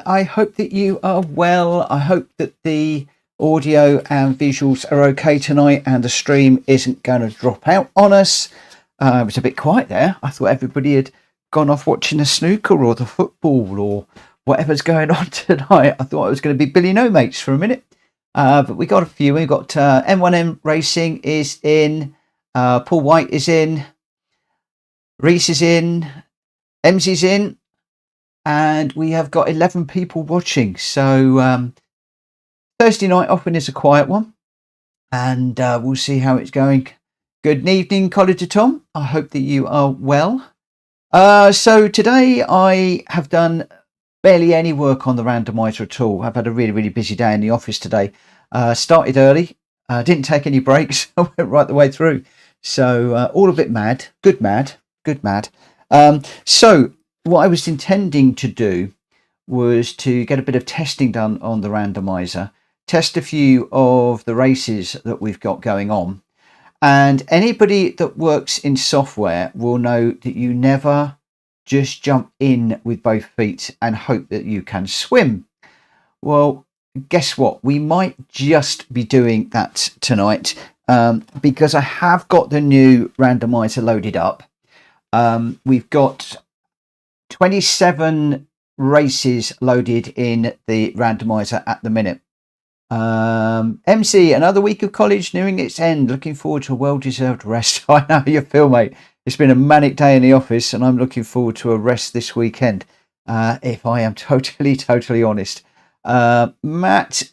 I hope that you are well. I hope that the audio and visuals are okay tonight and the stream isn't going to drop out on us. It was a bit quiet there. I thought everybody had gone off watching the snooker or the football or whatever's going on tonight. I thought it was going to be Billy No Mates for a minute. But we got a few. We got M1M Racing is in. Paul White is in. Reese is in. Emsy's in. And we have got 11 people watching. So Thursday night often is a quiet one. And we'll see how it's going. Good evening, College Tom. I hope that you are well. So today I have done barely any work on the randomizer at all. I've had a really, really busy day in the office today. Started early. Didn't take any breaks. I went right the way through. So all a bit mad. Good mad. So what I was intending to do was to get a bit of testing done on the randomizer, test a few of the races that we've got going on. And anybody that works in software will know that you never just jump in with both feet and hope that you can swim. Well, guess what? We might just be doing that tonight because I have got the new randomizer loaded up. We've got 27 races loaded in the randomizer at the minute. MC, another week of college nearing its end. Looking forward to a well-deserved rest. I know how you feel, mate. It's been a manic day in the office and I'm looking forward to a rest this weekend. If I am totally honest. Matt,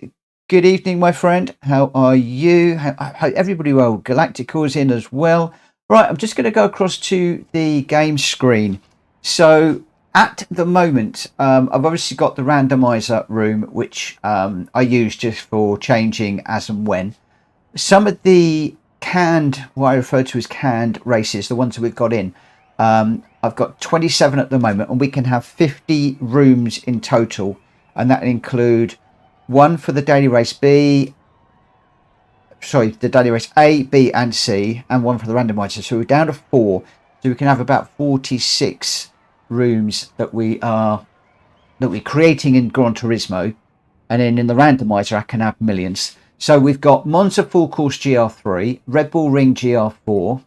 good evening, my friend. How are you? How everybody well? Galactical's in as well. Right, I'm just going to go across to the game screen. So at the moment, I've obviously got the randomizer room, which I use just for changing as and when. Some of the canned, what I refer to as canned races, the ones that we've got in, I've got 27 at the moment, and we can have 50 rooms in total. And that include one for the daily race the daily race A, B, and C, and one for the randomizer. So we're down to 4. So we can have about 46 rooms that we're creating in Gran Turismo, and then in the randomizer I can have millions. So we've got Monza Full Course GR3, Red Bull Ring GR4,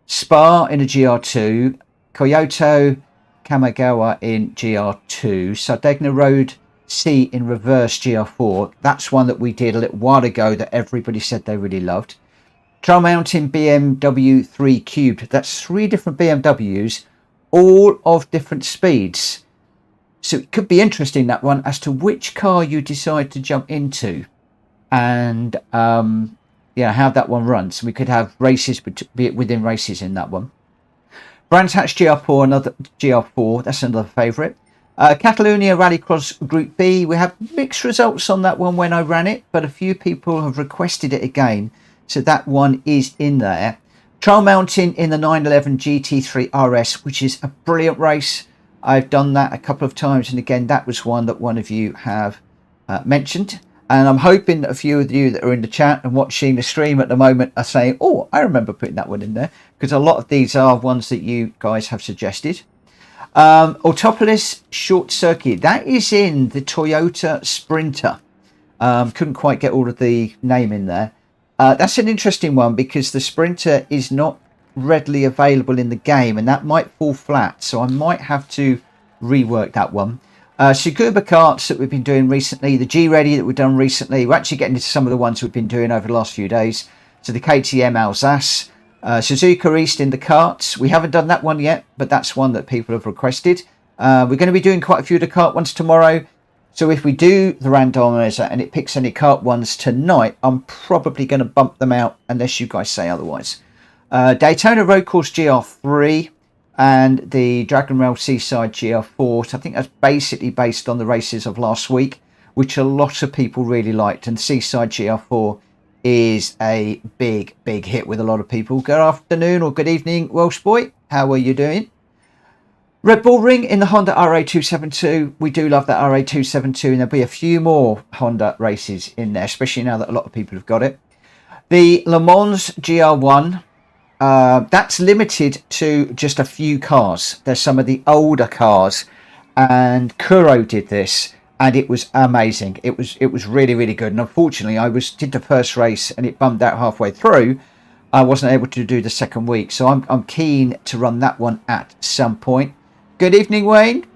Spa in a GR2, Kyoto Kamigawa in GR2, Sardegna Road C in reverse GR4. That's one that we did a little while ago that everybody said they really loved. Trail Mountain BMW 3 Cubed. That's 3 different BMWs, all of different speeds. So it could be interesting, that one, as to which car you decide to jump into and how that one runs. We could have races within races in that one. Brands Hatch GR4, another GR4, that's another favourite. Catalonia Rallycross Group B, we have mixed results on that one when I ran it, but a few people have requested it again, so that one is in there. Trail Mountain in the 911 GT3 RS, which is a brilliant race. I've done that a couple of times, and again, that was one that one of you have mentioned. And I'm hoping that a few of you that are in the chat and watching the stream at the moment are saying, oh, I remember putting that one in there, because a lot of these are ones that you guys have suggested. Autopolis Short Circuit, that is in the Toyota Sprinter. Couldn't quite get all of the name in there. That's an interesting one because the Sprinter is not readily available in the game, and that might fall flat, so I might have to rework that one. Tsukuba karts that we've been doing recently, the G-Ready that we've done recently, we're actually getting into some of the ones we've been doing over the last few days. So the KTM Alsace, Suzuka East in the karts, we haven't done that one yet, but that's one that people have requested. We're going to be doing quite a few of the kart ones tomorrow. So if we do the randomizer and it picks any kart ones tonight, I'm probably going to bump them out unless you guys say otherwise. Daytona Road Course GR3 and the Dragon Rail Seaside GR4. So I think that's basically based on the races of last week, which a lot of people really liked. And Seaside GR4 is a big hit with a lot of people. Good afternoon or good evening, Welsh boy. How are you doing? Red Bull Ring in the Honda RA272. We do love that RA272, and there'll be a few more Honda races in there, especially now that a lot of people have got it. The Le Mans GR1, that's limited to just a few cars. There's some of the older cars, and Kuro did this, and it was amazing. It was really, really good. And unfortunately, did the first race and it bummed out halfway through. I wasn't able to do the second week, so I'm keen to run that one at some point. Good evening, Wayne.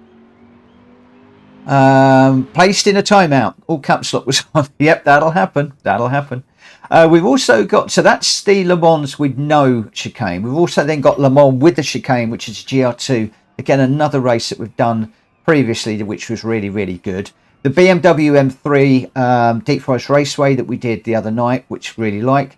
Placed in a timeout. All caps lock was on. Yep, that'll happen. We've also got, so that's the Le Mans with no chicane. We've also then got Le Mans with the chicane, which is GR2. Again, another race that we've done previously, which was really, really good. The BMW M3 Deep Forest Raceway that we did the other night, which really like.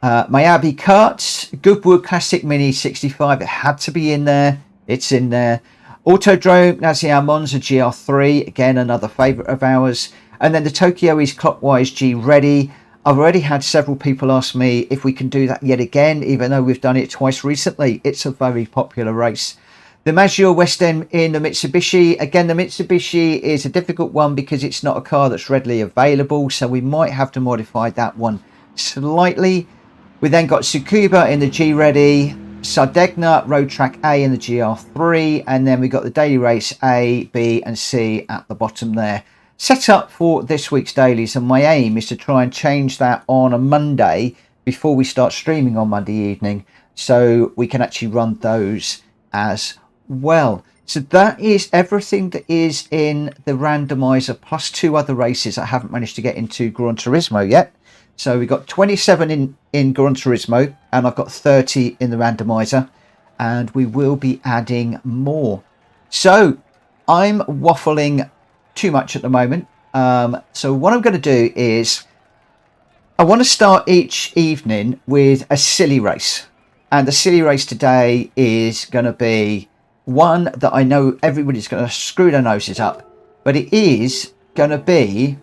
Miyabi Karts, Goodwood Classic Mini 65. It had to be in there. It's in there. Autodrome Nazian Monza GR3, again another favourite of ours. And then the Tokyo East Clockwise G Ready. I've already had several people ask me if we can do that yet again, even though we've done it twice recently. It's a very popular race. The Maggior West End in the Mitsubishi. Again, the Mitsubishi is a difficult one because it's not a car that's readily available, so we might have to modify that one slightly. We then got Tsukuba in the G Ready. Sardegna Road Track A in the GR3, and then we got the daily race A, B and C at the bottom there. Set up for this week's dailies, and my aim is to try and change that on a Monday before we start streaming on Monday evening, so we can actually run those as well. So that is everything that is in the randomizer, plus 2 other races I haven't managed to get into Gran Turismo yet. So we got 27 in Gran Turismo, and I've got 30 in the randomizer, and we will be adding more. So I'm waffling too much at the moment. So what I'm going to do is I want to start each evening with a silly race, and the silly race today is going to be one that I know everybody's going to screw their noses up, but it is going to be,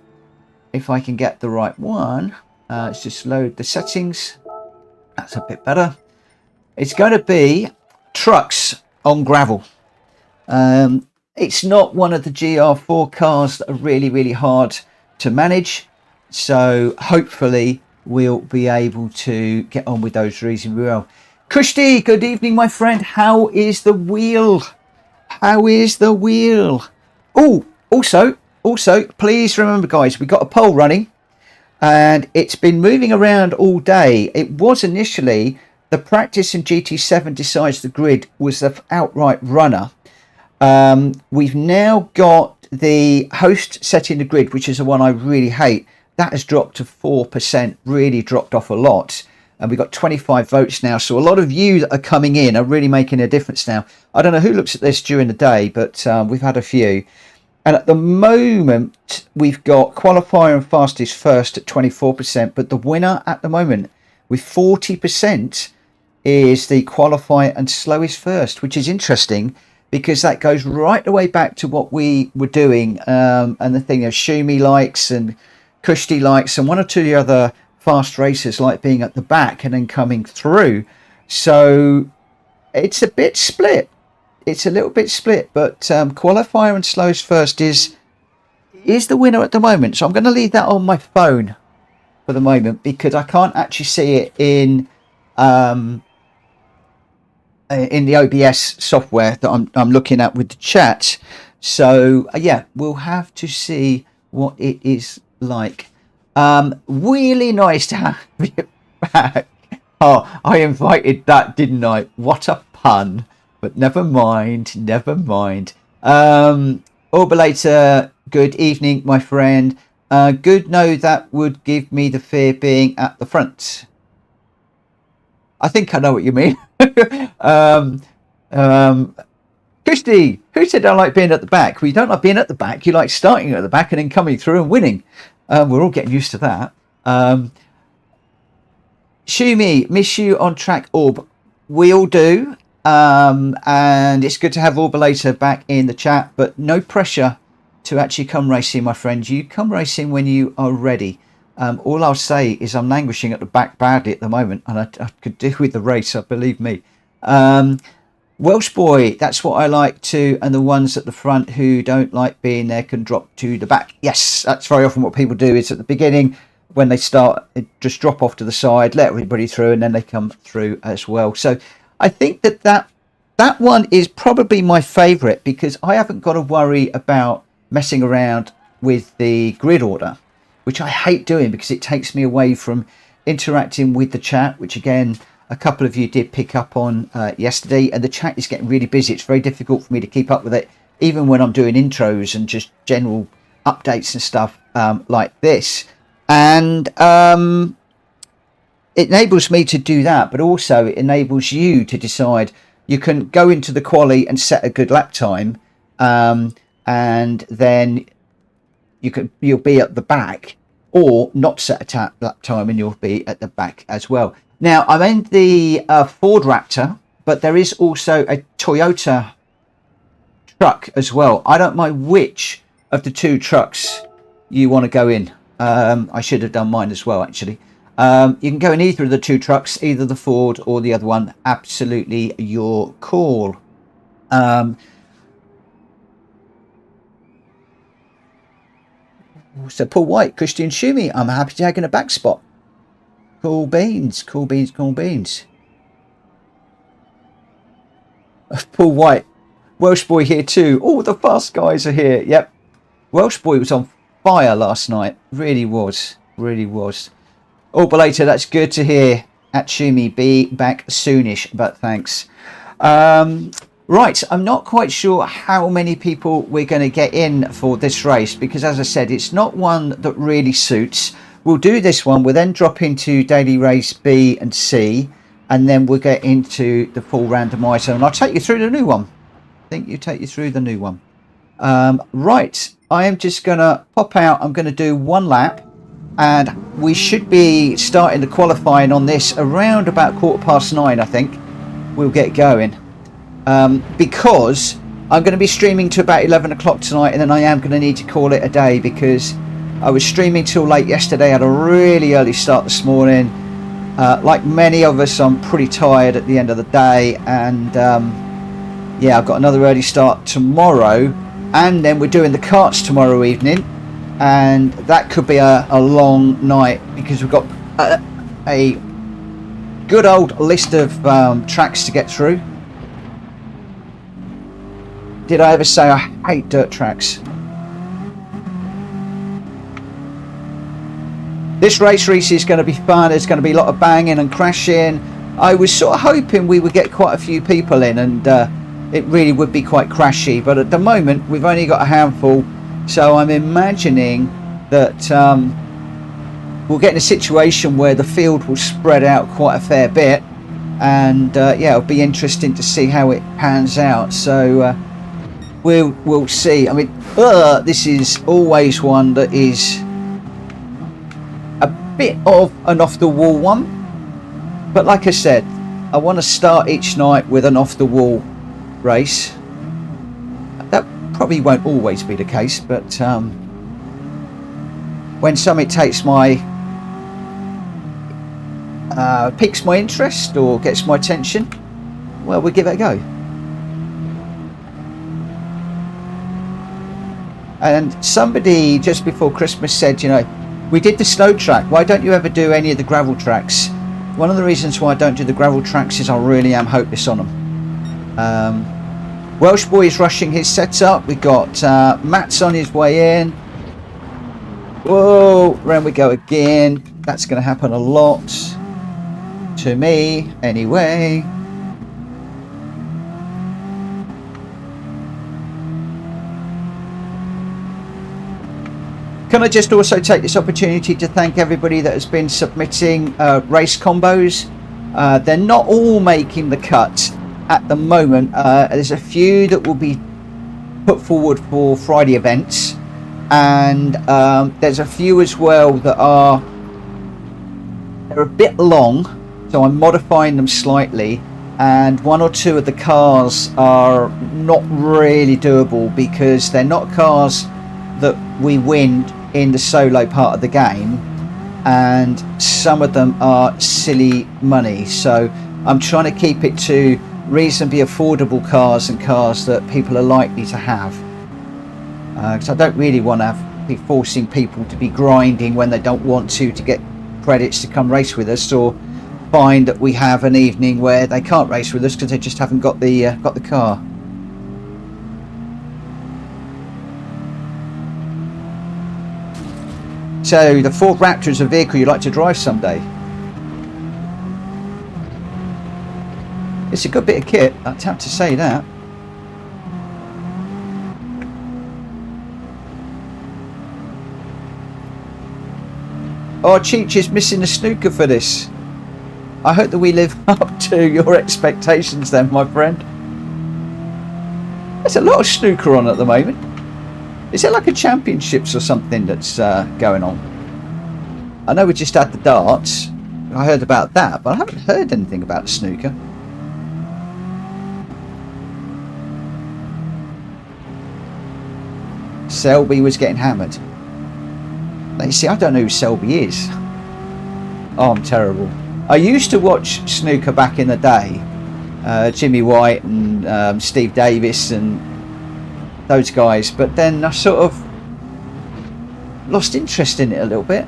if I can get the right one. Let's just load the settings. That's a bit better. It's going to be trucks on gravel. It's not one of the GR4 cars that are really, really hard to manage. So hopefully we'll be able to get on with those reasonably well. Kushti, good evening, my friend. How is the wheel? How is the wheel? Oh, also, please remember, guys, we got a poll running. And it's been moving around all day. It was initially the practice in GT7 decides the grid was the outright runner. We've now got the host setting the grid, which is the one I really hate. That has dropped to 4%, really dropped off a lot. And we've got 25 votes now. So a lot of you that are coming in are really making a difference now. I don't know who looks at this during the day, but we've had a few. And at the moment, we've got Qualifier and Fastest first at 24%. But the winner at the moment with 40% is the Qualifier and Slowest First, which is interesting because that goes right the way back to what we were doing. And the thing of Shumi likes and Kushti likes and one or two of the other fast racers like being at the back and then coming through. So it's a bit split. It's a little bit split, but Qualifier and Slowest First is the winner at the moment. So I'm going to leave that on my phone for the moment because I can't actually see it in the OBS software that I'm looking at with the chat. So yeah, we'll have to see what it is like. Really nice to have you back. Oh, I invited that, didn't I? What a pun. But never mind. Orbulator, good evening, my friend. Good, no, that would give me the fear being at the front. I think I know what you mean. Christy, who said I like being at the back? Well, you don't like being at the back. You like starting at the back and then coming through and winning. We're all getting used to that. Shumi, miss you on track, Orb. We all do. And it's good to have Orbulator back in the chat, but no pressure to actually come racing, my friend. You come racing when you are ready. All I'll say is I'm languishing at the back badly at the moment, and I could do with the race, believe me. Welsh boy, that's what I like too, and the ones at the front who don't like being there can drop to the back. Yes, that's very often what people do, is at the beginning when they start, just drop off to the side, let everybody through, and then they come through as well. So I think that one is probably my favourite because I haven't got to worry about messing around with the grid order, which I hate doing because it takes me away from interacting with the chat, which again a couple of you did pick up on yesterday, and the chat is getting really busy. It's very difficult for me to keep up with it, even when I'm doing intros and just general updates and stuff like this. And it enables me to do that, but also it enables you to decide. You can go into the quali and set a good lap time, and then you'll be at the back, or not set a lap time and you'll be at the back as well. Now, I'm in the Ford Raptor, but there is also a Toyota truck as well. I don't mind which of the two trucks you want to go in. I should have done mine as well, actually. You can go in either of the two trucks, either the Ford or the other one. Absolutely your call. So Paul White, Christian Schumi, I'm happy to take in a back spot. Cool beans, cool beans, cool beans. Paul White, Welsh Boy here too. Oh, the fast guys are here. Yep. Welsh Boy was on fire last night. Really was. Really was. Oh, Belater, that's good to hear. At Schumi, be back soonish, but thanks. Right, I'm not quite sure how many people we're going to get in for this race, because as I said, it's not one that really suits. We'll do this one, we'll then drop into daily race B and C, and then we'll get into the full randomizer, and I'll take you through the new one. I think you take you through the new one. Right, I am just going to pop out. I'm going to do one lap, and we should be starting the qualifying on this around about 9:15, I think. We'll get going. Because I'm going to be streaming to about 11 o'clock tonight, and then I am going to need to call it a day, because I was streaming till late yesterday, had a really early start this morning. Like many of us, I'm pretty tired at the end of the day, and yeah, I've got another early start tomorrow, and then we're doing the karts tomorrow evening, and that could be a long night, because we've got a good old list of tracks to get through. Did I ever say I hate dirt tracks? This race is going to be fun. There's going to be a lot of banging and crashing. I was sort of hoping we would get quite a few people in, and it really would be quite crashy. But at the moment, we've only got a handful. So I'm imagining that we'll get in a situation where the field will spread out quite a fair bit. And yeah, it'll be interesting to see how it pans out. So we'll see. I mean, this is always one that is a bit of an off-the-wall one, but like I said, I want to start each night with an off-the-wall race. That probably won't always be the case, but when something takes my piques my interest or gets my attention, well, we'll give it a go. And somebody just before Christmas said, you know, we did the snow track, why don't you ever do any of the gravel tracks? One of the reasons why I don't do the gravel tracks is I really am hopeless on them. Welsh Boy is rushing his setup. We got Matt's on his way in. Whoa, round we go again. That's going to happen a lot to me anyway. Can I just also take this opportunity to thank everybody that has been submitting race combos. They're not all making the cut at the moment. There's a few that will be put forward for Friday events, and there's a few as well that they're a bit long, so I'm modifying them slightly, and one or two of the cars are not really doable because they're not cars that we win in the solo part of the game, and some of them are silly money, so I'm trying to keep it to reasonably affordable cars and cars that people are likely to have, because I don't really want to be forcing people to be grinding when they don't want to get credits to come race with us, or find that we have an evening where they can't race with us because they just haven't got the car. So the Ford Raptor is a vehicle you'd like to drive someday. It's a good bit of kit, I'd have to say that. Oh, Cheech is missing the snooker for this. I hope that we live up to your expectations then, my friend. There's a lot of snooker on at the moment. Is it like a championships or something that's going on? I know we just had the darts. I heard about that, but I haven't heard anything about the snooker. Selby was getting hammered. Now, you see, I don't know who Selby is. Oh, I'm terrible. I used to watch snooker back in the day. Jimmy White and Steve Davis and those guys. But then I sort of lost interest in it a little bit.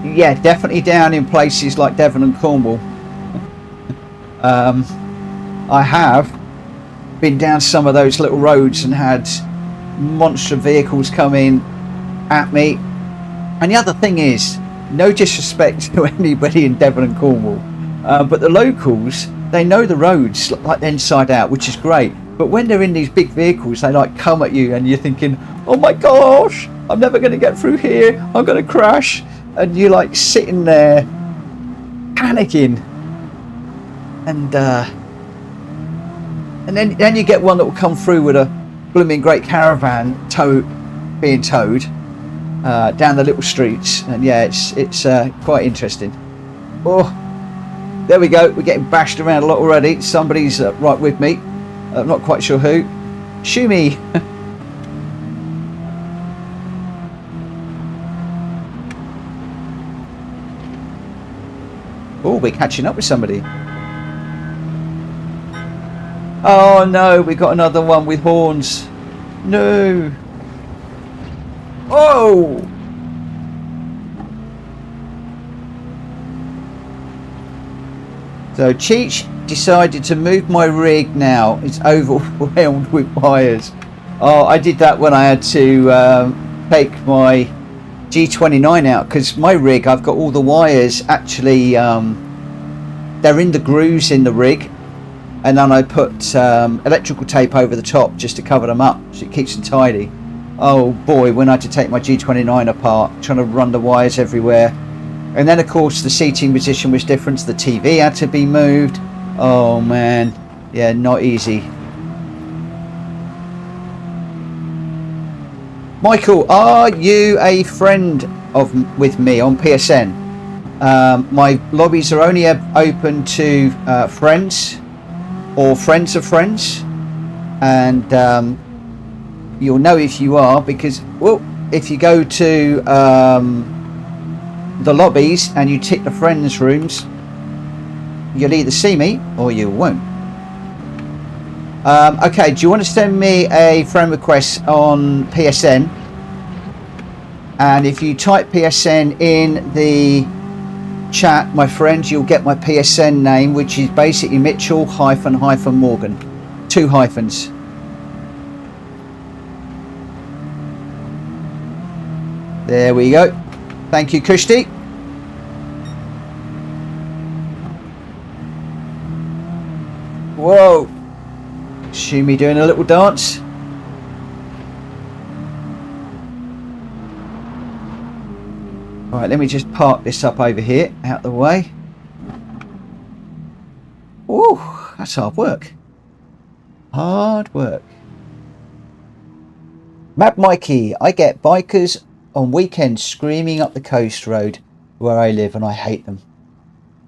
Yeah, definitely down in places like Devon and Cornwall. I have been down some of those little roads and had monster vehicles come in at me. And the other thing is, no disrespect to anybody in Devon and Cornwall, but the locals, they know the roads like inside out, which is great. But when they're in these big vehicles, they like come at you and you're thinking, oh my gosh, I'm never going to get through here, I'm going to crash. And you're like sitting there panicking, and then you get one that will come through with a blooming great caravan being towed down the little streets, and yeah, it's quite interesting. Oh, there we go. We're getting bashed around a lot already. Somebody's right with me. I'm not quite sure who. Shumi. Oh, we're catching up with somebody. Oh no, we got another one with horns. No. Oh. So Cheech decided to move my rig now. It's overwhelmed with wires. Oh, I did that when I had to take my G29 out, because my rig, I've got all the wires actually they're in the grooves in the rig, and then I put electrical tape over the top just to cover them up so it keeps them tidy. Oh boy, when I had to take my G29 apart, trying to run the wires everywhere. And then of course the seating position was different, so the TV had to be moved. Oh man, yeah, not easy. Michael, are you a friend with me on PSN? My lobbies are only open to friends or friends of friends, and you'll know if you are, because well, if you go to the lobbies and you tick the friends rooms, you'll either see me or you won't. Okay, do you want to send me a friend request on PSN? And if you type PSN in the chat, my friend, you'll get my PSN name, which is basically Mitchell -- Morgan. 2 hyphens. There we go. Thank you, Kushti. Whoa. Shumi doing a little dance. Right, let me just park this up over here, out the way. Ooh, that's hard work. Hard work. Mad Mikey, I get bikers on weekends screaming up the coast road where I live, and I hate them.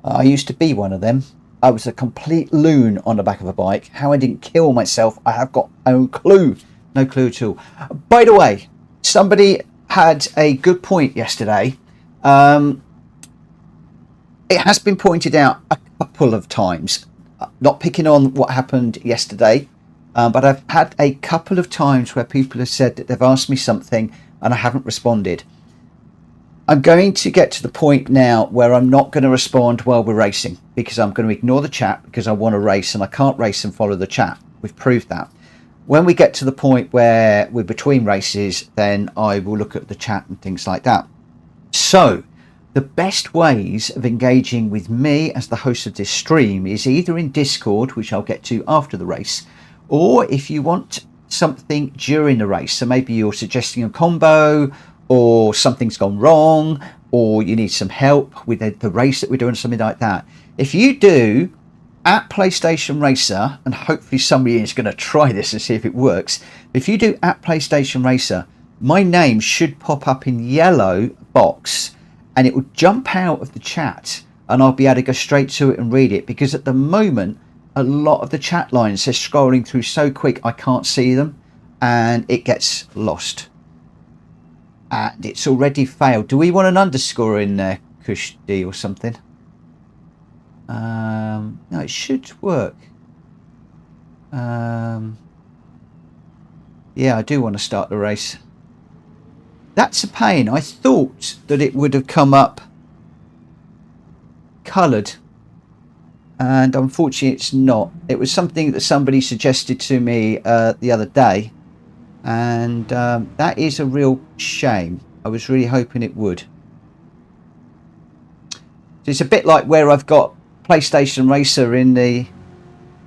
I used to be one of them. I was a complete loon on the back of a bike. How I didn't kill myself, I have got no clue. No clue at all. By the way, somebody had a good point yesterday. It has been pointed out a couple of times, not picking on what happened yesterday, but I've had a couple of times where people have said that they've asked me something and I haven't responded. I'm going to get to the point now where I'm not going to respond while we're racing, because I'm going to ignore the chat because I want to race, and I can't race and follow the chat. We've proved that. When we get to the point where we're between races, then I will look at the chat and things like that. So the best ways of engaging with me as the host of this stream is either in Discord, which I'll get to after the race, or if you want something during the race. So maybe you're suggesting a combo, or something's gone wrong, or you need some help with the race that we're doing, something like that. If you do at PlayStation Racer, and hopefully somebody is going to try this and see if it works. If you do at PlayStation Racer, my name should pop up in yellow box, and it will jump out of the chat, and I'll be able to go straight to it and read it, because at the moment a lot of the chat lines are scrolling through so quick I can't see them, and it gets lost. And it's already failed. Do we want an underscore in there, Kush D, or something? No, it should work. Yeah, I do want to start the race. That's a pain. I thought that it would have come up coloured, and unfortunately it's not. It was something that somebody suggested to me the other day, and that is a real shame. I was really hoping it would. So it's a bit like where I've got PlayStation Racer in the,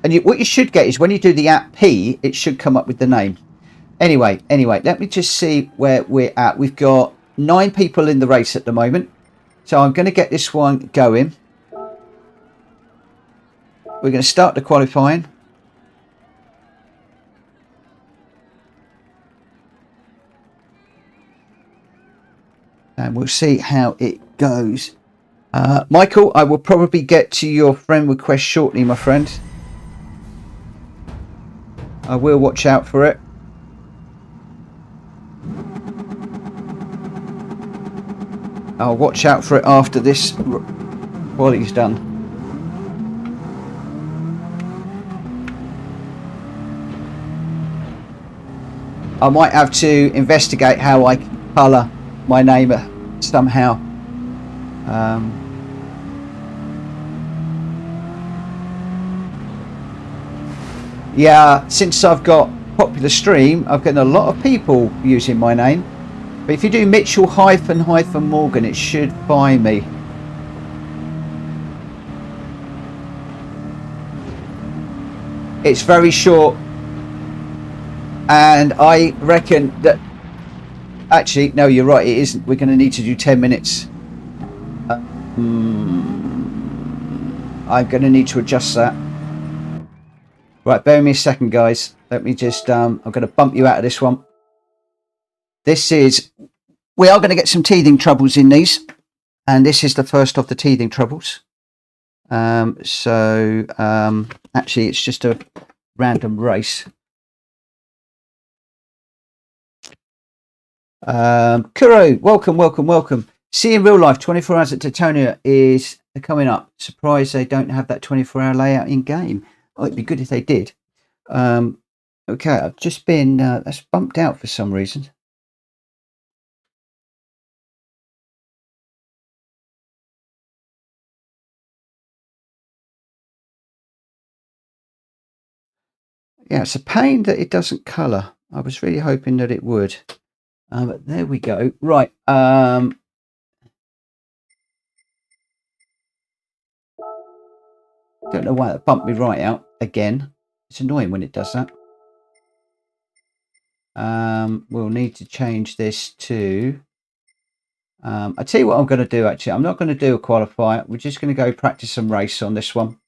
and what you should get is when you do the app P, it should come up with the name. Anyway, let me just see where we're at. We've got 9 people in the race at the moment, so I'm going to get this one going. We're going to start the qualifying. And we'll see how it goes. Michael, I will probably get to your friend request shortly, my friend. I will watch out for it. I'll watch out for it after this, while he's done. I might have to investigate how I can colour my name somehow. Yeah, since I've got popular stream, I've got a lot of people using my name. But if you do Mitchell _ Morgan, it should find me. It's very short, and I reckon that actually, no, you're right, it isn't. We're going to need to do 10 minutes. I'm going to need to adjust that. Right, bear with me a second, guys. Let me just, I'm going to bump you out of this one. This is, we are going to get some teething troubles in these, and this is the first of the teething troubles. Actually, it's just a random race. Kuro, welcome. See in real life, 24 hours at Daytona is coming up. Surprised they don't have that 24-hour layout in game. Oh, it'd be good if they did. Okay, I've just been, that's bumped out for some reason. Yeah, it's a pain that it doesn't colour. I was really hoping that it would. But there we go. Right. Don't know why that bumped me right out again. It's annoying when it does that. We'll need to change this to... I'll tell you what I'm going to do, actually. I'm not going to do a qualifier. We're just going to go practice some race on this one.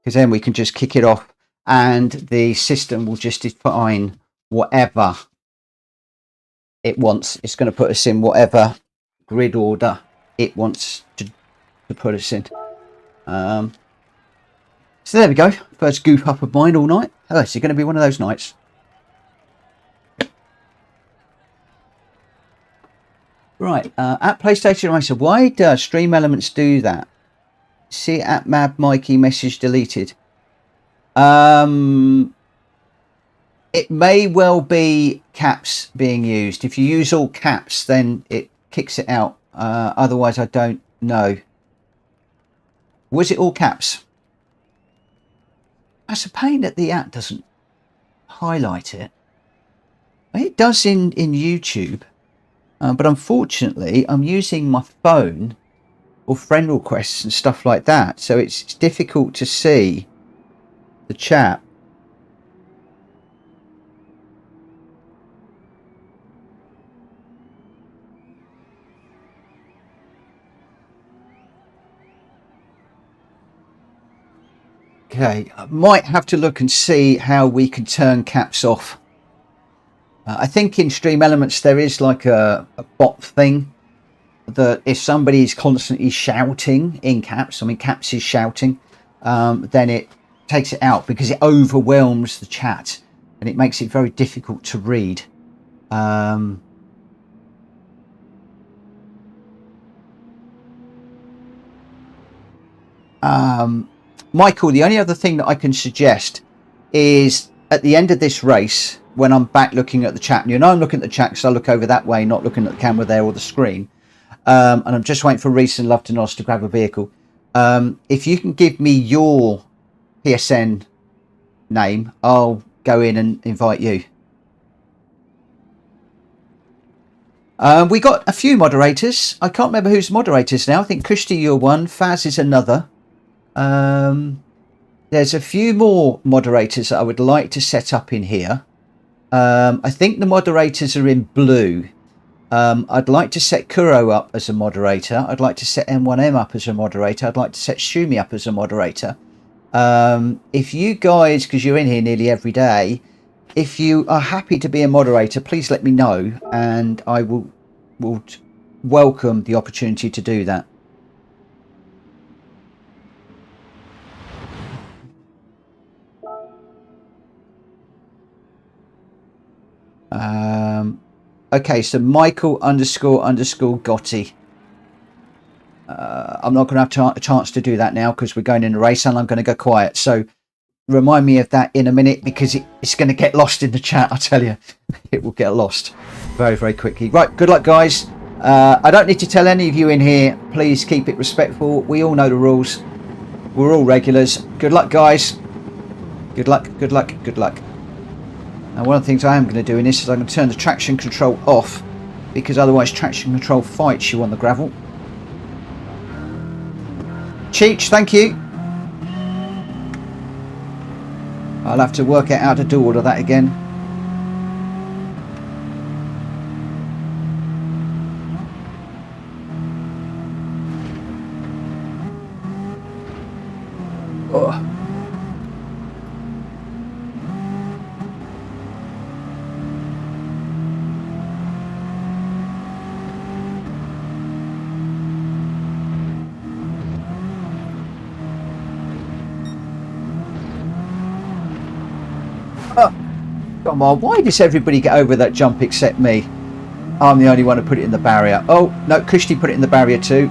Because then we can just kick it off, and the system will just define whatever it wants. It's going to put us in whatever grid order it wants to put us in. So there we go. First goof up of mine all night. Oh, it's going to be one of those nights. Right, at PlayStation Racer, why does Stream Elements do that? See at Mad Mikey message deleted. It may well be caps being used. If you use all caps, then it kicks it out. Otherwise, I don't know. Was it all caps? That's a pain that the app doesn't highlight it. It does in YouTube, but unfortunately, I'm using my phone or friend requests and stuff like that, so it's difficult to see the chat. Okay, I might have to look and see how we can turn caps off. I think in Stream Elements there is like a bot thing that if somebody is constantly shouting in caps, I mean caps is shouting, then it takes it out because it overwhelms the chat and it makes it very difficult to read. Michael, the only other thing that I can suggest is at the end of this race, when I'm back looking at the chat, and you know I'm looking at the chat because I look over that way, not looking at the camera there or the screen, and I'm just waiting for Reese and Love to Nos to grab a vehicle. If you can give me your PSN name, I'll go in and invite you. We got a few moderators. I can't remember who's moderators now. I think Kushti, you're one. Faz is another. There's a few more moderators that I would like to set up in here. I think the moderators are in blue. I'd like to set Kuro up as a moderator. I'd like to set M1M up as a moderator. I'd like to set Shumi up as a moderator. If you guys, because you're in here nearly every day, if you are happy to be a moderator, please let me know and I will welcome the opportunity to do that. Okay, so Michael __ Gotti. I'm not going to have a chance to do that now because we're going in a race and I'm going to go quiet. So remind me of that in a minute because it's going to get lost in the chat. I tell you, it will get lost very, very quickly. Right, good luck, guys. I don't need to tell any of you in here. Please keep it respectful. We all know the rules. We're all regulars. Good luck, guys. Good luck, good luck, good luck. Now, one of the things I am going to do in this is I'm going to turn the traction control off because otherwise traction control fights you on the gravel. Cheech, thank you. I'll have to work out how to do all of that again. Oh. Come on, why does everybody get over that jump except me? I'm the only one who put it in the barrier. Oh, no, Kushti put it in the barrier too.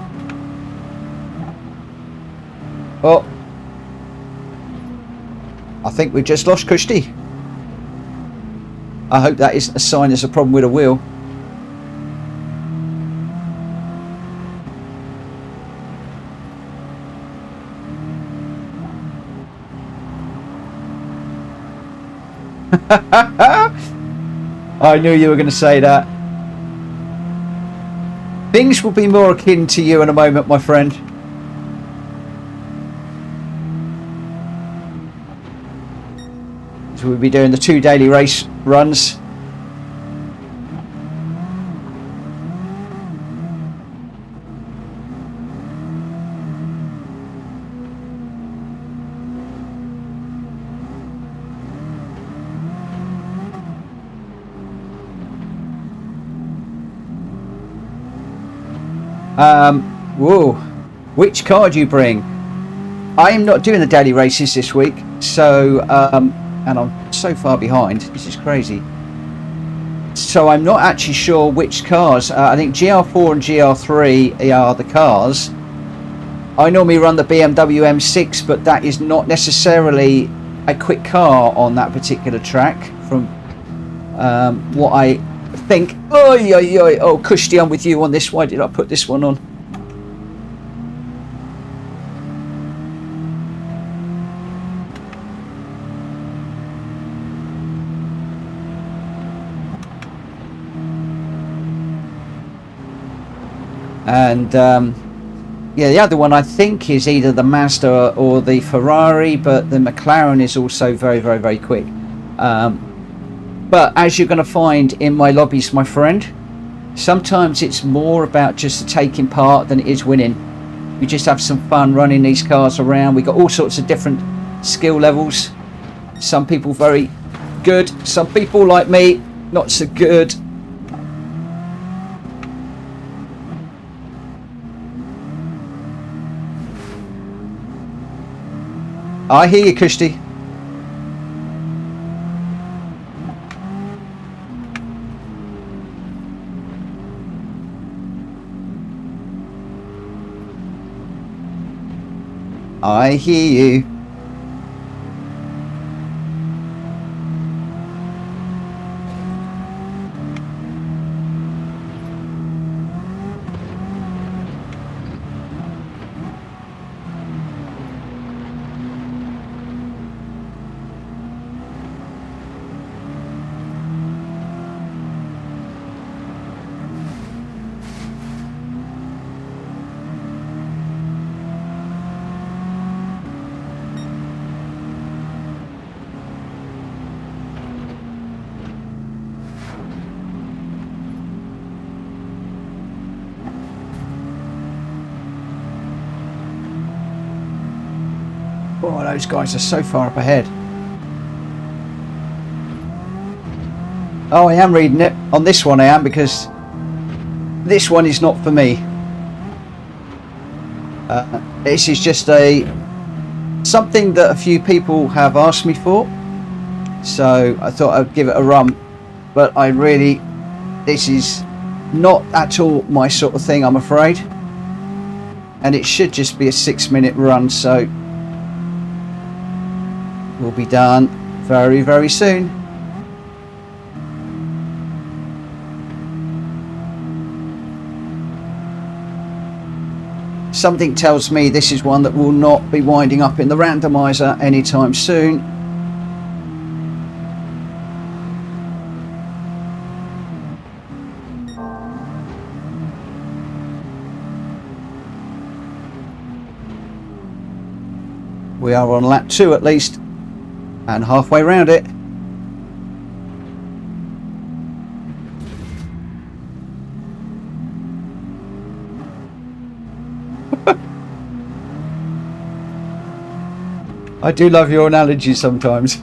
Oh. I think we've just lost Kushti. I hope that isn't a sign there's a problem with a wheel. I knew you were going to say that. Things will be more akin to you in a moment, my friend. So we'll be doing the 2 daily race runs. Whoa, which car do you bring? I'm not doing the daily races this week, so and I'm so far behind. This is crazy. So I'm not actually sure which cars. I think GR4 and GR3 are the cars. I normally run the BMW M6, but that is not necessarily a quick car on that particular track from what I think. Oh, Kushti, I'm with you on this. Why did I put this one on? And yeah, the other one I think is either the Mazda or the Ferrari, but the McLaren is also very, very, very quick. But as you're going to find in my lobbies, my friend, sometimes it's more about just taking part than it is winning. We just have some fun running these cars around. We got all sorts of different skill levels. Some people very good, some people like me not so good. I hear you, Kushti. I hear you. Oh, those guys are so far up ahead. Oh, I am reading it. On this one I am, because this one is not for me. This is just something that a few people have asked me for. So I thought I'd give it a run. But this is not at all my sort of thing, I'm afraid. And it should just be a 6-minute run, so we'll be done very, very soon. Something tells me this is one that will not be winding up in the randomizer anytime soon. We are on lap 2 at least, and halfway round it. I do love your analogies sometimes.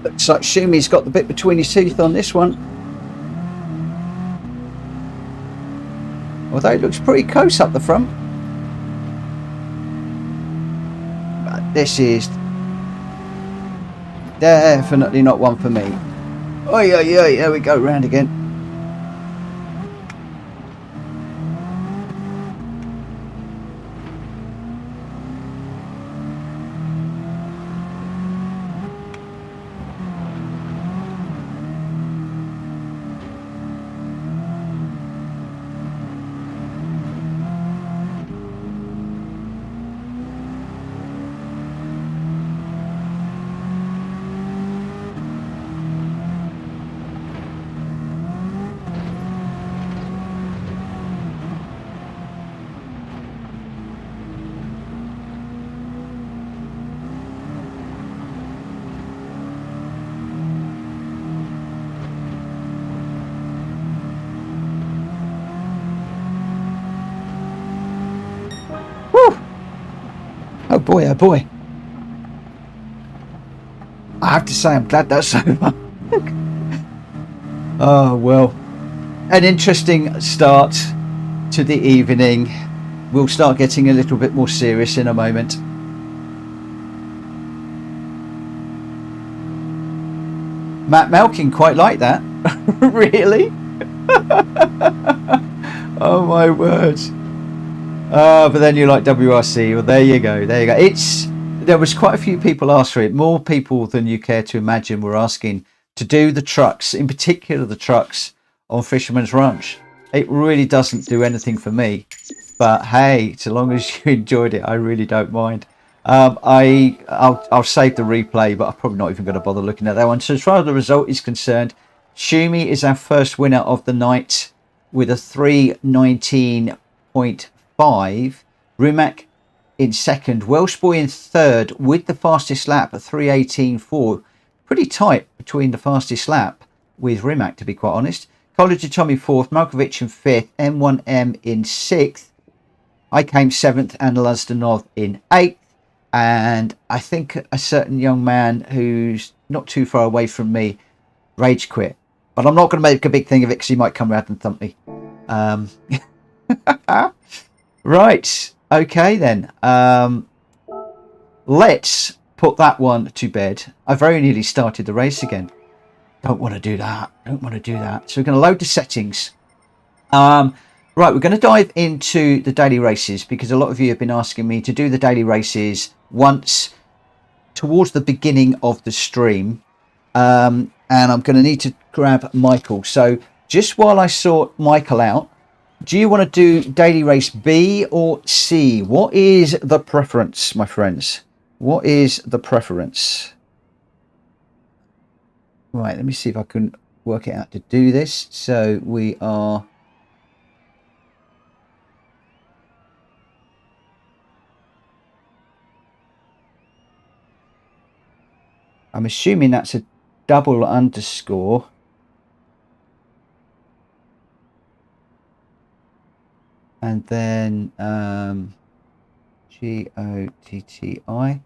Looks like Shumi's got the bit between his teeth on this one. Although it looks pretty close up the front. But this is definitely not one for me. Oi, oi, oi, there we go, round again. boy, oh boy. I have to say, I'm glad that's over. Oh, well. An interesting start to the evening. We'll start getting a little bit more serious in a moment. Matt Malkin quite like that. Really? Oh my word. But then you like WRC. Well, there you go. There you go. There was quite a few people asked for it. More people than you care to imagine were asking to do the trucks, in particular the trucks on Fisherman's Ranch. It really doesn't do anything for me. But hey, so long as you enjoyed it, I really don't mind. I'll save the replay, but I'm probably not even going to bother looking at that one. So as far as the result is concerned, Shumi is our first winner of the night with a 3:19.5. Rumac in second. Welsh Boy in third with the fastest lap at 3:18.4. Pretty tight between the fastest lap with Rimac, to be quite honest. College of Tommy fourth. Malkovich in fifth. M1M in sixth. I came seventh and Lusdanov in eighth. And I think a certain young man who's not too far away from me rage quit. But I'm not going to make a big thing of it because he might come around and thump me. Right. Okay, then. Let's put that one to bed. I very nearly started the race again. Don't want to do that. Don't want to do that. So we're going to load the settings. Right, we're going to dive into the daily races because a lot of you have been asking me to do the daily races once towards the beginning of the stream. And I'm going to need to grab Michael. So just while I sort Michael out, do you want to do daily race B or C? What is the preference, my friends? What is the preference? Right, let me see if I can work it out to do this. So we are... I'm assuming that's a double underscore. And then GOTTI.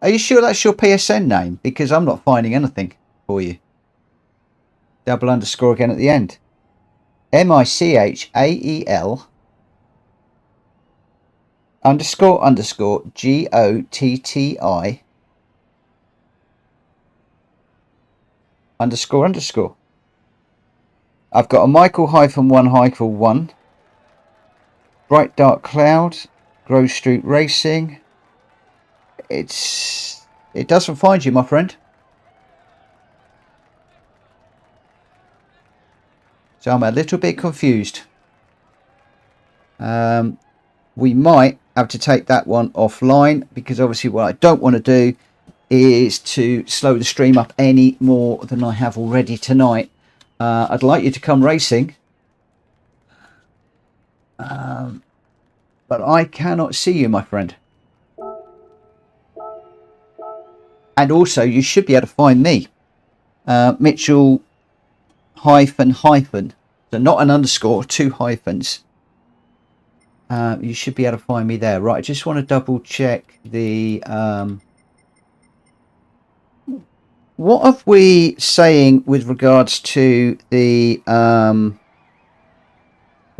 Are you sure that's your PSN name? Because I'm not finding anything for you. Double underscore again at the end. MICHAEL underscore underscore GOTTI underscore underscore. I've got a Michael -1 Bright Dark Cloud, Grove Street Racing. It doesn't find you, my friend. So I'm a little bit confused. We might have to take that one offline because obviously what I don't want to do is to slow the stream up any more than I have already tonight. I'd like you to come racing. But I cannot see you, my friend. And also, you should be able to find me. Mitchell __. So not an underscore, 2 hyphens. You should be able to find me there. Right, I just want to double check the... what are we saying with regards to the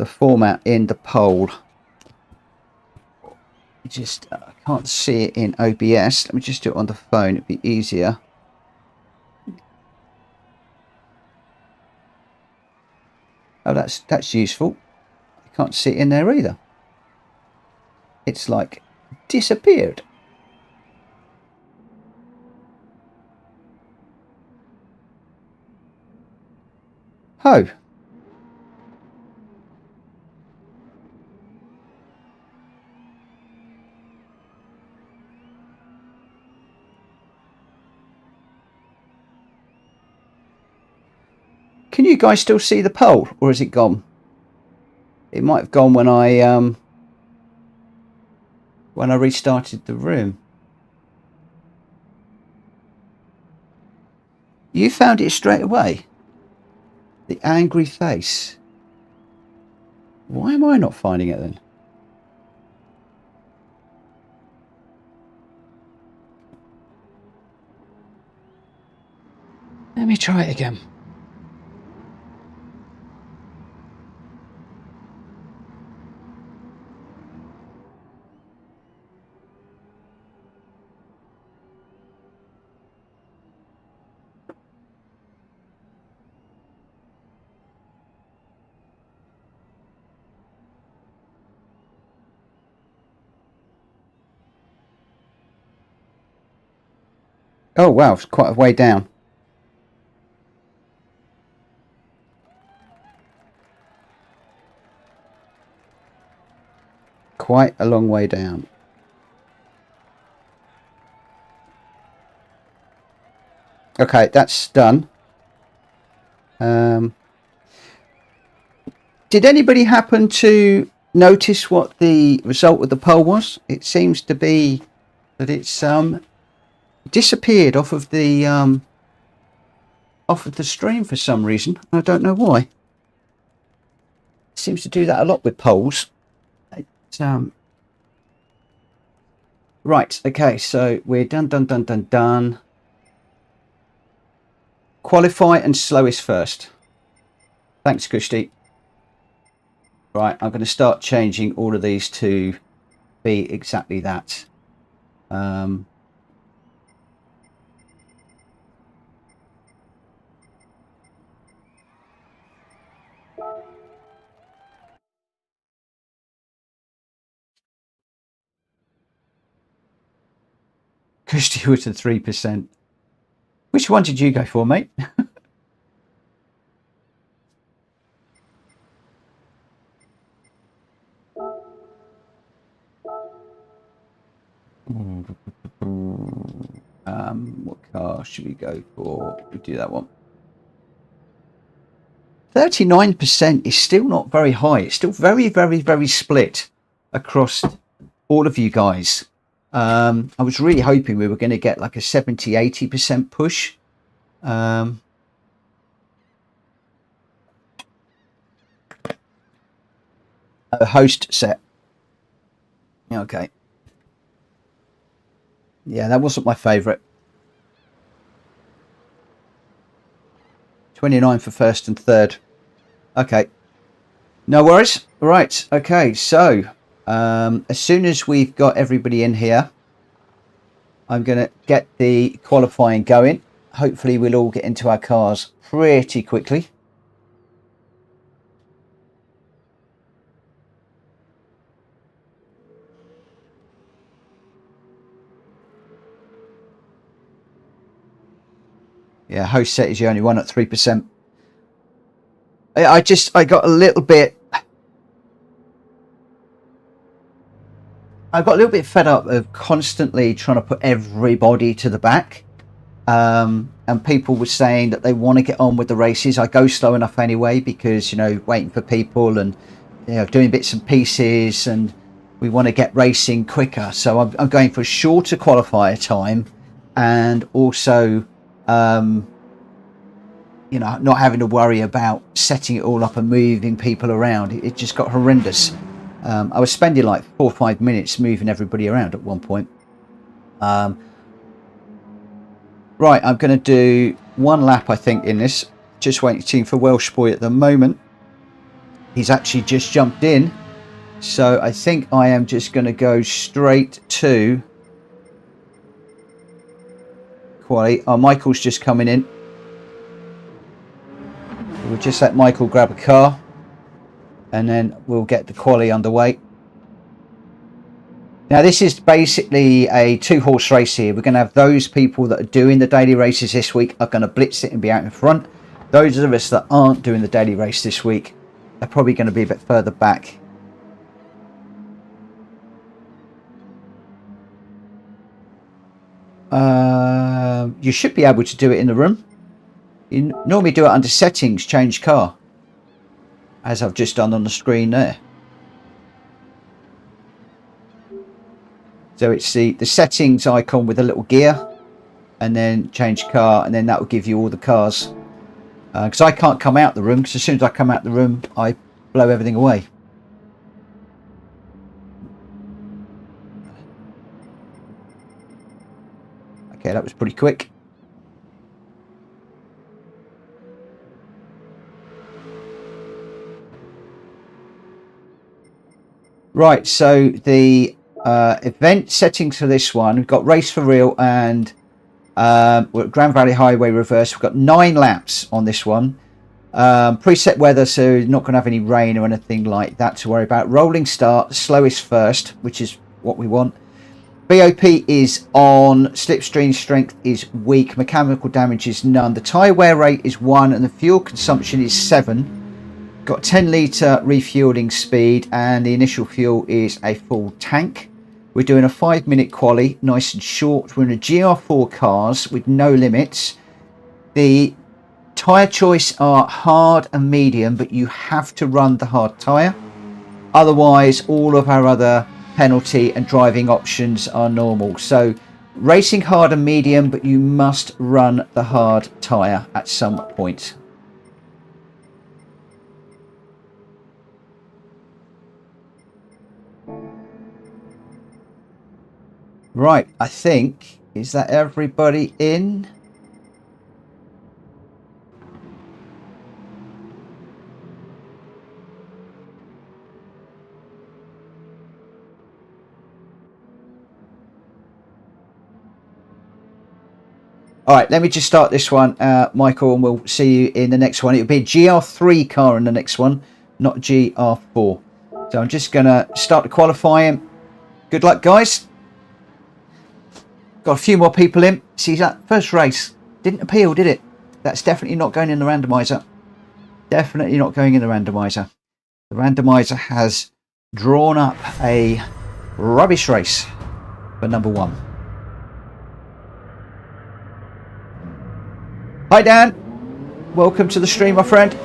format in the poll? Just I can't see it in OBS. Let me just do it on the phone. It'd be easier. Oh, that's useful. I can't see it in there either. It's like disappeared. Oh. you guys still see the poll, or is it gone? It might have gone when I restarted the room. You found it straight away. The angry face. Why am I not finding it then? Let me try it again. Oh wow, it's quite a way down. Quite a long way down. Okay, that's done. Did anybody happen to notice what the result of the poll was? It seems to be that it's disappeared off of the stream for some reason. I don't know why. It seems to do that a lot with polls. Right, okay, so we're done. Qualify and slowest first. Thanks, Kushti. Right, I'm going to start changing all of these to be exactly that. Kushti was at 3%. Which one did you go for, mate? What car should we go for? We do that one. 39% is still not very high. It's still very, very, very split across all of you guys. I was really hoping we were going to get like a 70-80% push. A host set. Okay. Yeah, that wasn't my favourite. 29 for first and third. Okay. No worries. Right. Okay. So as soon as we've got everybody in here, I'm going to get the qualifying going. Hopefully we'll all get into our cars pretty quickly. Yeah, host set is the only one at 3%. I got a little bit fed up of constantly trying to put everybody to the back. And people were saying that they want to get on with the races. I go slow enough anyway because, you know, waiting for people and, you know, doing bits and pieces, and we want to get racing quicker. So I'm going for a shorter qualifier time, and also you know, not having to worry about setting it all up and moving people around. It just got horrendous. I was spending like 4 or 5 minutes moving everybody around at one point. Right, I'm going to do one lap, I think, in this. Just waiting for Welsh Boy at the moment. He's actually just jumped in. So I think I am just going to go straight to quali. Oh, Michael's just coming in. We'll just let Michael grab a car, and then we'll get the quali underway. Now this is basically a 2-horse race here. We're going to have those people that are doing the daily races this week are going to blitz it and be out in front. Those of us that aren't doing the daily race this week are probably going to be a bit further back. You should be able to do it in the room. You normally do it under settings, change car, as I've just done on the screen there. So it's the settings icon with a little gear, and then change car, and then that will give you all the cars. Because I can't come out the room, because as soon as I come out the room, I blow everything away. Okay, that was pretty quick. Right, so the event settings for this one, we've got race for real and we're at Grand Valley Highway reverse. We've got 9 laps on this one. Preset weather, so not going to have any rain or anything like that to worry about. Rolling start, slowest first, which is what we want. BOP is on, slipstream strength is weak, mechanical damage is none. The tyre wear rate is 1 and the fuel consumption is 7. Got 10 litre refueling speed and the initial fuel is a full tank. We're doing a 5-minute quali, nice and short. We're in a GR4 cars with no limits. The tyre choice are hard and medium, but you have to run the hard tyre. Otherwise, all of our other penalty and driving options are normal. So racing hard and medium, but you must run the hard tyre at some point. Right, I think, is that everybody in? All right, let me just start this one, Michael, and we'll see you in the next one. It'll be a GR3 car in the next one, not GR4. So I'm just going to start the qualifying. Good luck, guys. Got a few more people in. See, that first race didn't appeal, did it? That's definitely not going in the randomizer. Definitely not going in the randomizer. The randomizer has drawn up a rubbish race for number 1. Hi, Dan. Welcome to the stream, my friend.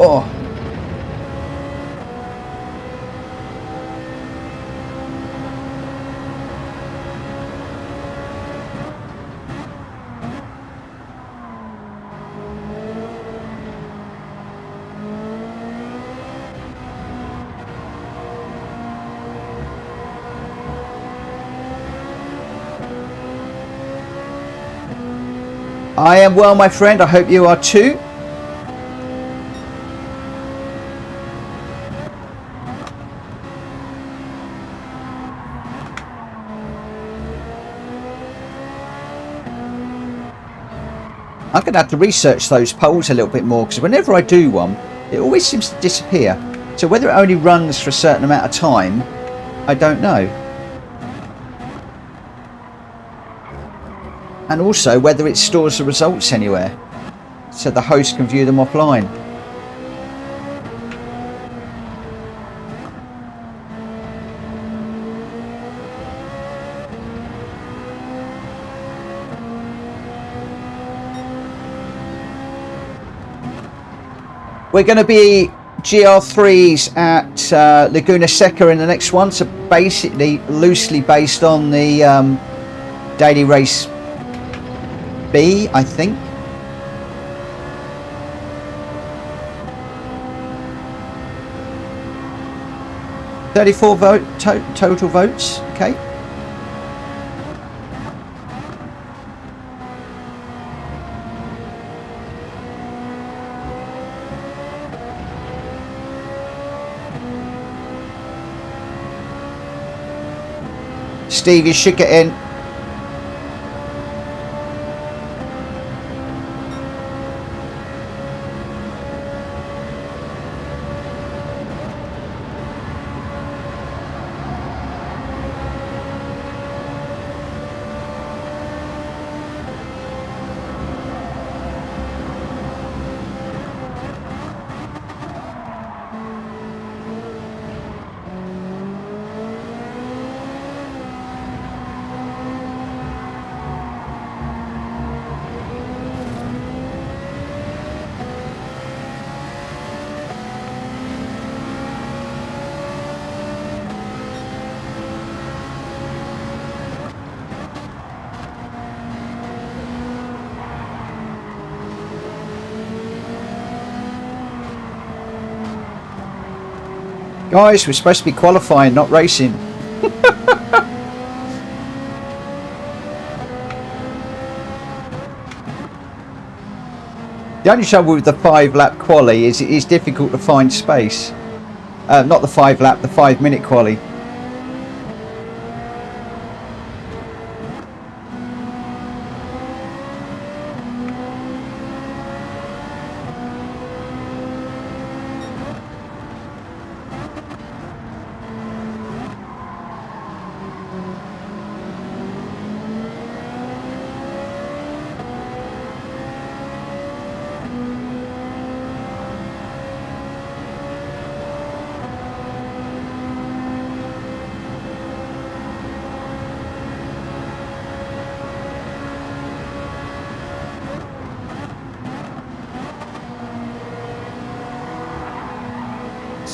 Oh. I am well, my friend. I hope you are too. I'm going to have to research those polls a little bit more, because whenever I do one, it always seems to disappear. So whether it only runs for a certain amount of time, I don't know. And also whether it stores the results anywhere, so the host can view them offline. We're going to be GR3s at Laguna Seca in the next one, so basically loosely based on the daily race B, I think. $34 total votes, okay. Steve, you should get in. Guys, we're supposed to be qualifying, not racing. The only trouble with the 5-lap quali is it is difficult to find space. Not the 5-lap, the 5-minute quali.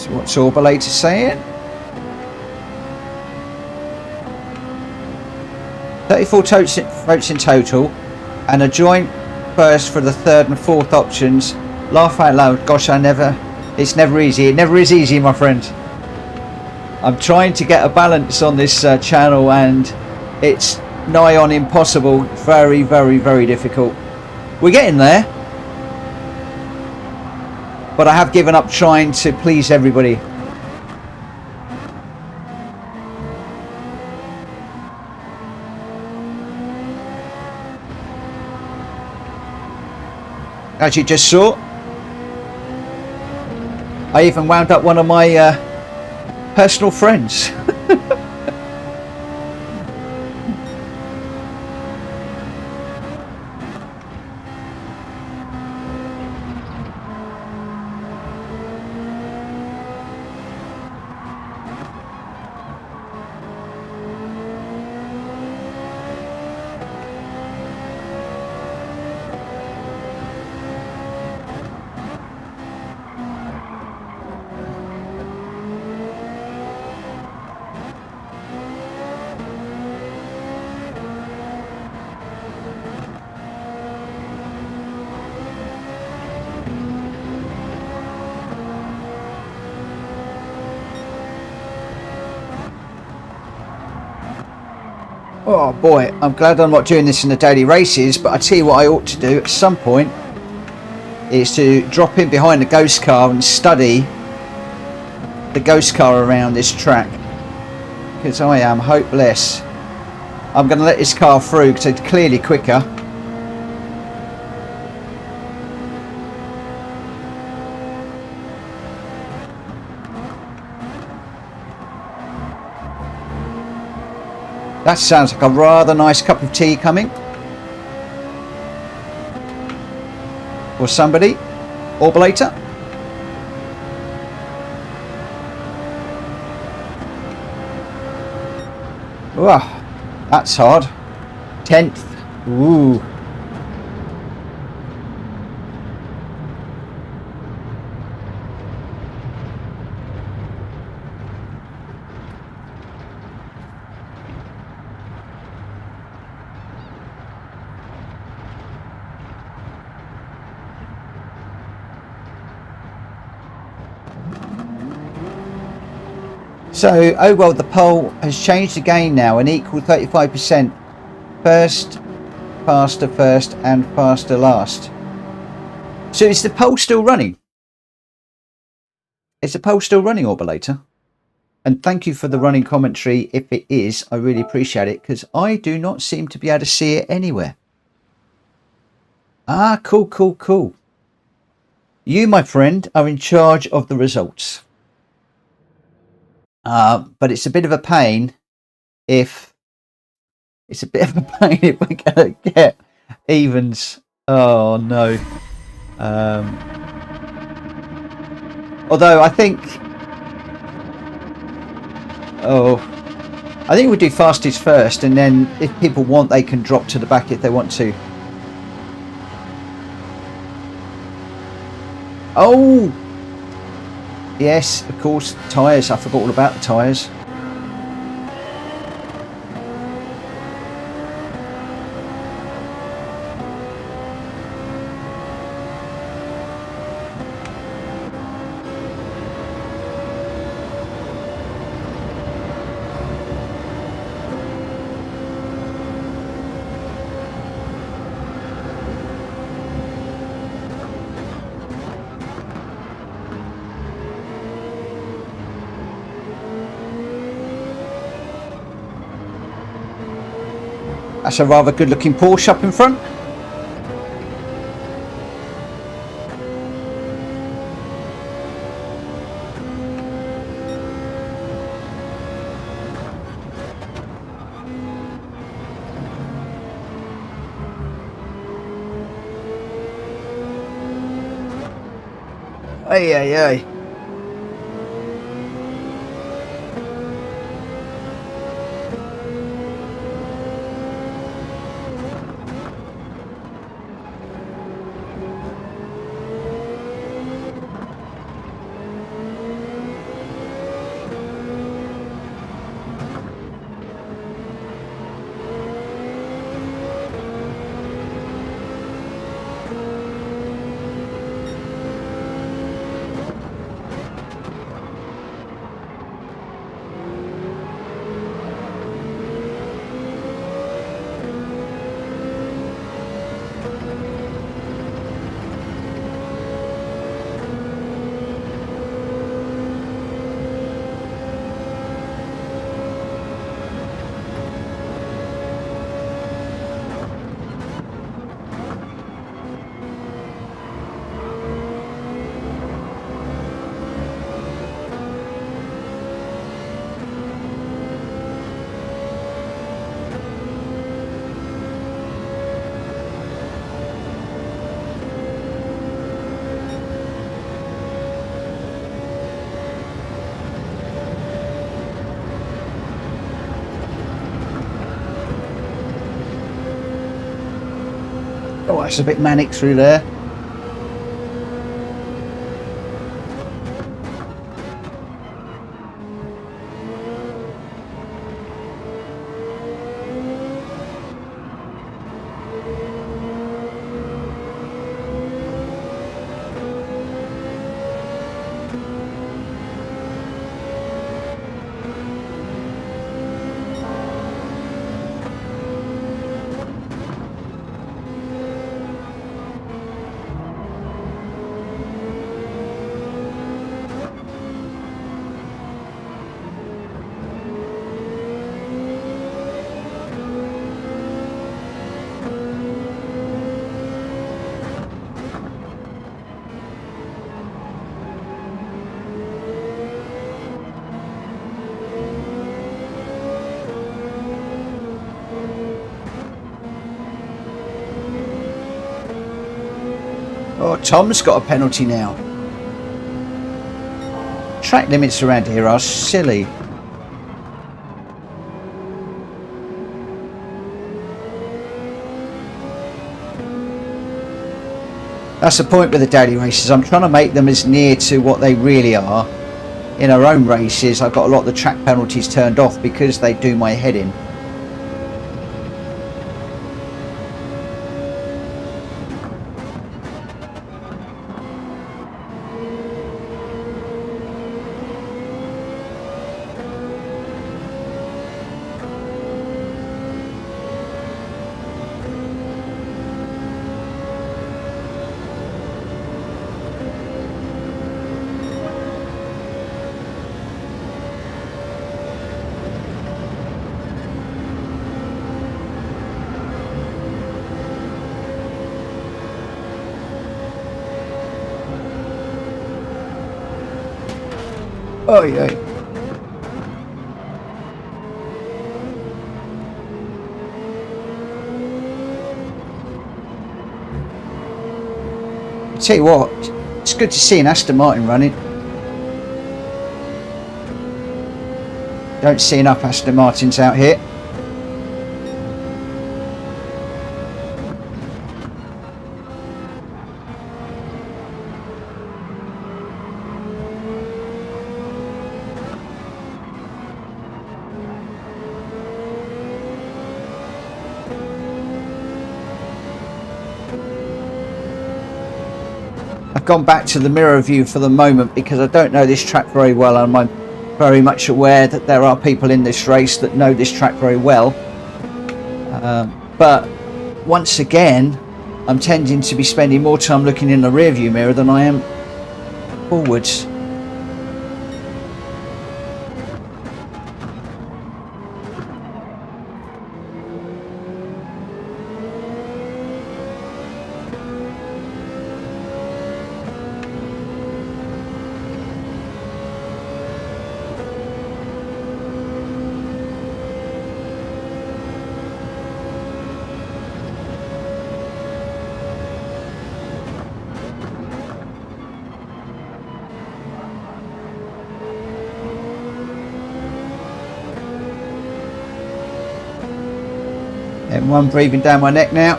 What's Orbalator saying? 34 votes in total, and a joint first for the third and fourth options. Laugh out loud. Gosh, it's never easy. It never is easy, my friend. I'm trying to get a balance on this channel, and it's nigh on impossible. Very, very, very difficult. We're getting there. But I have given up trying to please everybody. As you just saw, I even wound up one of my personal friends. Oh boy, I'm glad I'm not doing this in the daily races, but I tell you what I ought to do at some point is to drop in behind the ghost car and study the ghost car around this track, because I am hopeless. I'm going to let this car through because it's clearly quicker. That sounds like a rather nice cup of tea coming. Or somebody. Orbalator. Wow, that's hard. 10th. Ooh. So, oh well, the poll has changed again now and equal 35%. First, faster first, and faster last. So is the poll still running? Is the poll still running, Orbalator? And thank you for the running commentary. If it is, I really appreciate it, because I do not seem to be able to see it anywhere. Ah, cool, cool, cool. You, my friend, are in charge of the results. But it's a bit of a pain if we're going to get evens. Oh no. Although I think we'll do fastest first, and then if people want, they can drop to the back if they want to. Oh yes, of course, tyres. I forgot all about the tyres. That's a rather good looking Porsche up in front. Hey, hey, hey. Oh, that's a bit manic through there. Oh, Tom's got a penalty now. Track limits around here are silly. That's the point with the daily races. I'm trying to make them as near to what they really are. In our own races, I've got a lot of the track penalties turned off because they do my head in. Oh yeah. Tell you what, it's good to see an Aston Martin running. Don't see enough Aston Martins out here. Gone back to the mirror view for the moment because I don't know this track very well, and I'm very much aware that there are people in this race that know this track very well, but once again I'm tending to be spending more time looking in the rear view mirror than I am forwards. M1 breathing down my neck now.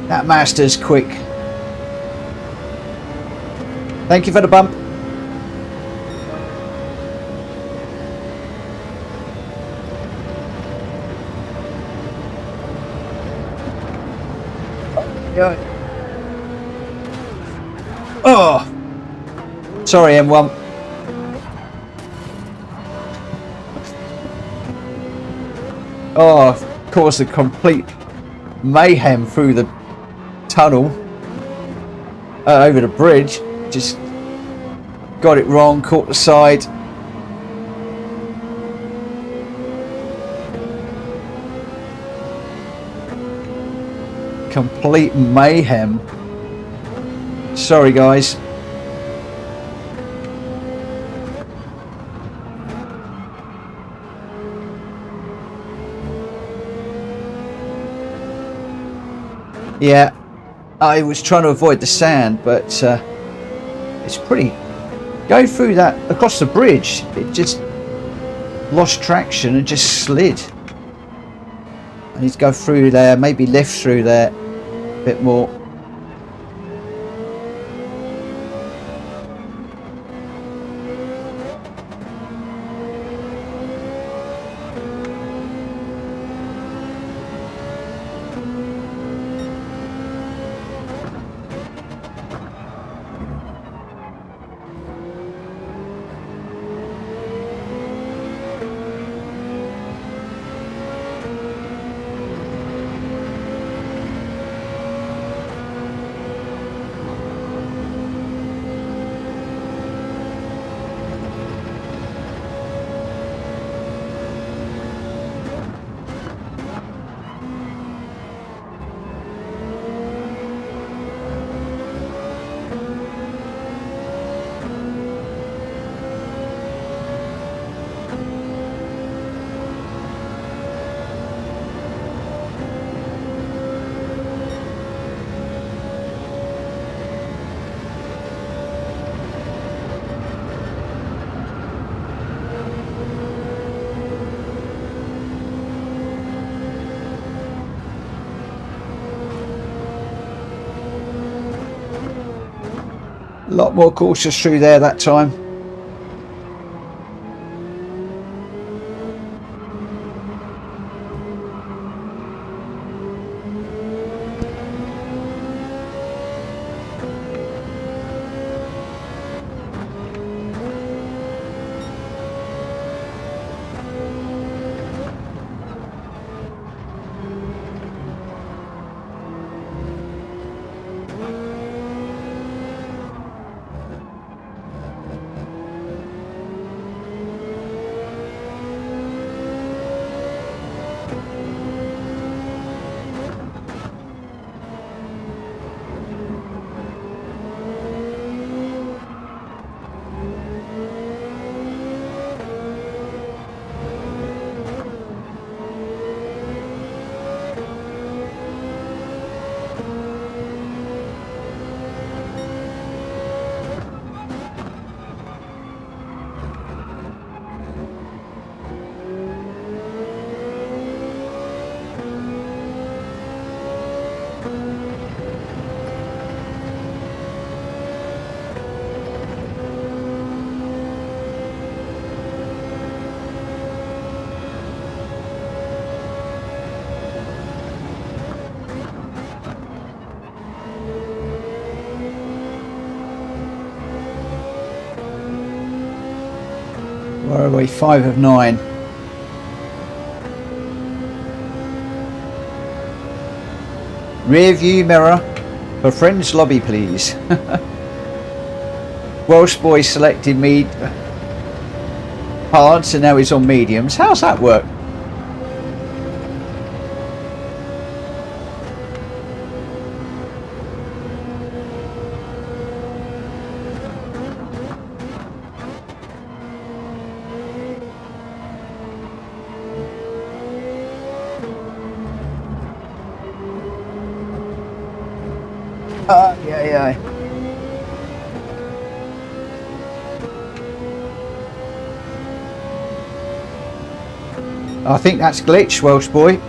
That master's quick. Thank you for the bump. Oh, sorry, M1. Oh, caused a complete mayhem through the tunnel over the bridge. Just got it wrong, caught the side. Complete mayhem. Sorry guys. Yeah, I was trying to avoid the sand, but it's pretty... Going through that, across the bridge, it just lost traction and just slid. I need to go through there, maybe lift through there a bit more. A lot more cautious through there that time. Where are we? 5 of 9. Rear view mirror for friends lobby please. Welsh boy selected me hard, so now he's on mediums. How's that work? Yeah. I think that's glitch, Welsh boy.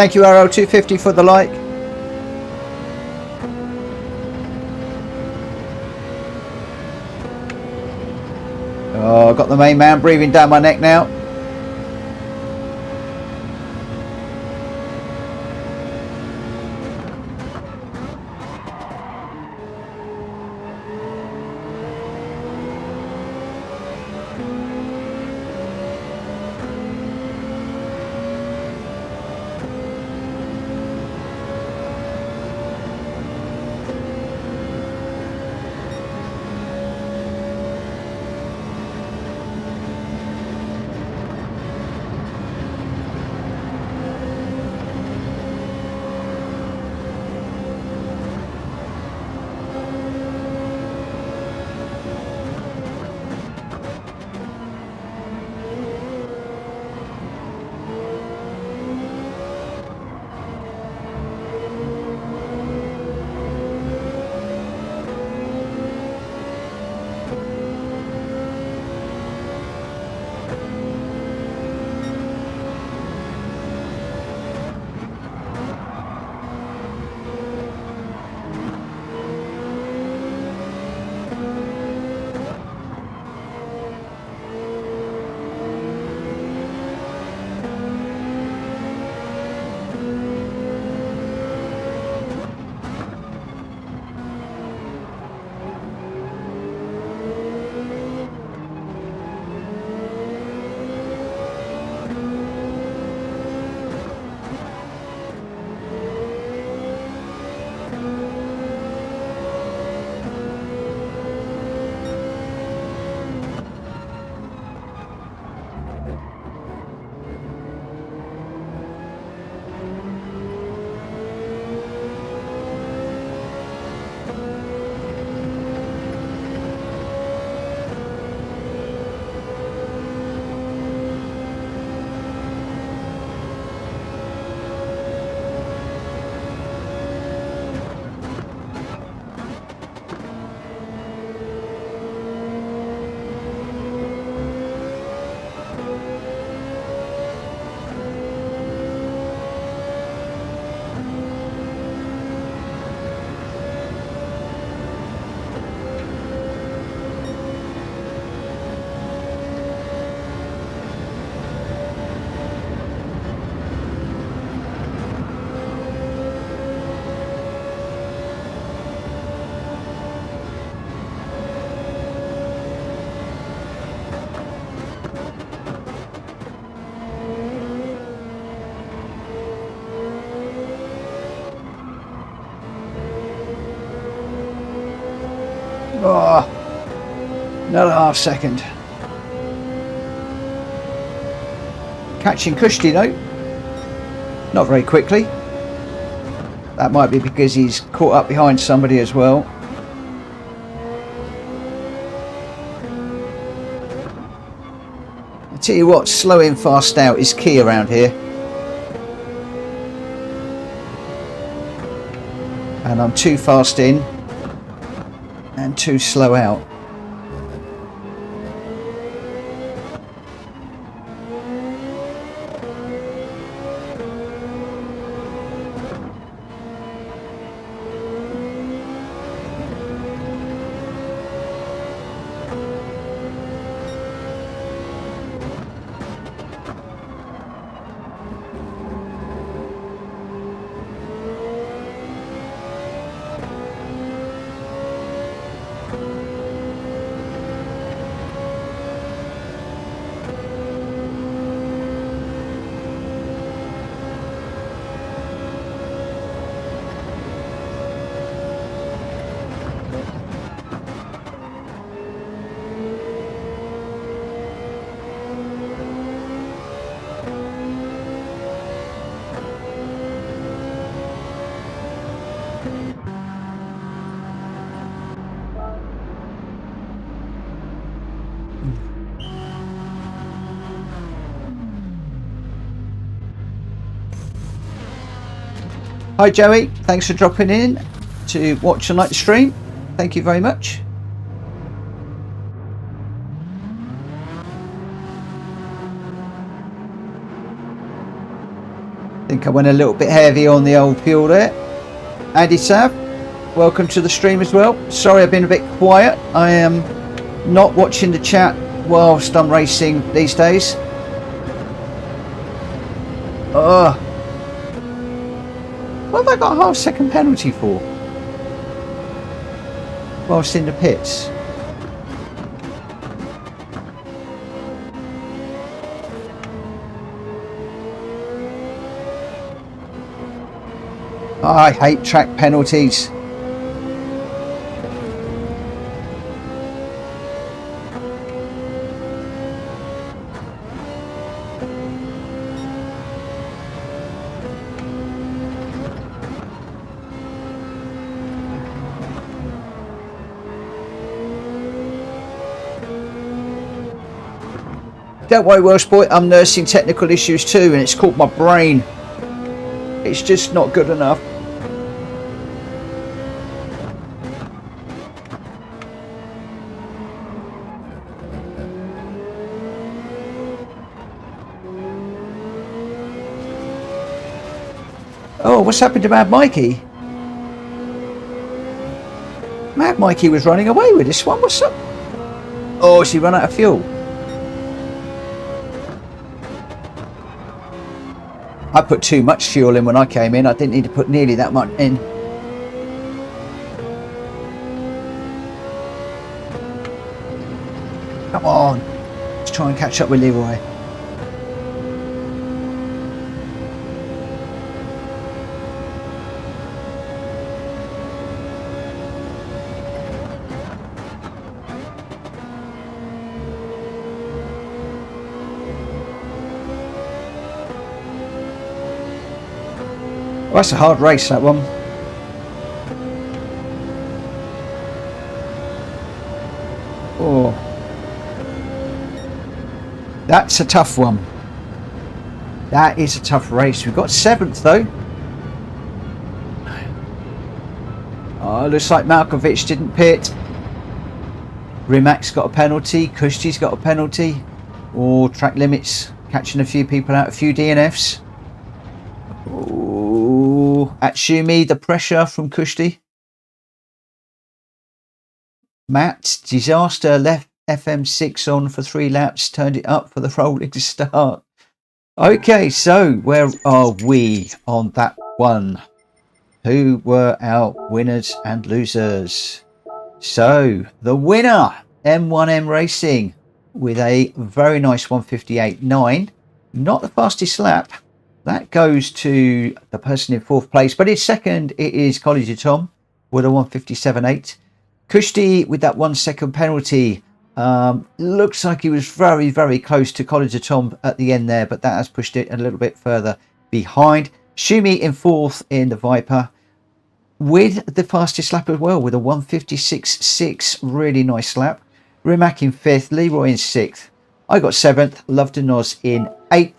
Thank you, Arrow 250 for the like. Oh, got the main man breathing down my neck now. Oh, another half second. Catching Kushti though, not very quickly. That might be because he's caught up behind somebody as well. I tell you what, slow in, fast out is key around here. And I'm too fast in and too slow out. Hi Joey, thanks for dropping in to watch and like the stream. Thank you very much. think I went a little bit heavy on the old fuel there. Andy Sav, welcome to the stream as well. Sorry I've been a bit quiet. I am not watching the chat whilst I'm racing these days. What have I got a half-second penalty for? Whilst in the pits. I hate track penalties. Don't worry, Welsh boy, I'm nursing technical issues too, and it's caught my brain. It's just not good enough. Oh, what's happened to Mad Mikey? Mad Mikey was running away with this one. What's up? Oh, has he run out of fuel? I put too much fuel in when I came in. I didn't need to put nearly that much in. Come on. Let's try and catch up with Leroy. Well, that's a hard race, that one. Oh, that's a tough one. That is a tough race. We've got 7th though. Oh, looks like Malkovich didn't pit. Rimac got a penalty. Kushti's got a penalty. Or track limits, catching a few people out, a few DNFs. At Shumi, the pressure from Kushti. Matt, disaster, left FM6 on for 3 laps, turned it up for the rolling start. Okay, so where are we on that one? Who were our winners and losers? So, the winner, M1M Racing, with a very nice 158.9. Not the fastest lap. That goes to the person in 4th place, but in 2nd it is College of Tom with a 157.8. Kushti with that 1 second penalty. Looks like he was very, very close to College of Tom at the end there, but that has pushed it a little bit further behind. Shumi in 4th in the Viper with the fastest lap as well with a 156.6. Really nice lap. Rimac in 5th, Leroy in 6th. I got 7th, Loveton Oz in 8th.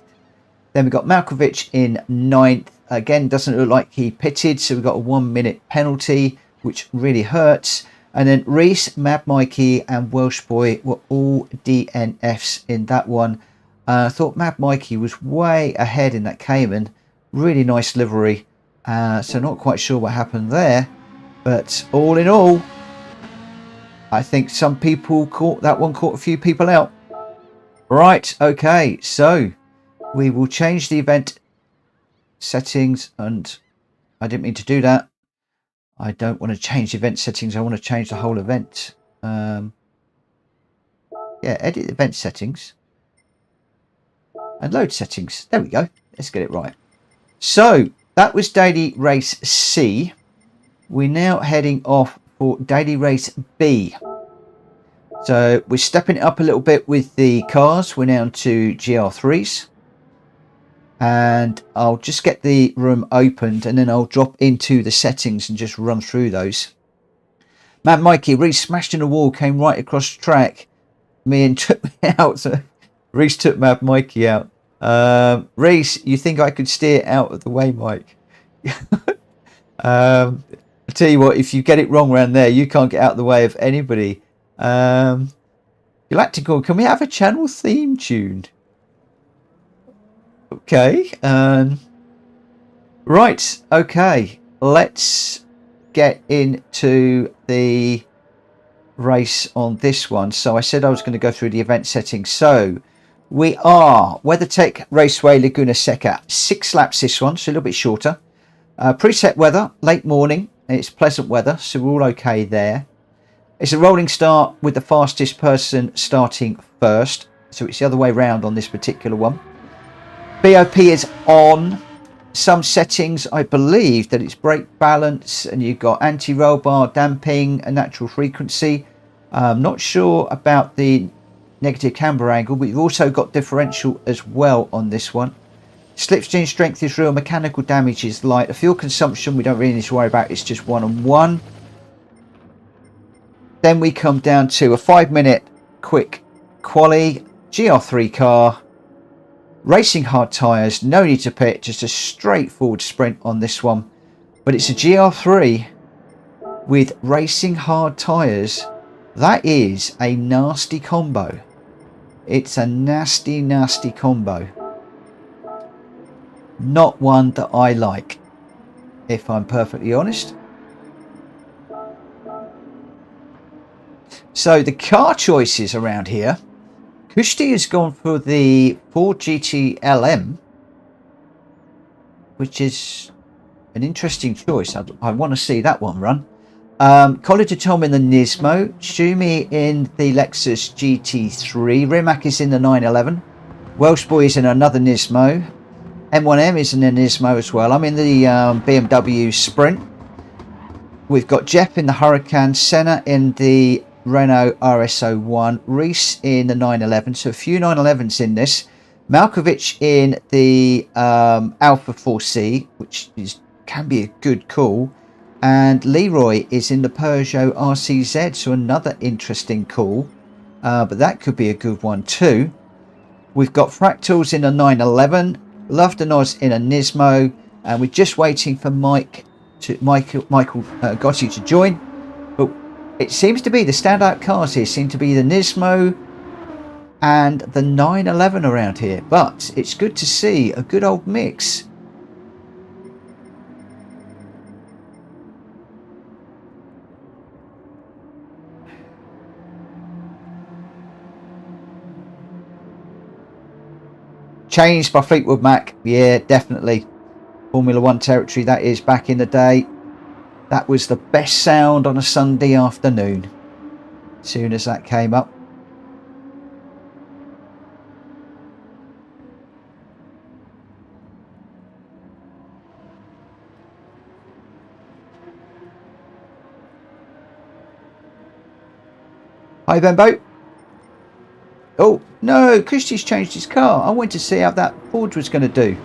Then we've got Malkovich in 9th. Again, doesn't look like he pitted, so we've got a 1 minute penalty, which really hurts. And then Reese, Mad Mikey and Welsh Boy were all DNFs in that one. I thought Mad Mikey was way ahead in that Cayman. Really nice livery. So not quite sure what happened there. But all in all, I think some people caught a few people out. Right, okay, so we will change the event settings, and I didn't mean to do that. I don't want to change event settings. I want to change the whole event. Yeah, edit event settings and load settings. There we go. Let's get it right. So that was Daily Race C. We're now heading off for Daily Race B. So we're stepping it up a little bit with the cars. We're now to GR3s. And I'll just get the room opened and then I'll drop into the settings and just run through those. Mad Mikey, Reese smashed in a wall, came right across the track. Me and took me out. So Reese took Mad Mikey out. Reese, you think I could steer out of the way, Mike? I'll tell you what, if you get it wrong around there, you can't get out of the way of anybody. Galactical, can we have a channel theme tune? Okay. Right, okay, let's get into the race on this one. So I said I was going to go through the event settings. So we are WeatherTech Raceway Laguna Seca, 6 laps this one, so a little bit shorter. Preset weather, late morning, it's pleasant weather, so we're all okay there. It's a rolling start with the fastest person starting first, so it's the other way round on this particular one. BOP is on. Some settings, I believe that it's brake balance, and you've got anti-roll bar, damping, and natural frequency. I'm not sure about the negative camber angle, but you've also got differential as well on this one. Slipstream strength is real, mechanical damage is light. The fuel consumption we don't really need to worry about, it's just 1 on 1. Then we come down to a 5-minute quick quali, GR3 car. Racing hard tyres, no need to pit, just a straightforward sprint on this one. But it's a GR3 with racing hard tyres. That is a nasty combo. It's a nasty, nasty combo. Not one that I like, if I'm perfectly honest. So the car choices around here. Kushti has gone for the Ford GT LM, which is an interesting choice. I want to see that one run. College of Tom in the Nismo, Shumi in the Lexus GT3, Rimac is in the 911, Welsh Boy is in another Nismo, M1M is in the Nismo as well. I'm in the BMW Sprint. We've got Jeff in the Huracan, Senna in the Renault RS01, Reese in the 911, so a few 911s in this. Malkovich in the Alpha 4C, which can be a good call, and Leroy is in the Peugeot RCZ, so another interesting call, but that could be a good one too. We've got Fractals in a 911, Love the Noz in a Nismo, and we're just waiting for Michael Gotti to join. But it seems to be the standout cars here seem to be the Nismo and the 911 around here. But it's good to see a good old mix. Changed by Fleetwood Mac. Yeah, definitely. Formula One territory, that is. Back in the day, that was the best sound on a Sunday afternoon. As soon as that came up. Hi, Benbow. Oh, no, Christie's changed his car. I went to see how that Ford was going to do.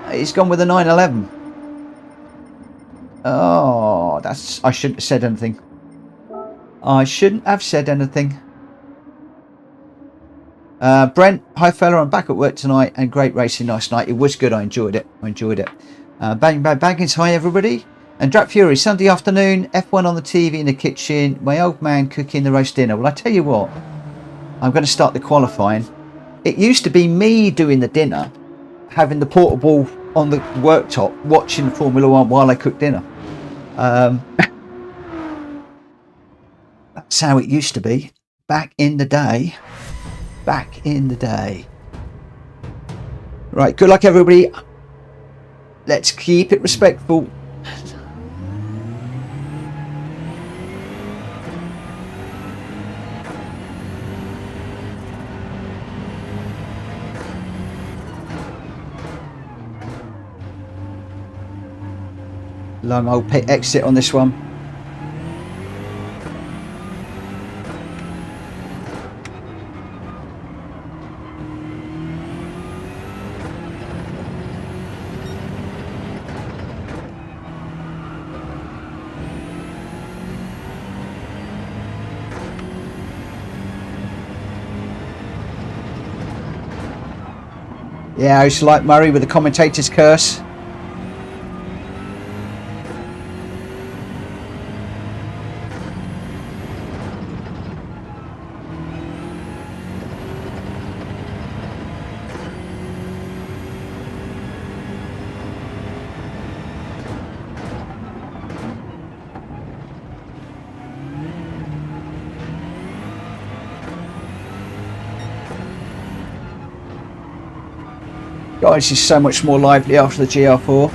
He's gone with a 911. Oh, I shouldn't have said anything. I shouldn't have said anything. Brent, hi fella, I'm back at work tonight and great racing last night. It was good, I enjoyed it. Bang Bang Baggins, hi everybody. And Drat Fury, Sunday afternoon, F1 on the TV in the kitchen, my old man cooking the roast dinner. Well, I tell you what, I'm going to start the qualifying. It used to be me doing the dinner, having the portable on the worktop, watching Formula One while I cook dinner. That's how it used to be back in the day. Right, good luck everybody. Let's keep it respectful. Long old pit exit on this one. Yeah, I used to like Murray with the commentator's curse. Guys, is so much more lively after the GR4.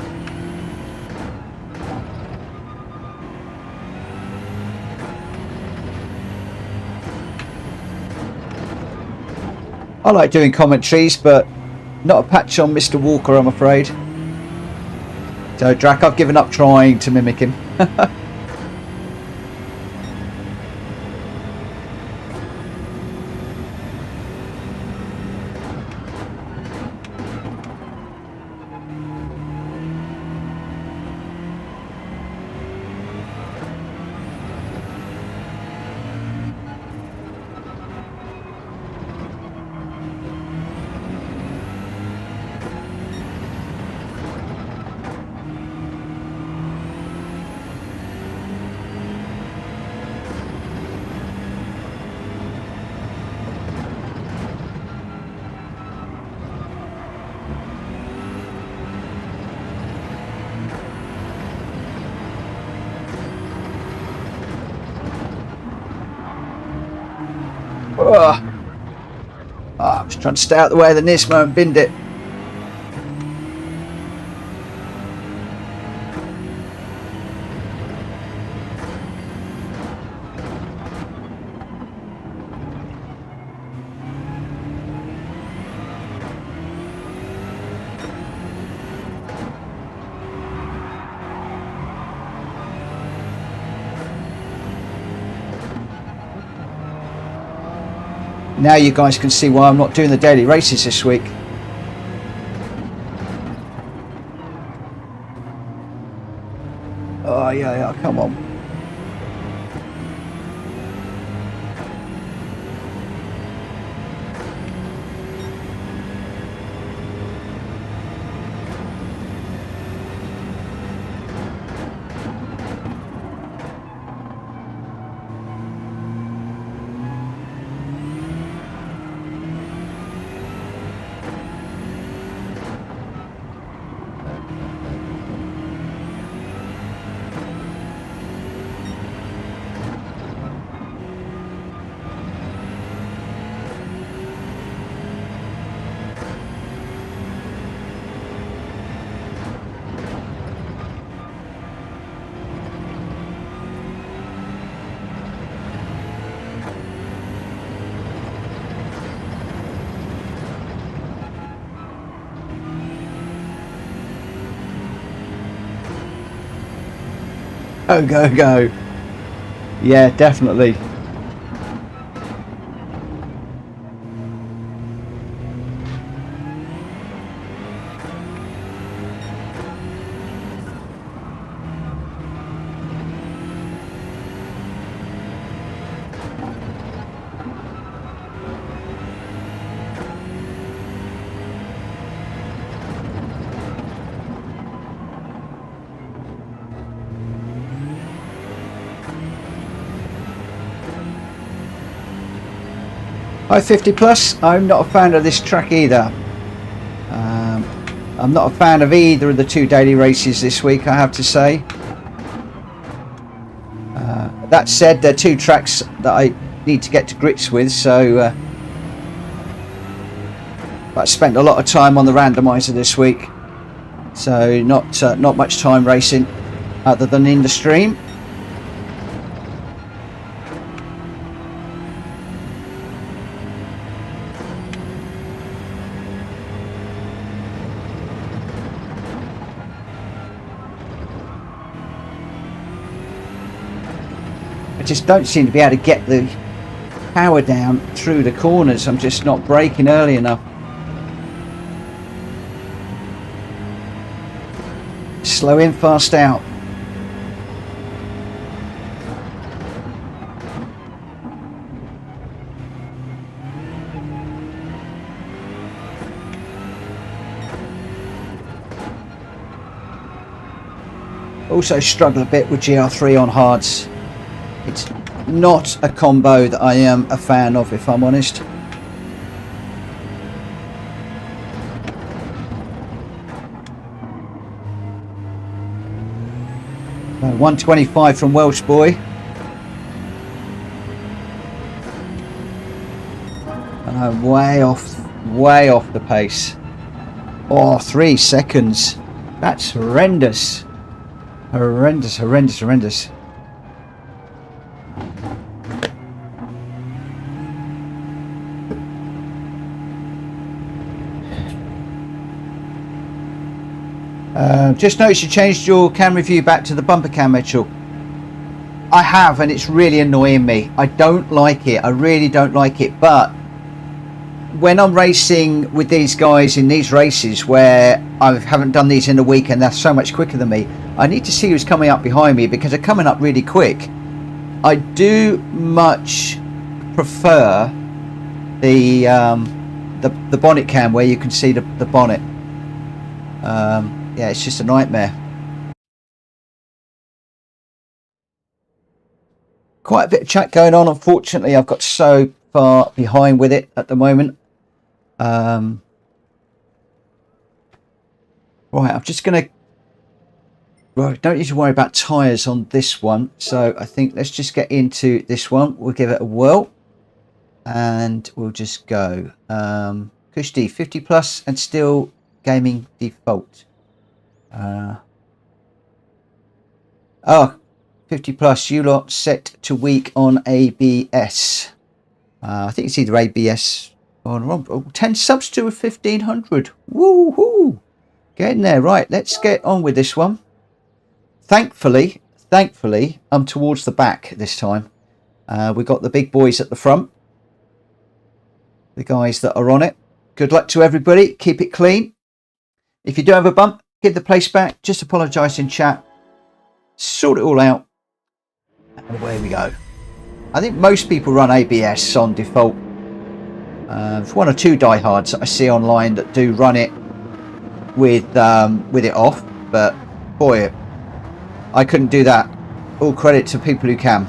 I like doing commentaries, but not a patch on Mr. Walker, I'm afraid. So, Drac, I've given up trying to mimic him. I was trying to stay out the way of the Nismo and binned it. Now you guys can see why I'm not doing the daily races this week. Oh yeah, come on. Go. Yeah, definitely. Hi 50 plus, I'm not a fan of this track either. I'm not a fan of either of the two daily races this week, I have to say. That said, they're two tracks that I need to get to grips with, so I spent a lot of time on the randomizer this week, so not much time racing other than in the stream. Just don't seem to be able to get the power down through the corners. I'm just not braking early enough. Slow in, fast out. Also struggle a bit with GR3 on hards. It's not a combo that I am a fan of, if I'm honest. No, 125 from Welsh boy. And I'm way off the pace. Oh, 3 seconds. That's horrendous. Horrendous, horrendous, horrendous. Just noticed you changed your camera view back to the bumper cam, Mitchell. I have, and it's really annoying me. I don't like it. I really don't like it. But when I'm racing with these guys in these races where I haven't done these in a week and they're so much quicker than me, I need to see who's coming up behind me because they're coming up really quick. I do much prefer the bonnet cam where you can see the bonnet. Yeah, it's just a nightmare. Quite a bit of chat going on. Unfortunately, I've got so far behind with it at the moment. Right, I'm just going to... Right, don't need to worry about tyres on this one. So I think let's just get into this one. We'll give it a whirl. And we'll just go. Kushti, 50 plus and still gaming default. 50 plus, you lot set to weak on ABS. I think it's either ABS or 10 subs to 1500. Woohoo! Getting there. Right, let's get on with this one. Thankfully, I'm towards the back this time. We've got the big boys at the front. The guys that are on it. Good luck to everybody. Keep it clean. If you do have a bump, give the place back. Just apologise in chat. Sort it all out. And away we go. I think most people run ABS on default. There's 1 or 2 diehards that I see online that do run it with it off. But boy, I couldn't do that. All credit to people who can.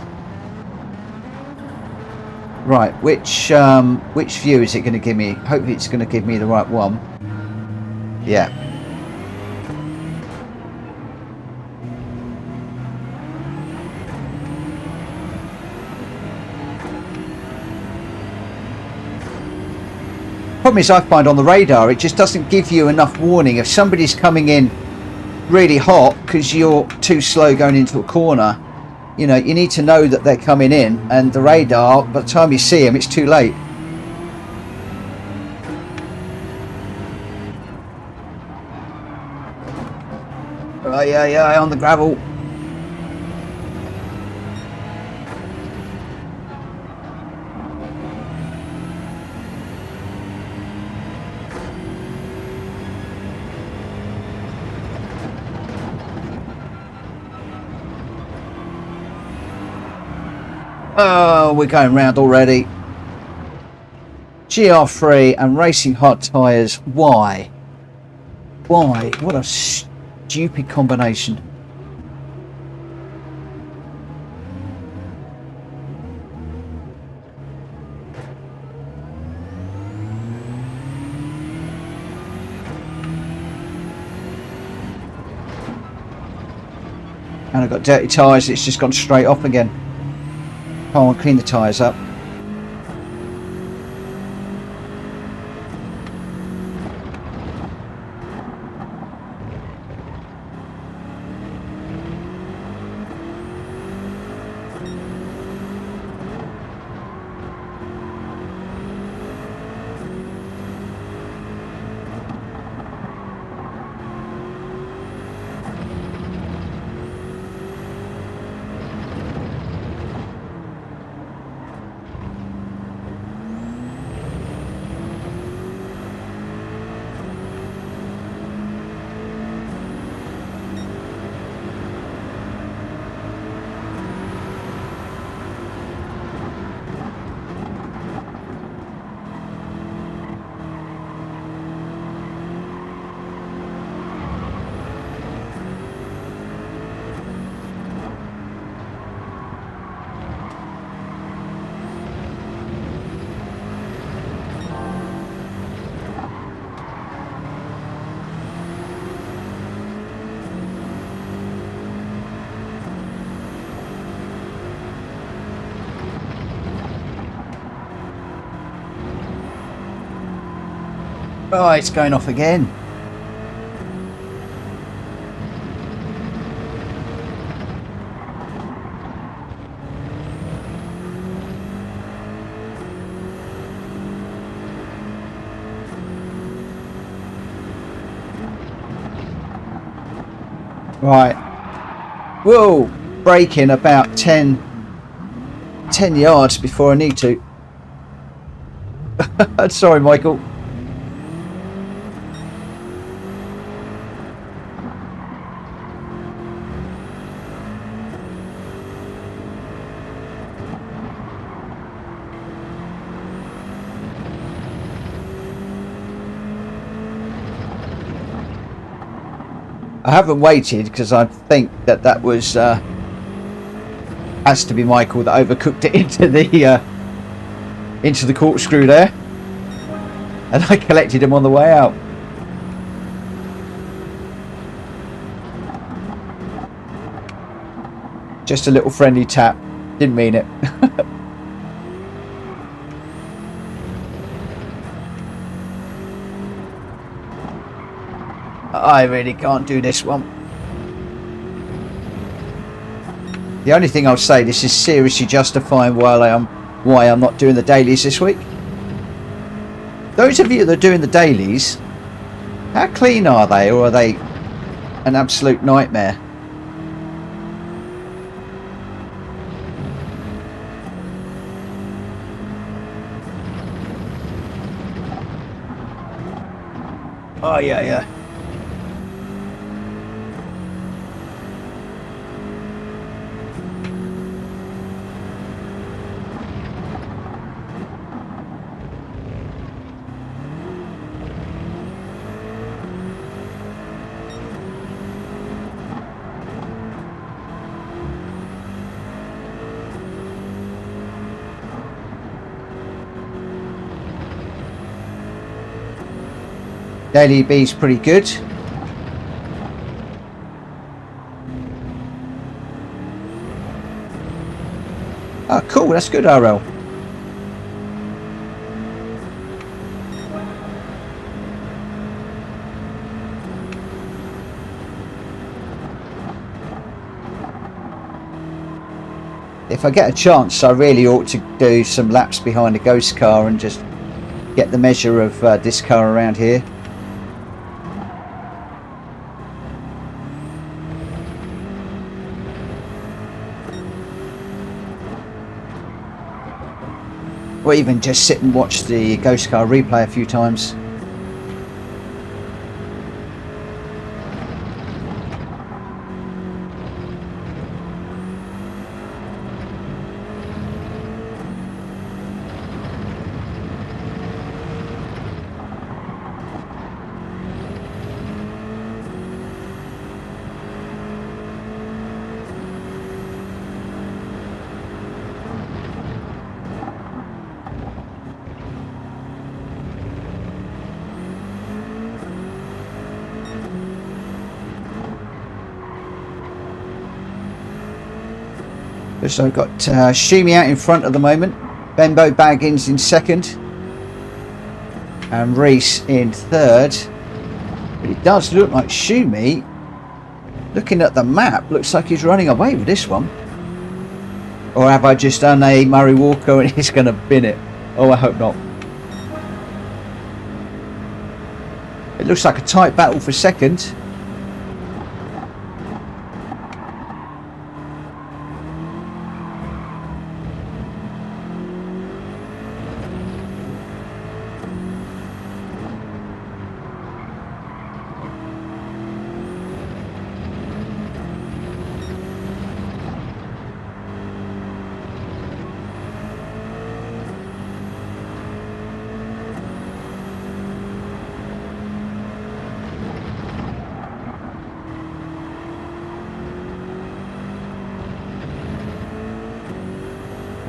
Right, which view is it going to give me? Hopefully it's going to give me the right one. Yeah. Problem is, I find on the radar it just doesn't give you enough warning if somebody's coming in really hot because you're too slow going into a corner. You know, you need to know that they're coming in, and the radar, by the time you see them, it's too late. Oh, yeah, on the gravel. Oh, we're going round already. GR3 and racing hot tyres. Why? Why? What a stupid combination. And I've got dirty tyres. It's just gone straight off again. I want to clean the tyres up. Oh, it's going off again. Right. Whoa! Braking about 10 yards before I need to. Sorry, Michael. I haven't waited because I think that was has to be Michael that overcooked it into the corkscrew there, and I collected him on the way out. Just a little friendly tap, didn't mean it. I really can't do this one. The only thing I'll say, this is seriously justifying why I'm not doing the dailies this week. Those of you that are doing the dailies, how clean are they, or are they an absolute nightmare? Oh yeah. Daily B's pretty good. Oh, cool. That's good, RL. If I get a chance, I really ought to do some laps behind a ghost car and just get the measure of this car around here. Or even just sit and watch the ghost car replay a few times. So I've got Shumi out in front at the moment, Benbow Baggins in second, and Reese in third. But it does look like Shumi, looking at the map, looks like he's running away with this one. Or have I just done a Murray Walker and he's going to bin it? Oh, I hope not. It looks like a tight battle for second.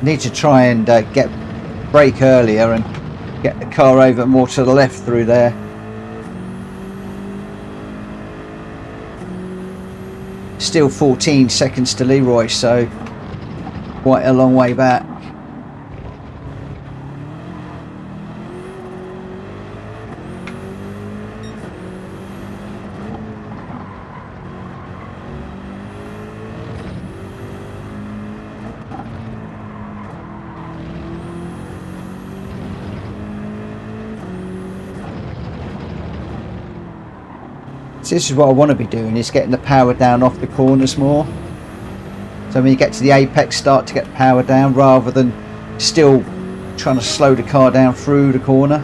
Need to try and get brake earlier and get the car over more to the left through there. Still 14 seconds to Leroy, so quite a long way back. So this is what I want to be doing, is getting the power down off the corners more. So when you get to the apex, start to get the power down rather than still trying to slow the car down through the corner.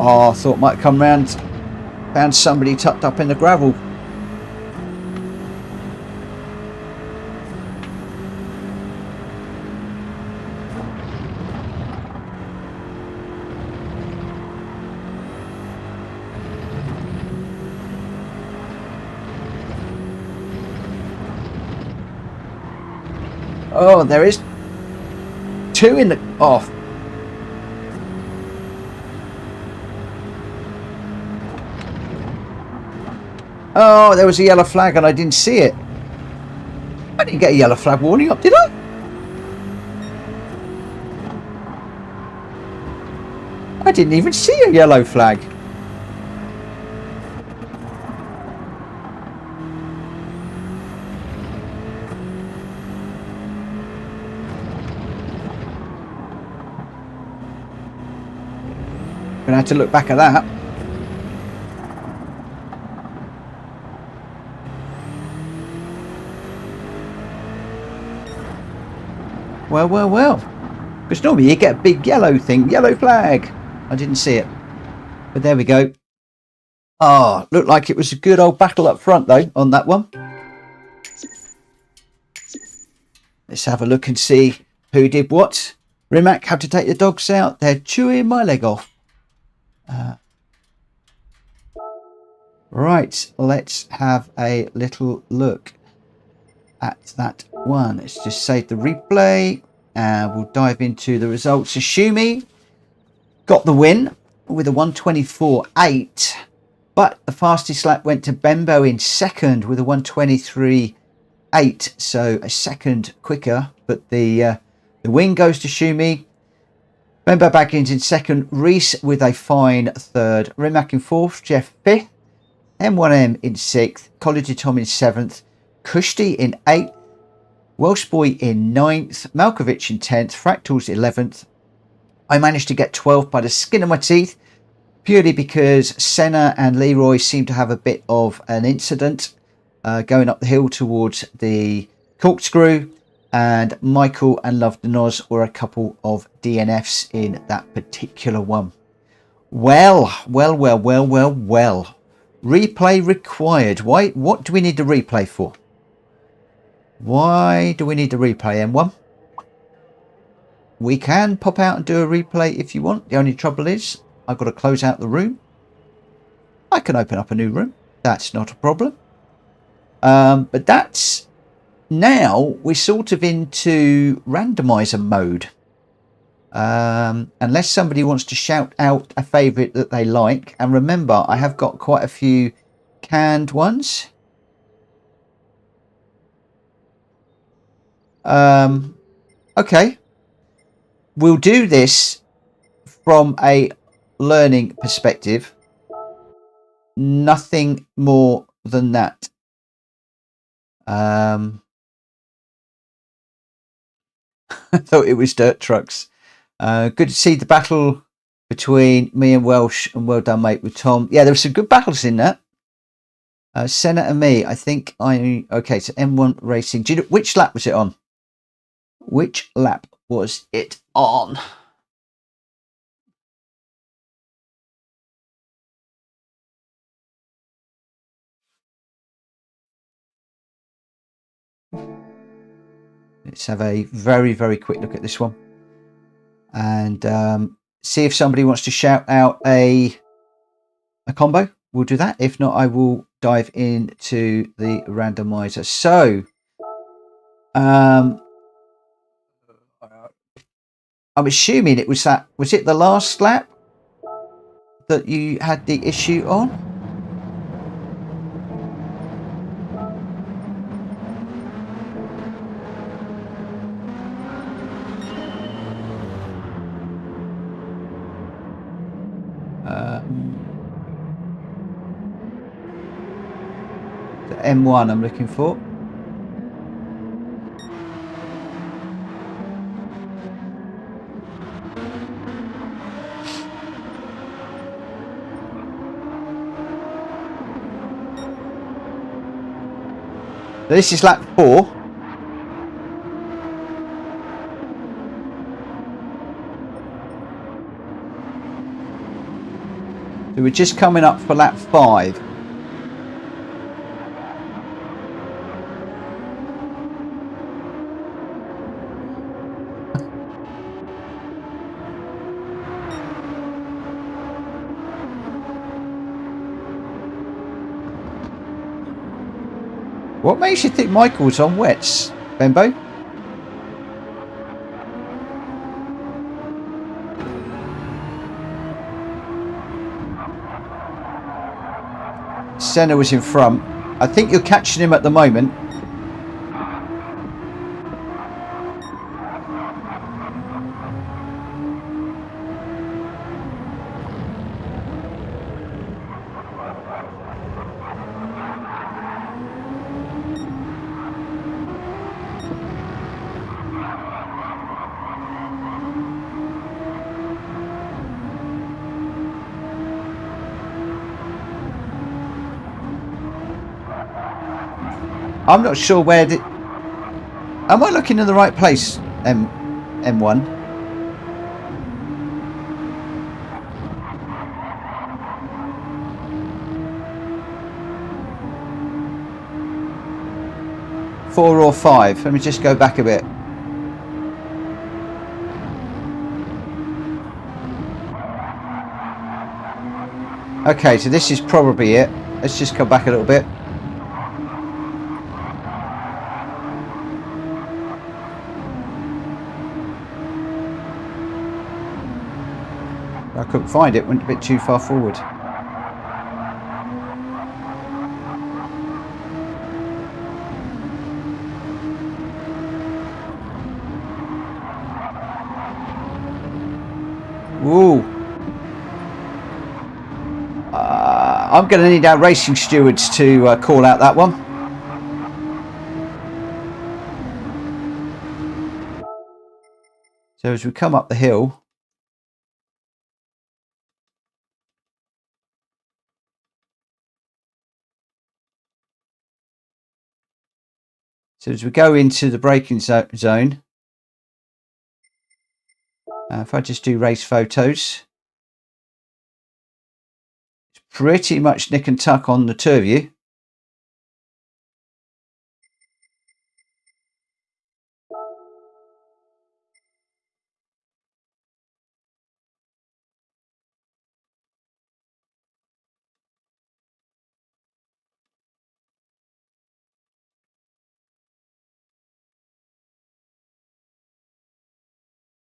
Oh, I thought might come round, found somebody tucked up in the gravel. Oh, there is two in the off. Oh, there was a yellow flag and I didn't see it. I didn't get a yellow flag warning up, did I? I didn't even see a yellow flag. Gonna have to look back at that. Well, well, well. Because normally you get a big yellow thing, yellow flag. I didn't see it. But there we go. Oh, looked like it was a good old battle up front though on that one. Let's have a look and see who did what. Rimac had to take the dogs out. They're chewing my leg off. Right, let's have a little look at that one. Let's just save the replay and we'll dive into the results. Ashumi got the win with a 124.8, but the fastest lap went to Bembo in second with a 123.8, so a second quicker, but the win goes to Shumi. Bembo Baggins in second, Reese with a fine third, Rimac in fourth, Jeff fifth, M1M in sixth, College Tom in seventh, Kushti in eighth, Welsh Boy in ninth, Malkovich in 10th, Fractals 11th. I managed to get 12th by the skin of my teeth, purely because Senna and Leroy seemed to have a bit of an incident going up the hill towards the corkscrew, and Michael and Love the Noz were a couple of DNFs in that particular one. Well. Replay required. Why? What do we need the replay for? Why do we need the replay, M1? We can pop out and do a replay if you want. The only trouble is I've got to close out the room. I can open up a new room. That's not a problem. But that's... Now we're sort of into randomizer mode. Unless somebody wants to shout out a favourite that they like. And remember, I have got quite a few canned ones. Okay. We'll do this from a learning perspective. Nothing more than that. I thought it was dirt trucks. Good to see the battle between me and Welsh, and well done, mate, with Tom. Yeah, there were some good battles in that. Senna and me, I think okay, so M1 Racing. Do you know, which lap was it on? Which lap was it on? Let's have a very, very quick look at this one. And see if somebody wants to shout out a combo. We'll do that. If not, I will dive into the randomizer. So, I'm assuming it was that. Was it the last lap that you had the issue on? The M1 I'm looking for. This is lap 4. So we're just coming up for lap 5. What makes you think Michael's on wets, Bembo? Senna was in front. I think you're catching him at the moment. I'm not sure where the... Am I looking in the right place, M1? Four or 5. Let me just go back a bit. Okay, so this is probably it. Let's just come back a little bit. I couldn't find it, went a bit too far forward. Woo! I'm going to need our racing stewards to call out that one. So as we come up the hill, so as we go into the braking zone, if I just do race photos, it's pretty much nick and tuck on the two of you.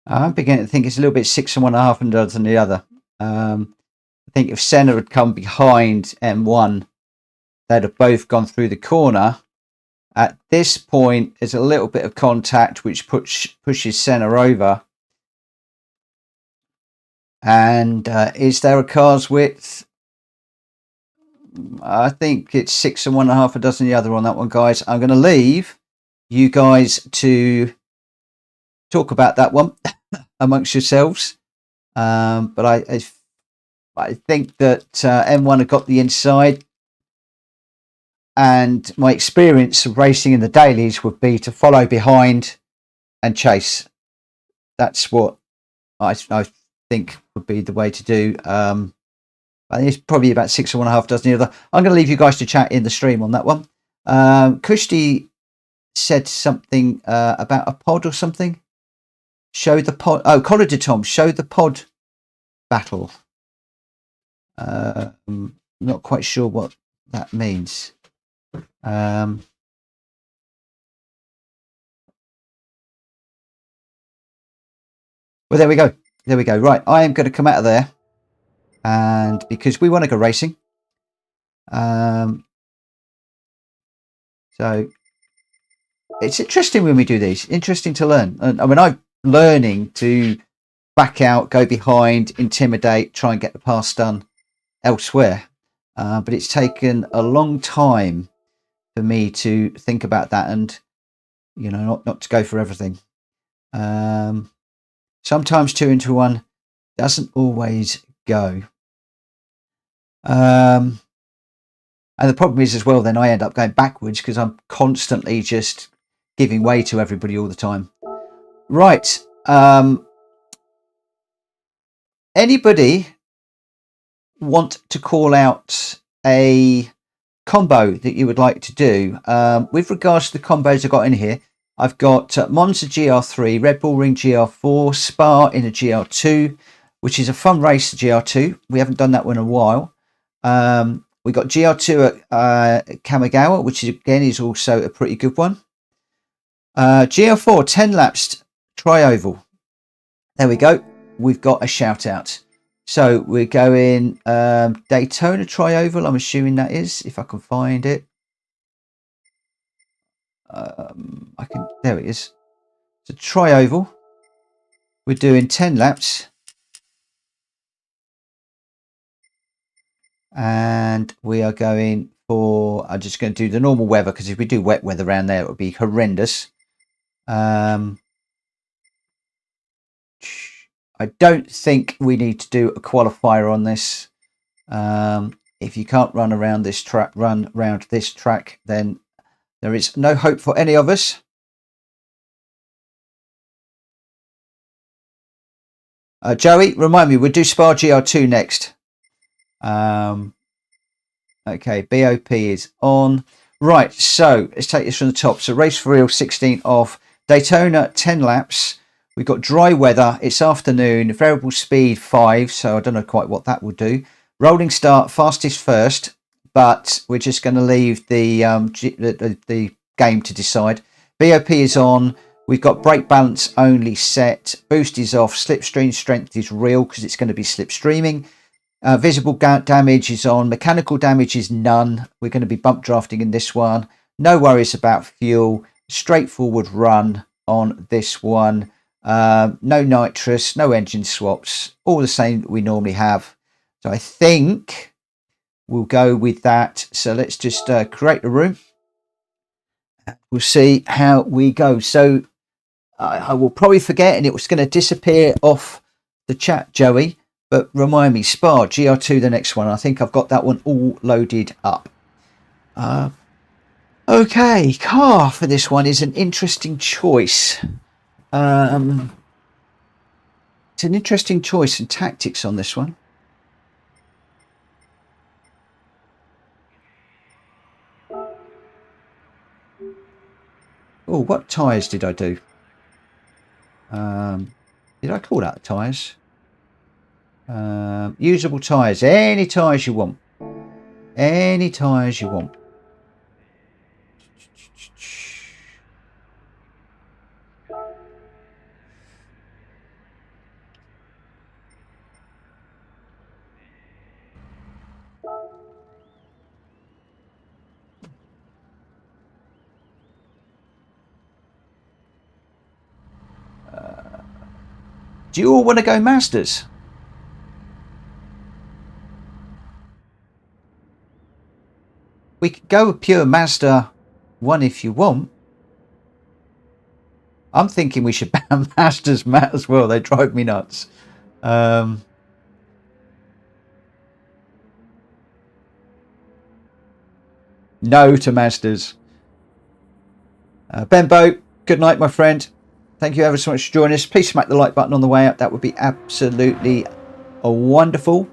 I'm beginning to think it's a little bit 6 and 1.5 than the other. I think if Senna had come behind M1, they'd have both gone through the corner. At this point, there's a little bit of contact which pushes Senna over. And is there a car's width? I think it's 6 and 1.5 the other on that one, guys. I'm going to leave you guys to talk about that one amongst yourselves. But I think that M1 have got the inside. And my experience of racing in the dailies would be to follow behind and chase. That's what I think would be the way to do. I think it's probably about 6 and 1.5 the other. I'm going to leave you guys to chat in the stream on that one. Kushti said something about a pod or something. Show the pod. Oh, Collar de Tom, show the pod battle. Not quite sure what that means. Well, there we go. There we go. Right, I am going to come out of there, and because we want to go racing, so it's interesting when we do these. Interesting to learn. I mean, I'm learning to back out, go behind, intimidate, try and get the pass done elsewhere. But it's taken a long time for me to think about that, and not to go for everything. Sometimes 2 into 1 doesn't always go. And the problem is as well, then I end up going backwards because I'm constantly just giving way to everybody all the time. Right. Anybody want to call out a combo that you would like to do? With regards to the combos I've got in here, I've got Monza GR3, Red Bull Ring GR4, Spa in a GR2, which is a fun race, the GR2. We haven't done that one in a while. We got GR2 at Kamigawa, which again is also a pretty good one. GR4 10 laps tri-oval. There we go. We've got a shout out. So we're going Daytona tri-oval. I'm assuming that is, if I can find it. There it is. So tri-oval. We're doing 10 laps. And we are going for, I'm just going to do the normal weather, because if we do wet weather around there, it would be horrendous. I don't think we need to do a qualifier on this. If you can't run around this track, then there is no hope for any of us. Joey, remind me, we'll do Spa GR2 next. Okay, BOP is on. Right, so let's take this from the top. So race for real, 16th of Daytona, 10 laps. We've got dry weather. It's afternoon. Variable speed 5. So I don't know quite what that will do. Rolling start, fastest first. But we're just going to leave the game to decide. BOP is on. We've got brake balance only set. Boost is off. Slipstream strength is real because it's going to be slipstreaming. Visible damage is on. Mechanical damage is none. We're going to be bump drafting in this one. No worries about fuel. Straightforward run on this one. No nitrous, no engine swaps. All the same that we normally have. So I think we'll go with that. So let's just create a room. We'll see how we go. So I will probably forget, and it was going to disappear off the chat, Joey. But remind me, Spa, GR2, the next one. I think I've got that one all loaded up. Okay, car for this one is an interesting choice. It's an interesting choice and tactics on this one. Oh, what tyres did I do? Did I call out the tyres? Usable tyres. Any tyres you want. Any tyres you want. Do you all want to go Masters? We could go a pure Mazda 1 if you want. I'm thinking we should ban Mazdas Matt as well. They drive me nuts. No to Mazdas. Benbow, good night, my friend. Thank you ever so much for joining us. Please smack the like button on the way out. That would be absolutely wonderful.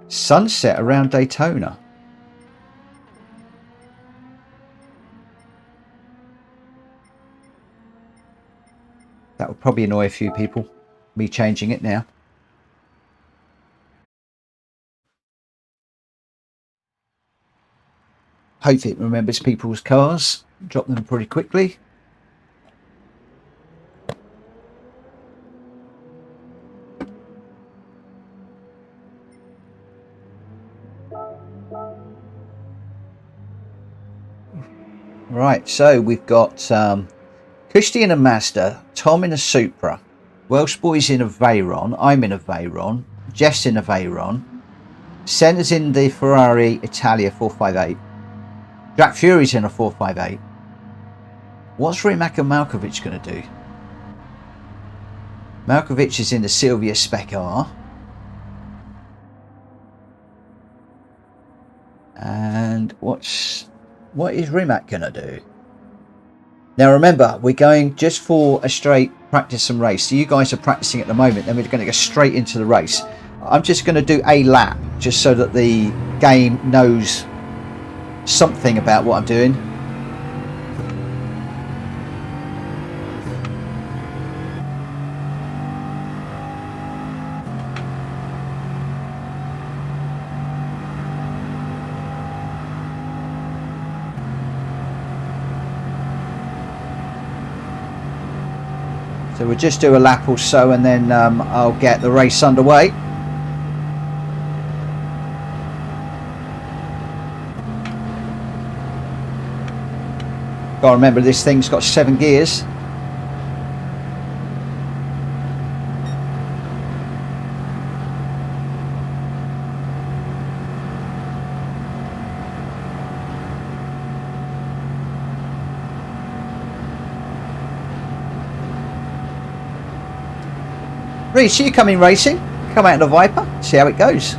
Sunset around Daytona. That would probably annoy a few people, me changing it now. Hopefully it remembers people's cars. Drop them pretty quickly. Right, so we've got Kirsty in a Mazda, Tom in a Supra, Welsh Boy's in a Veyron, I'm in a Veyron, Jeff's in a Veyron, Senna's in the Ferrari Italia 458, Jack Fury's in a 458. What's Rimac and Malkovich going to do? Malkovich is in the Silvia Spec R. And what is Rimac going to do? Now remember, we're going just for a straight practice and race. So you guys are practicing at the moment, then we're going to go straight into the race. I'm just going to do a lap just so that the game knows something about what I'm doing. So we'll just do a lap or so and then I'll get the race underway. Gotta remember this thing's got 7 gears. Reece, you come in racing, come out in the Viper, see how it goes.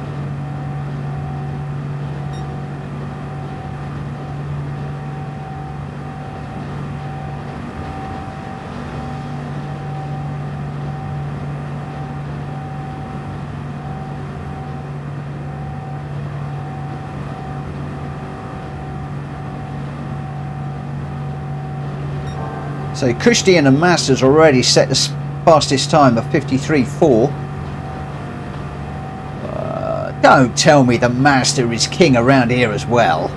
So Kirsty and the Masters already set the fastest time of 53.4. Don't tell me the Master is king around here as well.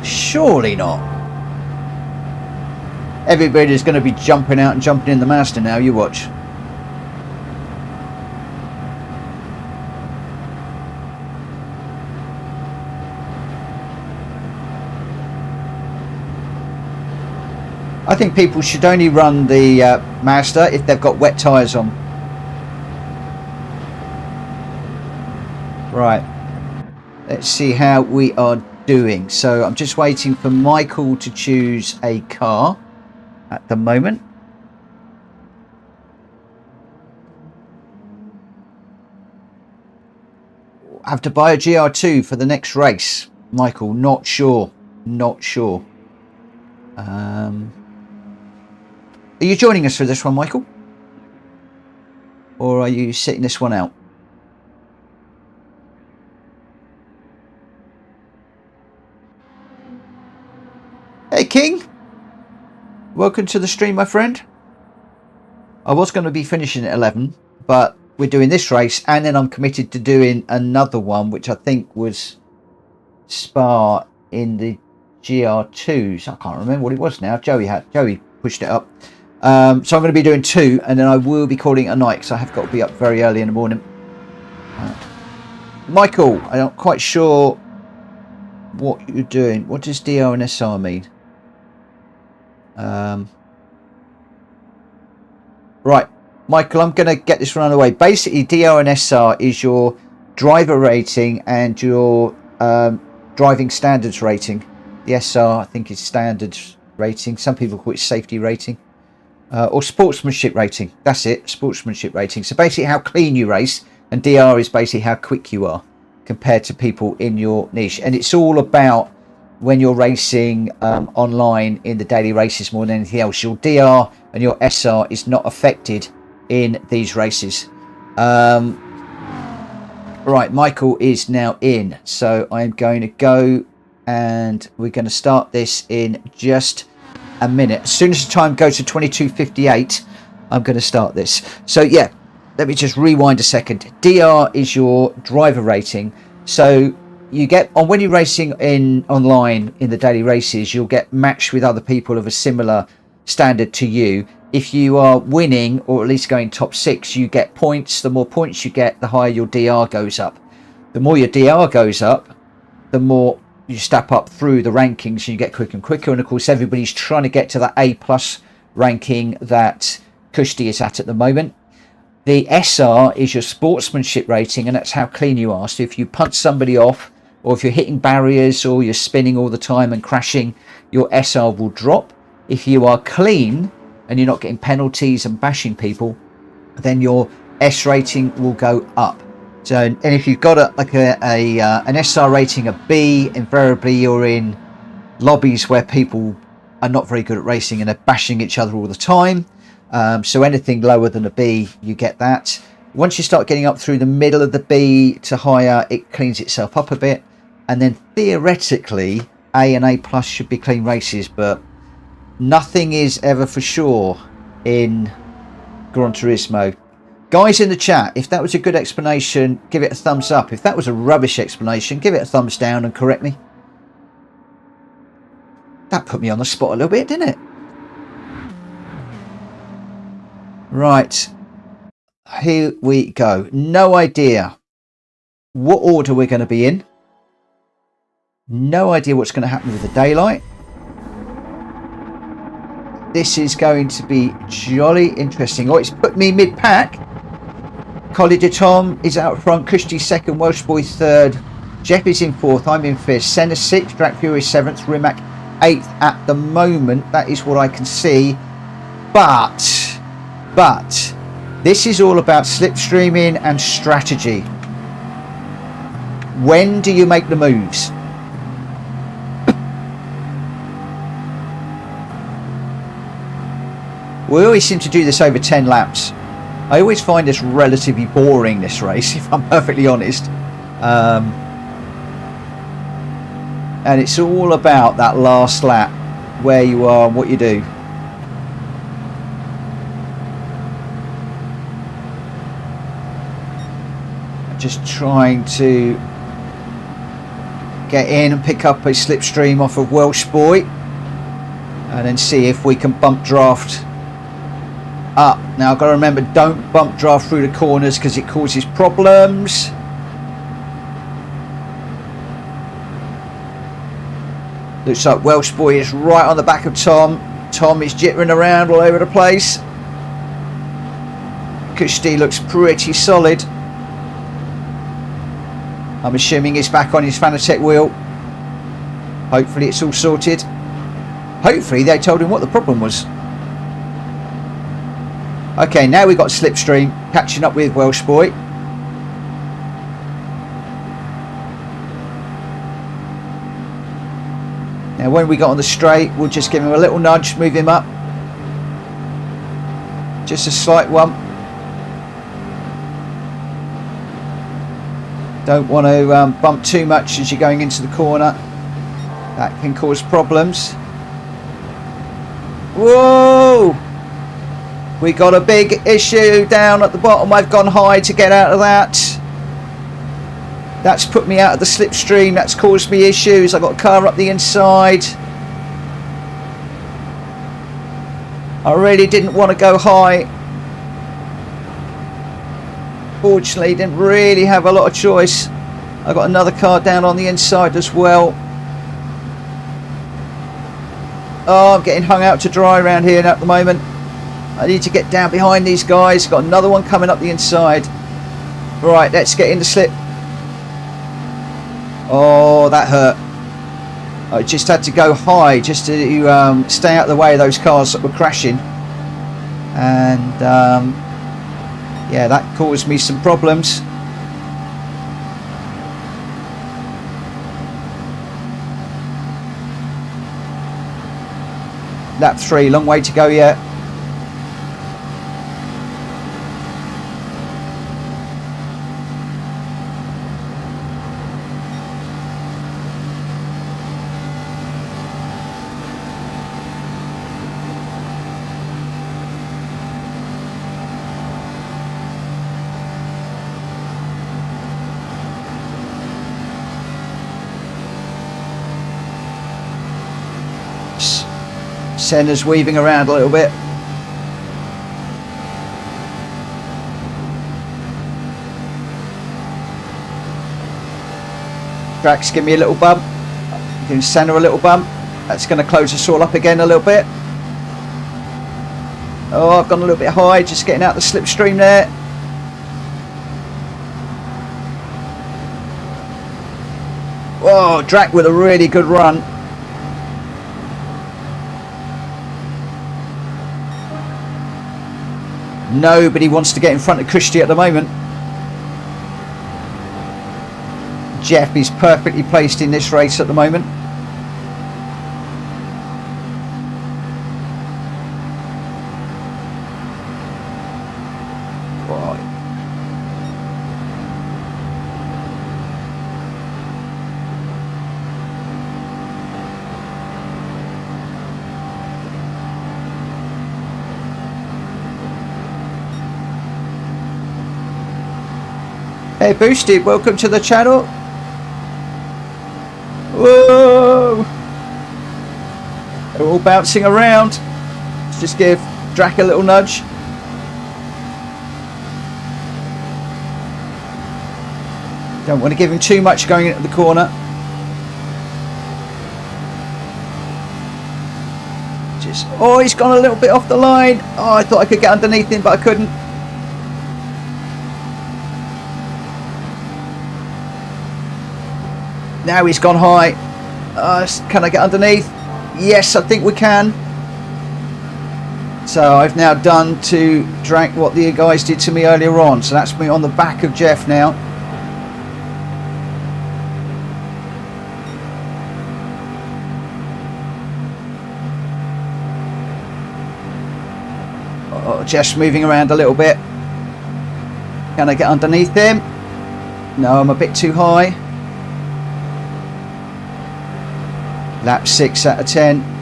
Surely not. Everybody's going to be jumping out and jumping in the Master now, you watch. I think people should only run the Master if they've got wet tyres on. Right, let's see how we are doing. So I'm just waiting for Michael to choose a car at the moment. I have to buy a GR2 for the next race. Michael, not sure. Not sure. Are you joining us for this one, Michael? Or are you sitting this one out? Hey, King. Welcome to the stream, my friend. I was going to be finishing at 11, but we're doing this race, and then I'm committed to doing another one, which I think was Spa in the GR2s. I can't remember what it was now. Joey pushed it up. So I'm going to be doing 2, and then I will be calling it a night because I have got to be up very early in the morning. Michael, I'm not quite sure what you're doing. What does DR and SR mean? Right, Michael, I'm going to get this run away. Basically, DR and SR is your driver rating and your driving standards rating. The SR, I think, is standards rating. Some people call it safety rating. Or sportsmanship rating. That's it, sportsmanship rating. So basically how clean you race, and DR is basically how quick you are compared to people in your niche. And it's all about when you're racing online in the daily races more than anything else. Your DR and your SR is not affected in these races. Right, Michael is now in. So I'm going to go and we're going to start this in just a minute. As soon as the time goes to 22:58, I'm going to start this. So yeah, let me just rewind a second. DR is your driver rating. So you get on when you're racing in online in the daily races, you'll get matched with other people of a similar standard to you. If you are winning or at least going top 6, you get points. The more points you get, the higher your DR goes up. The more your DR goes up, the more you step up through the rankings and you get quicker and quicker. And of course, everybody's trying to get to that A+ ranking that Kushti is at the moment. The SR is your sportsmanship rating, and that's how clean you are. So if you punch somebody off, or if you're hitting barriers, or you're spinning all the time and crashing, your SR will drop. If you are clean and you're not getting penalties and bashing people, then your S rating will go up. So, and if you've got an SR rating of B, invariably you're in lobbies where people are not very good at racing and are bashing each other all the time. So anything lower than a B, you get that. Once you start getting up through the middle of the B to higher, it cleans itself up a bit. And then theoretically, A and A+ should be clean races, but nothing is ever for sure in Gran Turismo. Guys in the chat, if that was a good explanation, give it a thumbs up. If that was a rubbish explanation, give it a thumbs down and correct me. That put me on the spot a little bit, didn't it? Right, here we go. No idea what order we're going to be in. No idea what's going to happen with the daylight. This is going to be jolly interesting. Oh, it's put me mid-pack. Collie de Tom is out front. Kushti second. Welsh Boy third. Jeff is in fourth. I'm in fifth. Senna sixth. Drac Fury seventh. Rimac eighth at the moment. That is what I can see. But this is all about slipstreaming and strategy. When do you make the moves? We always seem to do this over 10 laps. I always find this relatively boring, this race, if I'm perfectly honest. And it's all about that last lap, where you are and what you do. Just trying to get in and pick up a slipstream off of Welsh Boy, and then see if we can bump draft up. Now I've got to remember, don't bump draft through the corners because it causes problems. Looks like Welsh Boy is right on the back of Tom. Tom is jittering around all over the place. Kushti looks pretty solid. I'm assuming he's back on his Fanatec wheel. Hopefully it's all sorted. Hopefully they told him what the problem was. Okay, now we've got slipstream catching up with Welsh Boy. Now when we got on the straight, we'll just give him a little nudge, move him up. Just a slight one. Don't want to bump too much as you're going into the corner. That can cause problems. Whoa! We got a big issue down at the bottom. I've gone high to get out of that. That's put me out of the slipstream. That's caused me issues. I've got a car up the inside. I really didn't want to go high. Fortunately, didn't really have a lot of choice. I got another car down on the inside as well. Oh, I'm getting hung out to dry around here at the moment. I need to get down behind these guys. Got another one coming up the inside. Right, let's get in the slip. Oh, that hurt. I just had to go high just to stay out of the way of those cars that were crashing. And yeah, that caused me some problems. Lap 3, long way to go yet. Senna's weaving around a little bit. Drax, give me a little bump. Doing centre a little bump. That's going to close us all up again a little bit. Oh, I've gone a little bit high, just getting out the slipstream there. Whoa, Drac with a really good run. Nobody wants to get in front of Christie at the moment. Jeff is perfectly placed in this race at the moment. Hey Boosted, welcome to the channel. Whoa! They're all bouncing around. Let's just give Drac a little nudge. Don't want to give him too much going into the corner. Oh, he's gone a little bit off the line. Oh, I thought I could get underneath him, but I couldn't. Now he's gone high. Can I get underneath? Yes, I think we can. So I've now done to Drac what the guys did to me earlier on. So that's me on the back of Jeff now. Oh, Jeff's moving around a little bit. Can I get underneath him? No, I'm a bit too high. Lap 6 out of 10.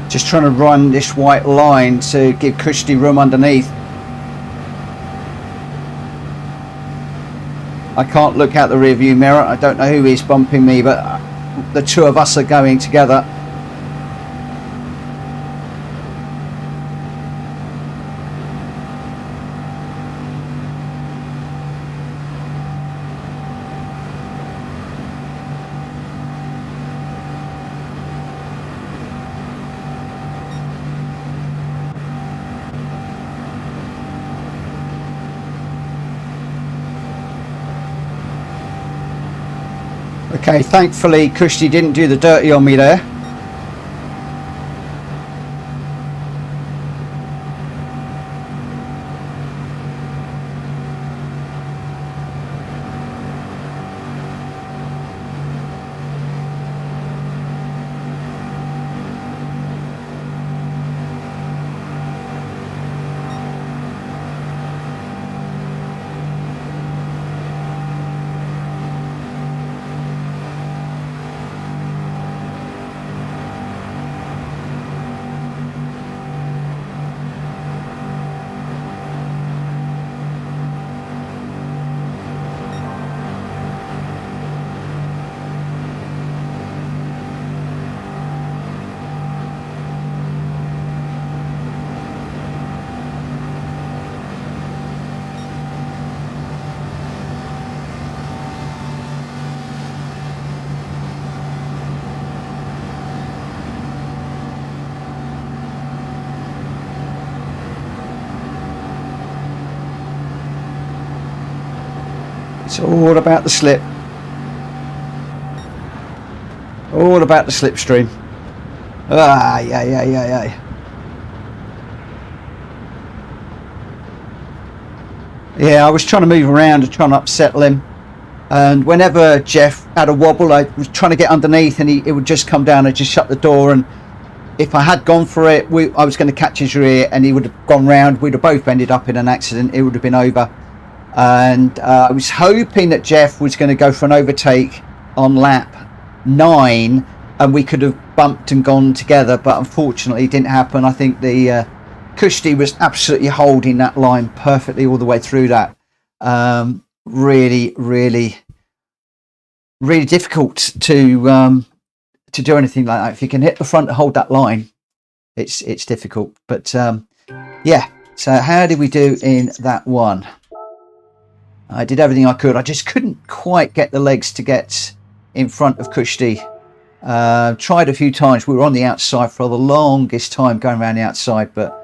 Just trying to run this white line to give Christie room underneath. I can't look out the rear view mirror. I don't know who is bumping me, but the two of us are going together. Okay, thankfully Christie didn't do the dirty on me there. It's all about the slip. All about the slipstream. Yeah. Yeah, I was trying to move around and trying to upsettle him. And whenever Jeff had a wobble, I was trying to get underneath and he would just come down and just shut the door. And if I had gone for it, I was going to catch his rear and he would have gone round. We'd have both ended up in an accident. It would have been over. And I was hoping that Jeff was going to go for an overtake on lap 9 and we could have bumped and gone together, but unfortunately it didn't happen. I think the Kushti was absolutely holding that line perfectly all the way through that. Really difficult to do anything like that. If you can hit the front and hold that line, it's difficult. But yeah, so how did we do in that one? I did everything I could. I just couldn't quite get the legs to get in front of Kushti. Tried a few times. We were on the outside for the longest time going around the outside, but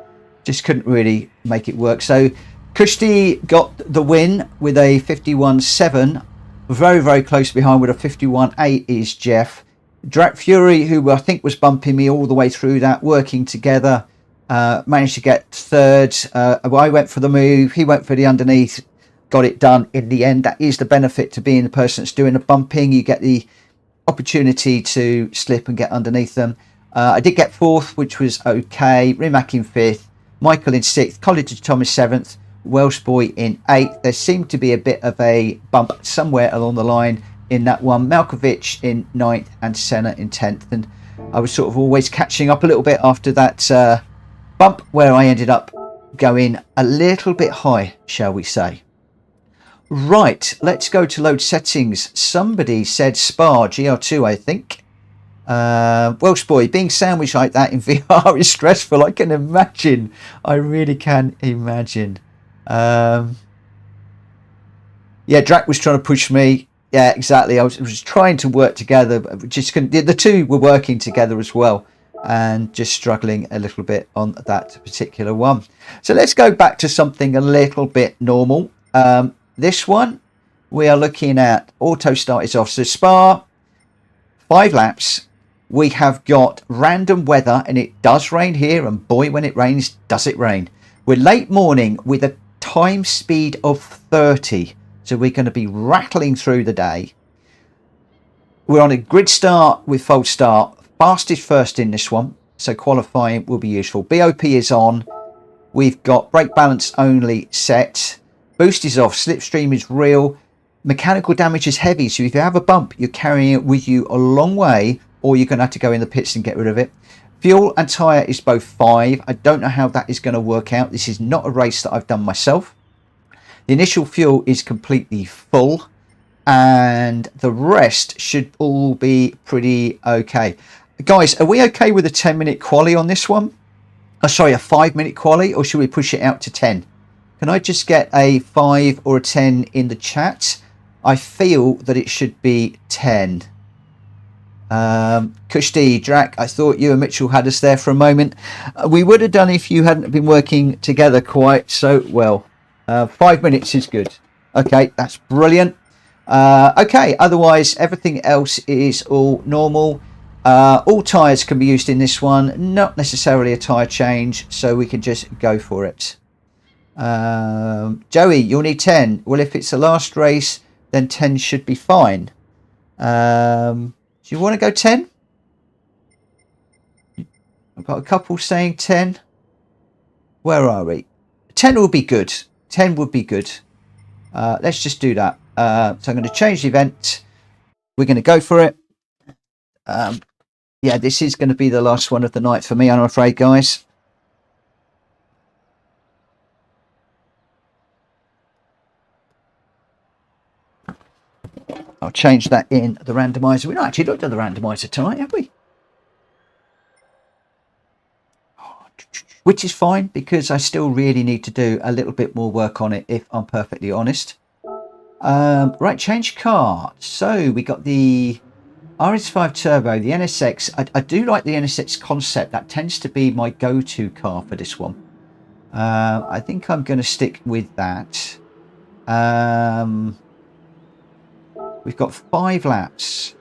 just couldn't really make it work. So Kushti got the win with a 51.7. Very close behind with a 51.8 is Jeff. Drac Fury, who I think was bumping me all the way through that, working together, managed to get third. I went for the move. He went for the underneath. Got it done in the end. That is the benefit to being the person that's doing the bumping. You get the opportunity to slip and get underneath them. I did get fourth, which was okay. Rimac in fifth, Michael in sixth, College Thomas seventh, Welsh Boy in eighth. There seemed to be a bit of a bump somewhere along the line in that one. Malkovich in ninth and Senna in 10th. And I was sort of always catching up a little bit after that bump where I ended up going a little bit high, shall we say. Right, let's go to load settings. Somebody said Spa GR2, I think. Welsh Boy, being sandwiched like that in VR is stressful. I can imagine. I really can imagine. Yeah, Drac was trying to push me. Yeah, exactly. I was trying to work together, but just couldn't. The two were working together as well, and just struggling a little bit on that particular one. So let's go back to something a little bit normal. This one, we are looking at auto start is off. So Spa, 5 laps. We have got random weather, and it does rain here. And boy, when it rains, does it rain. We're late morning with a time speed of 30. So we're going to be rattling through the day. We're on a grid start with false start. Fastest first in this one. So qualifying will be useful. BOP is on. We've got brake balance only set. Boost is off. Slipstream is real. Mechanical damage is heavy. So if you have a bump, you're carrying it with you a long way, or you're going to have to go in the pits and get rid of it. Fuel and tyre is both 5. I don't know how that is going to work out. This is not a race that I've done myself. The initial fuel is completely full, and the rest should all be pretty okay. Guys, are we okay with a 10-minute quali on this one? Oh, sorry, a 5-minute quali, or should we push it out to 10? Can I just get a 5 or a 10 in the chat? I feel that it should be 10. Kushti, Drac, I thought you and Mitchell had us there for a moment. We would have done if you hadn't been working together quite so well. 5 minutes is good. Okay, that's brilliant. Okay, otherwise everything else is all normal. All tyres can be used in this one, not necessarily a tyre change, so we can just go for it. Joey, you'll need 10. Well, if it's the last race, then 10 should be fine. Do you want to go 10? I've got a couple saying 10. Where are we? 10 will be good. 10 would be good. Let's just do that. So I'm going to change the event. We're going to go for it. Yeah, this is going to be the last one of the night for me, I'm afraid, guys. I'll change that in the randomizer. We've not actually looked at the randomizer tonight, have we? Which is fine, because I still really need to do a little bit more work on it, if I'm perfectly honest. Right, change car. So we got the RS5 Turbo, the NSX. I do like the NSX concept. That tends to be my go-to car for this one. I think I'm going to stick with that. We've got 5 laps.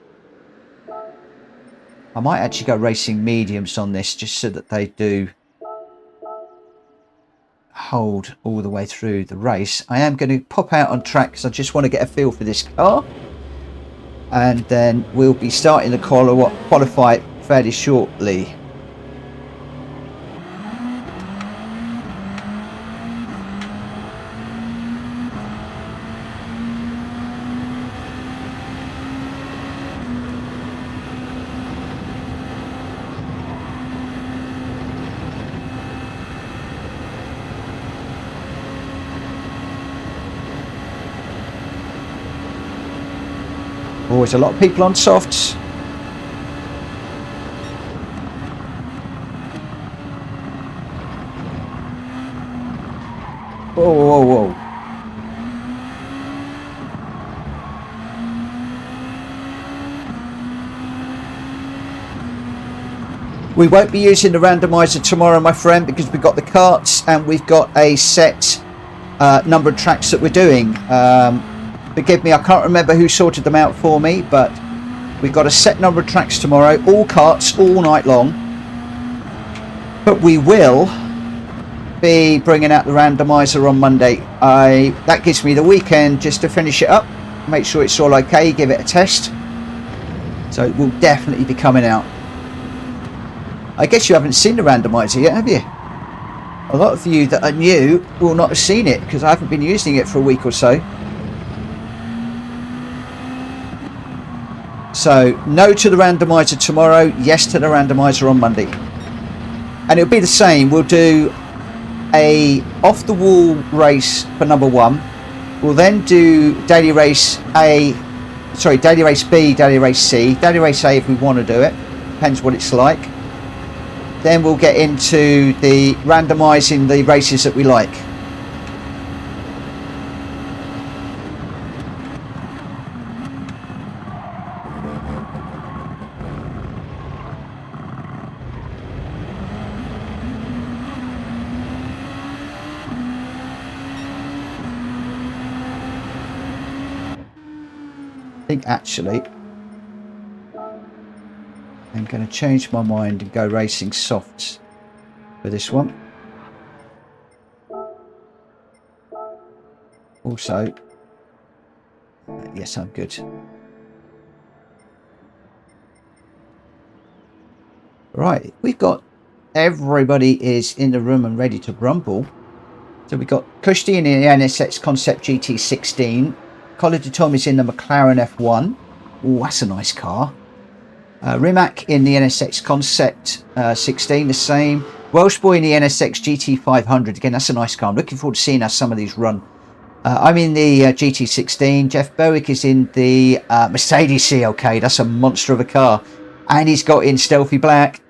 I might actually go racing mediums on this just so that they do hold all the way through the race. I am going to pop out on track because I just want to get a feel for this car. And then we'll be starting the qualify fairly shortly. Always a lot of people on softs. Whoa, whoa, whoa. We won't be using the randomizer tomorrow, my friend, because we've got the carts and we've got a set number of tracks that we're doing. Forgive me, I can't remember who sorted them out for me, but we've got a set number of tracks tomorrow, all carts, all night long. But we will be bringing out the randomizer on Monday. That gives me the weekend just to finish it up, make sure it's all okay, give it a test. So it will definitely be coming out. I guess you haven't seen the randomizer yet, have you? A lot of you that are new will not have seen it because I haven't been using it for a week or so. So no to the randomizer tomorrow, yes to the randomizer on Monday. And it'll be the same. We'll do a off the wall race for number 1. We'll then do daily race A, sorry, daily race B, daily race C, daily race A if we want to do it. Depends what it's like. Then we'll get into the randomising the races that we like. I think actually I'm going to change my mind and go racing softs for this one. Also, yes, I'm good. Right, we've got everybody is in the room and ready to rumble. So we've got Kushti in the NSX Concept GT16. Colin de Tom is in the McLaren F1. Oh, that's a nice car. Rimac in the NSX Concept 16, the same. Welsh Boy in the NSX GT500. Again, that's a nice car. I'm looking forward to seeing how some of these run. I'm in the GT16. Jeff Berwick is in the Mercedes CLK. That's a monster of a car. And he's got in Stealthy Black.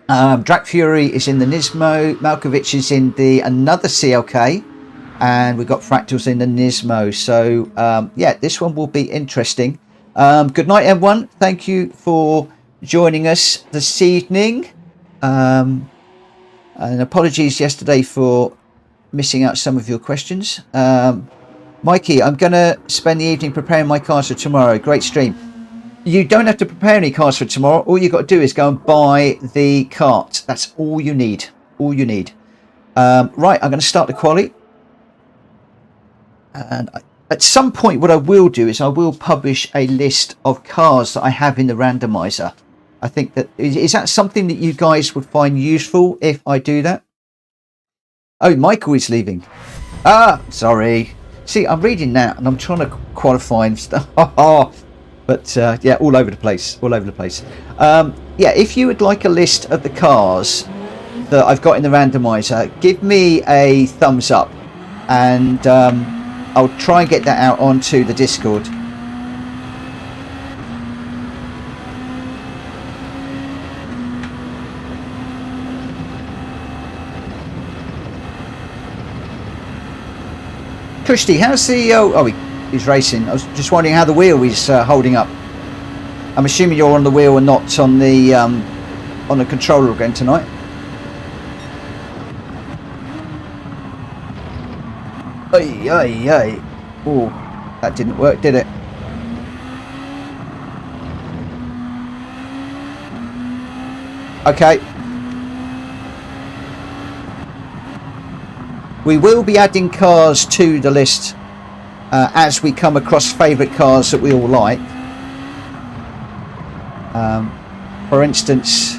Drac Fury is in the Nismo. Malkovich is in the another CLK. And we've got Fractals in the Nismo. So, yeah, this one will be interesting. Good night, everyone. Thank you for joining us this evening. And apologies yesterday for missing out some of your questions. Mikey, I'm going to spend the evening preparing my cars for tomorrow. Great stream. You don't have to prepare any cars for tomorrow. All you've got to do is go and buy the cart. That's all you need. All you need. Right, I'm going to start the quali. And at some point, what I will do is I will publish a list of cars that I have in the randomizer. I think that is that something that you guys would find useful if I do that? Oh, Michael is leaving. Ah, sorry. See, I'm reading that and I'm trying to qualify and stuff. But yeah, all over the place. All over the place. Yeah, if you would like a list of the cars that I've got in the randomizer, give me a thumbs up and I'll try and get that out onto the Discord. Kushti, how's the... oh, he's racing. I was just wondering how the wheel is holding up. I'm assuming you're on the wheel and not on the controller again tonight. Ay, ay, ay. Oh, that didn't work, did it? Okay. We will be adding cars to the list as we come across favourite cars that we all like. For instance,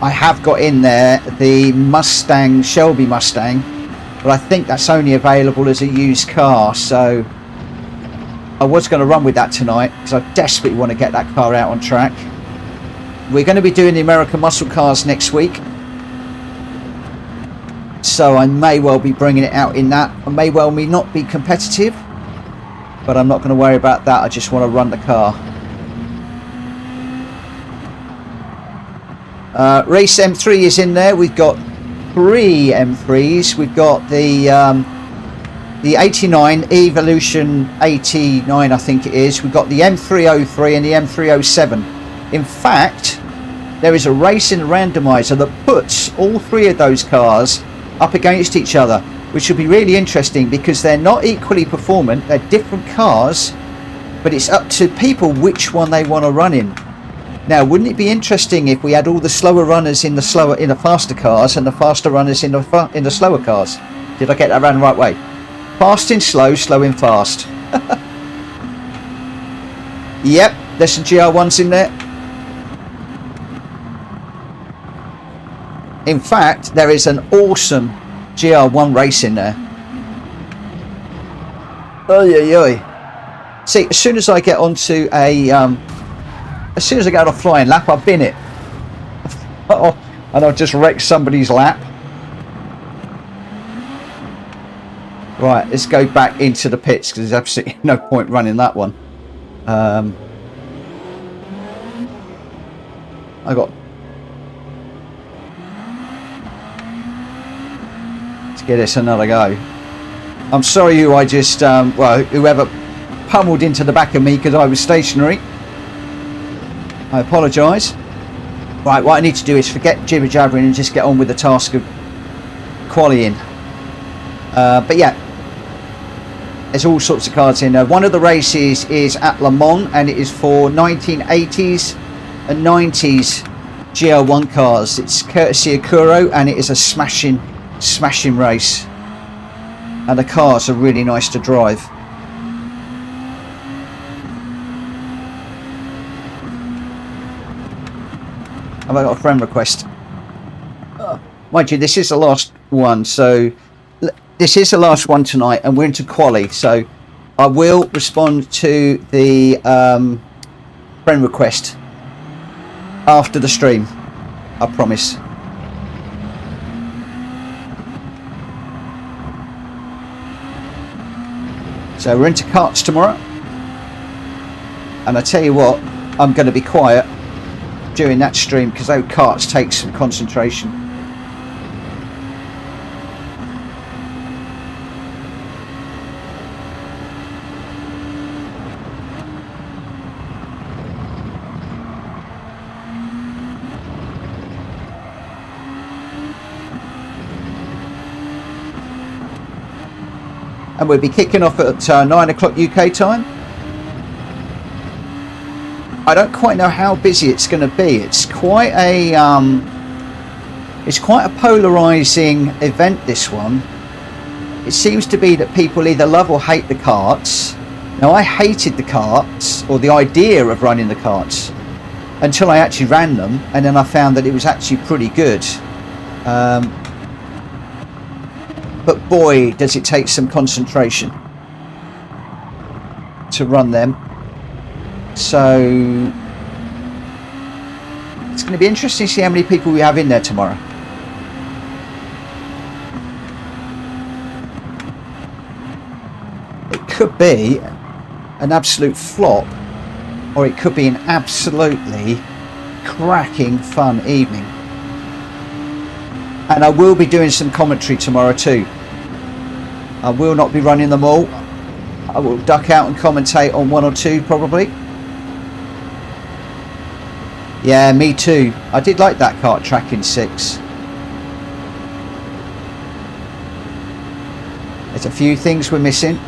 I have got in there the Mustang, Shelby Mustang, but I think that's only available as a used car, so I was going to run with that tonight because I desperately want to get that car out on track. We're going to be doing the American muscle cars next week, so I may well be bringing it out in that. I may well not be competitive, but I'm not going to worry about that. I just want to run the car. Race M3 is in there. We've got 3 M3s. We've got the 89 Evolution 89, I think it is. We've got the M303 and the M307. In fact, there is a race in the randomizer that puts all 3 of those cars up against each other, which will be really interesting because they're not equally performant. They're different cars, but it's up to people which one they want to run in. Now, wouldn't it be interesting if we had all the slower runners in the faster cars and the faster runners in the slower cars? Did I get that around the right way? Fast in slow, slow in fast. Yep, there's some GR1s in there. In fact, there is an awesome GR1 race in there. Oy, oy, oy. See, as soon as I get onto as soon as I get on a flying lap, I've been it. And I've just wrecked somebody's lap. Right, let's go back into the pits because there's absolutely no point running that one. I got... Let's give this another go. I'm sorry who I just... well, whoever pummeled into the back of me because I was stationary. I apologise. Right, what I need to do is forget jibber jabbering and just get on with the task of qualifying. But yeah, there's all sorts of cards in there. One of the races is at Le Mans and it is for 1980s and 90s GL1 cars. It's courtesy of Kuro and it is a smashing race. And the cars are really nice to drive. Have I got a friend request? Mind you, this is the last one, so this is the last one tonight, and we're into quali. So I will respond to the friend request after the stream. I promise. So we're into karts tomorrow, and I tell you what, I'm going to be quiet during that stream because those karts take some concentration. And we'll be kicking off at 9 o'clock UK time. I don't quite know how busy it's going to be. It's quite a polarizing event, this one. It seems to be that people either love or hate the karts. Now, I hated the karts, or the idea of running the karts, until I actually ran them, and then I found that it was actually pretty good. But boy, does it take some concentration to run them. So it's going to be interesting to see how many people we have in there tomorrow. It could be an absolute flop, or it could be an absolutely cracking fun evening. And I will be doing some commentary tomorrow too. I will not be running them all. I will duck out and commentate on 1 or 2 probably. Yeah, me too. I did like that kart track in 6. There's a few things we're missing.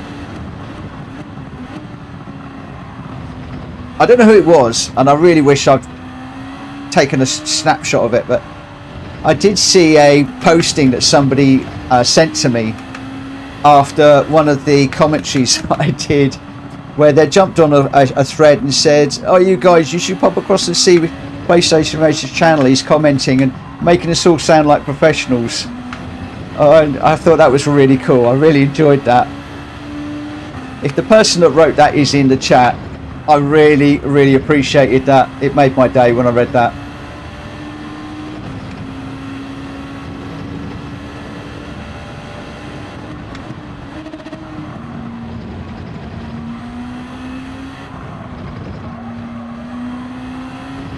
I don't know who it was, and I really wish I'd taken a snapshot of it, but I did see a posting that somebody sent to me after one of the commentaries I did, where they jumped on a thread and said, "Oh, you guys, you should pop across and see PlayStation Races channel. He's commenting and making us all sound like professionals." And I thought that was really cool. I really enjoyed that. If the person that wrote that is in the chat, I really, really appreciated that. It made my day when I read that.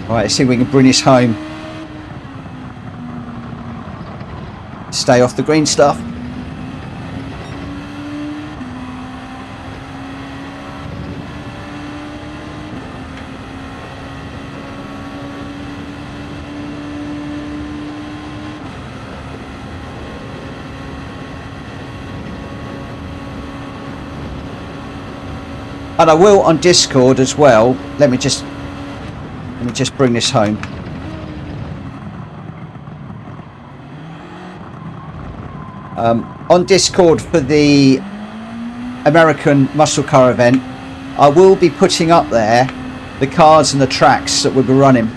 Right, let's see if we can bring this home. Stay off the green stuff. And I will on Discord as well. Let me just bring this home. On Discord for the American Muscle Car event, I will be putting up there the cars and the tracks that we'll be running.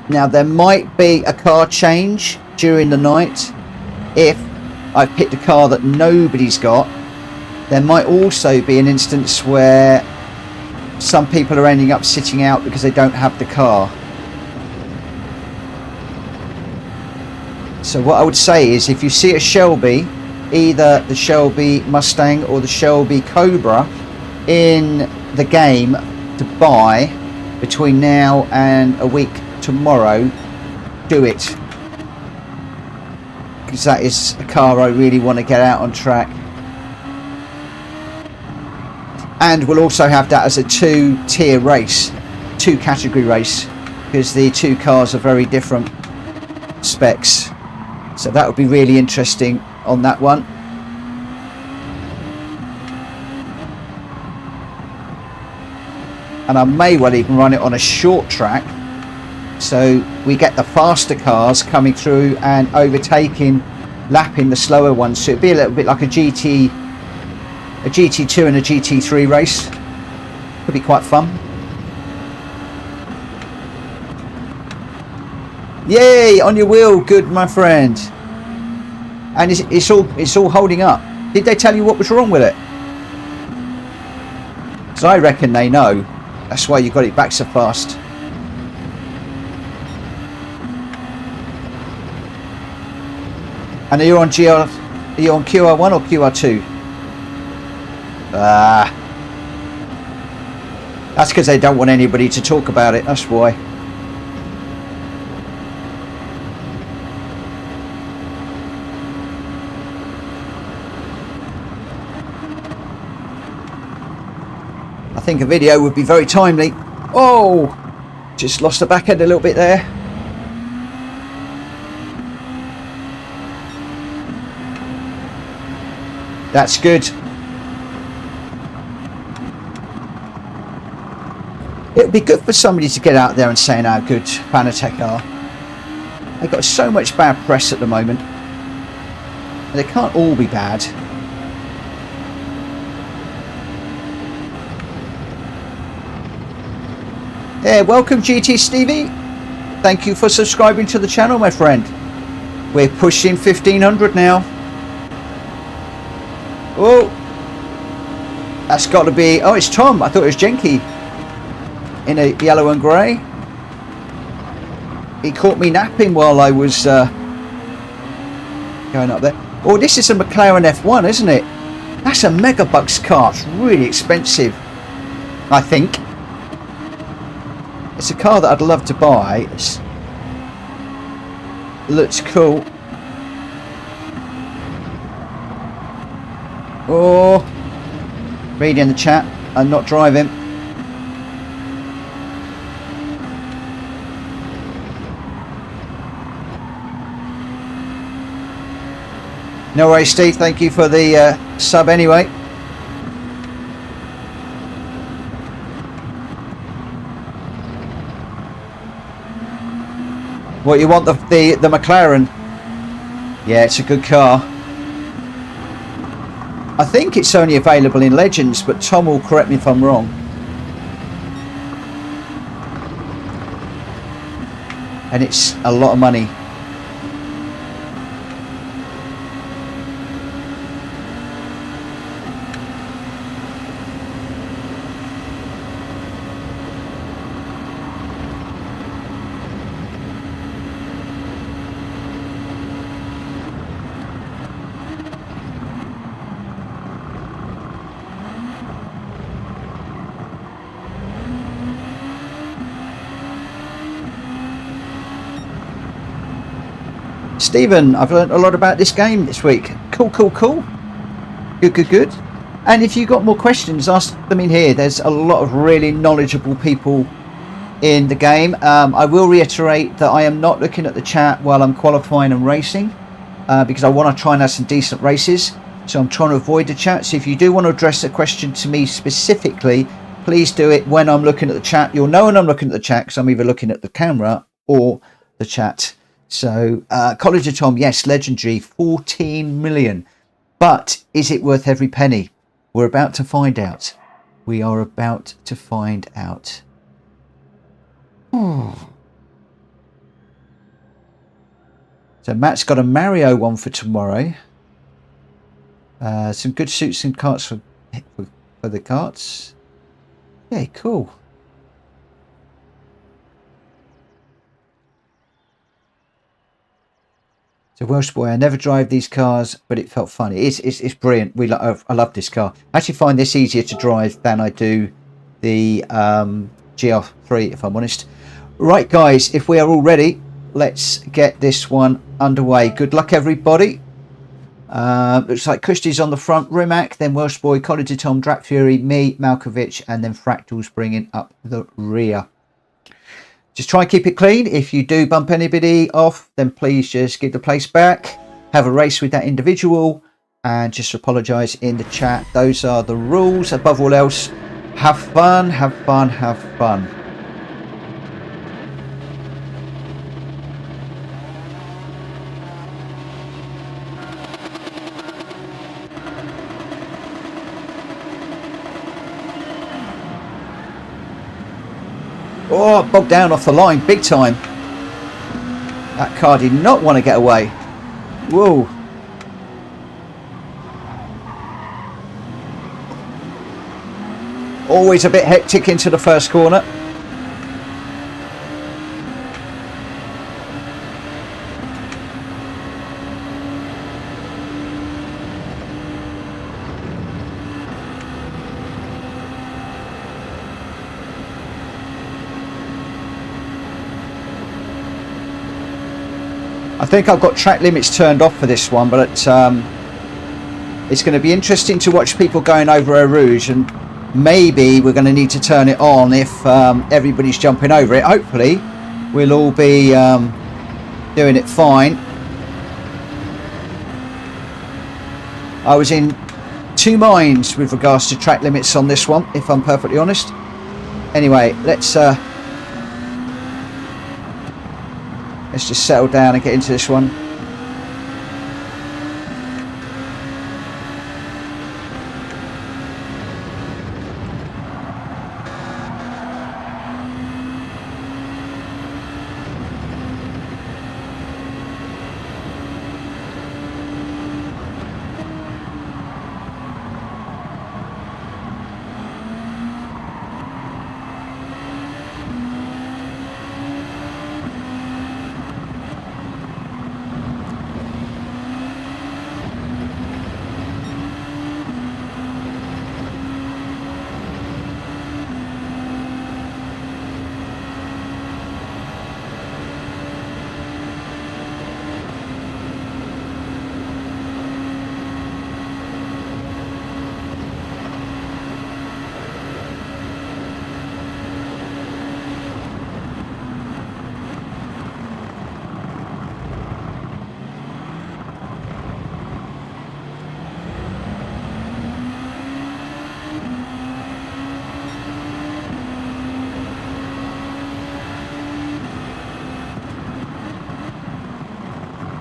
Now there might be a car change during the night if I've picked a car that nobody's got. There might also be an instance where some people are ending up sitting out because they don't have the car. So what I would say is, if you see a Shelby, either the Shelby Mustang or the Shelby Cobra in the game to buy between now and a week tomorrow, do it, because that is a car I really want to get out on track. And we'll also have that as a two-tier race, two-category race, because the two cars are very different specs. So that would be really interesting on that one. And I may well even run it on a short track, so we get the faster cars coming through and overtaking, lapping the slower ones. So it'd be a little bit like a GT2 and a GT3 race. Could be quite fun. Yay, on your wheel, good my friend. And it's all holding up. Did they tell you what was wrong with it? So I reckon they know. That's why you got it back so fast. And are you on QR1 or QR2? That's because they don't want anybody to talk about it, that's why. I think a video would be very timely. Oh, just lost the back end a little bit there. That's good. It would be good for somebody to get out there and saying how good WeatherTech are. They've got so much bad press at the moment. They can't all be bad. Yeah, welcome GT Stevie. Thank you for subscribing to the channel, my friend. We're pushing 1500 now. Oh, that's got to be... Oh, it's Tom. I thought it was Jenky in a yellow and grey. He caught me napping while I was going up there. Oh, this is a McLaren F1, isn't it? That's a megabucks car. It's really expensive, I think. It's a car that I'd love to buy. It looks cool. Oh, reading the chat. I'm not driving. No worries, Steve. Thank you for the sub anyway. What, you want the McLaren? Yeah, it's a good car. I think it's only available in Legends, but Tom will correct me if I'm wrong. And it's a lot of money. Stephen, I've learned a lot about this game this week. Cool. Good. And if you've got more questions, ask them in here. There's a lot of really knowledgeable people in the game. I will reiterate that I am not looking at the chat while I'm qualifying and racing because I want to try and have some decent races. So I'm trying to avoid the chat. So if you do want to address a question to me specifically, please do it when I'm looking at the chat. You'll know when I'm looking at the chat because I'm either looking at the camera or the chat. So College of Tom, yes, legendary, 14 million. But is it worth every penny? We're about to find out. We are about to find out. Oh. So Matt's got a Mario one for tomorrow. Some good suits and carts for the carts. Yeah, cool. So Welsh boy, I never drive these cars, but it felt fun. It's brilliant. I love this car. I actually find this easier to drive than I do the GR3, if I'm honest. Right, guys, if we are all ready, let's get this one underway. Good luck, everybody. Looks like Kushti's on the front, Rimac, then Welsh boy, College of Tom, Drac Fury, me, Malkovich, and then Fractals bringing up the rear. Just try and keep it clean. If you do bump anybody off, then please just give the place back. Have a race with that individual and just apologise in the chat. Those are the rules. Above all else, have fun, have fun, have fun. Oh, bogged down off the line, big time. That car did not want to get away. Whoa. Always a bit hectic into the first corner. I think I've got track limits turned off for this one, but it's going to be interesting to watch people going over Eau Rouge, and maybe we're going to need to turn it on if everybody's jumping over it. Hopefully we'll all be doing it fine. I was in two minds with regards to track limits on this one, if I'm perfectly honest. Anyway, let's just settle down and get into this one.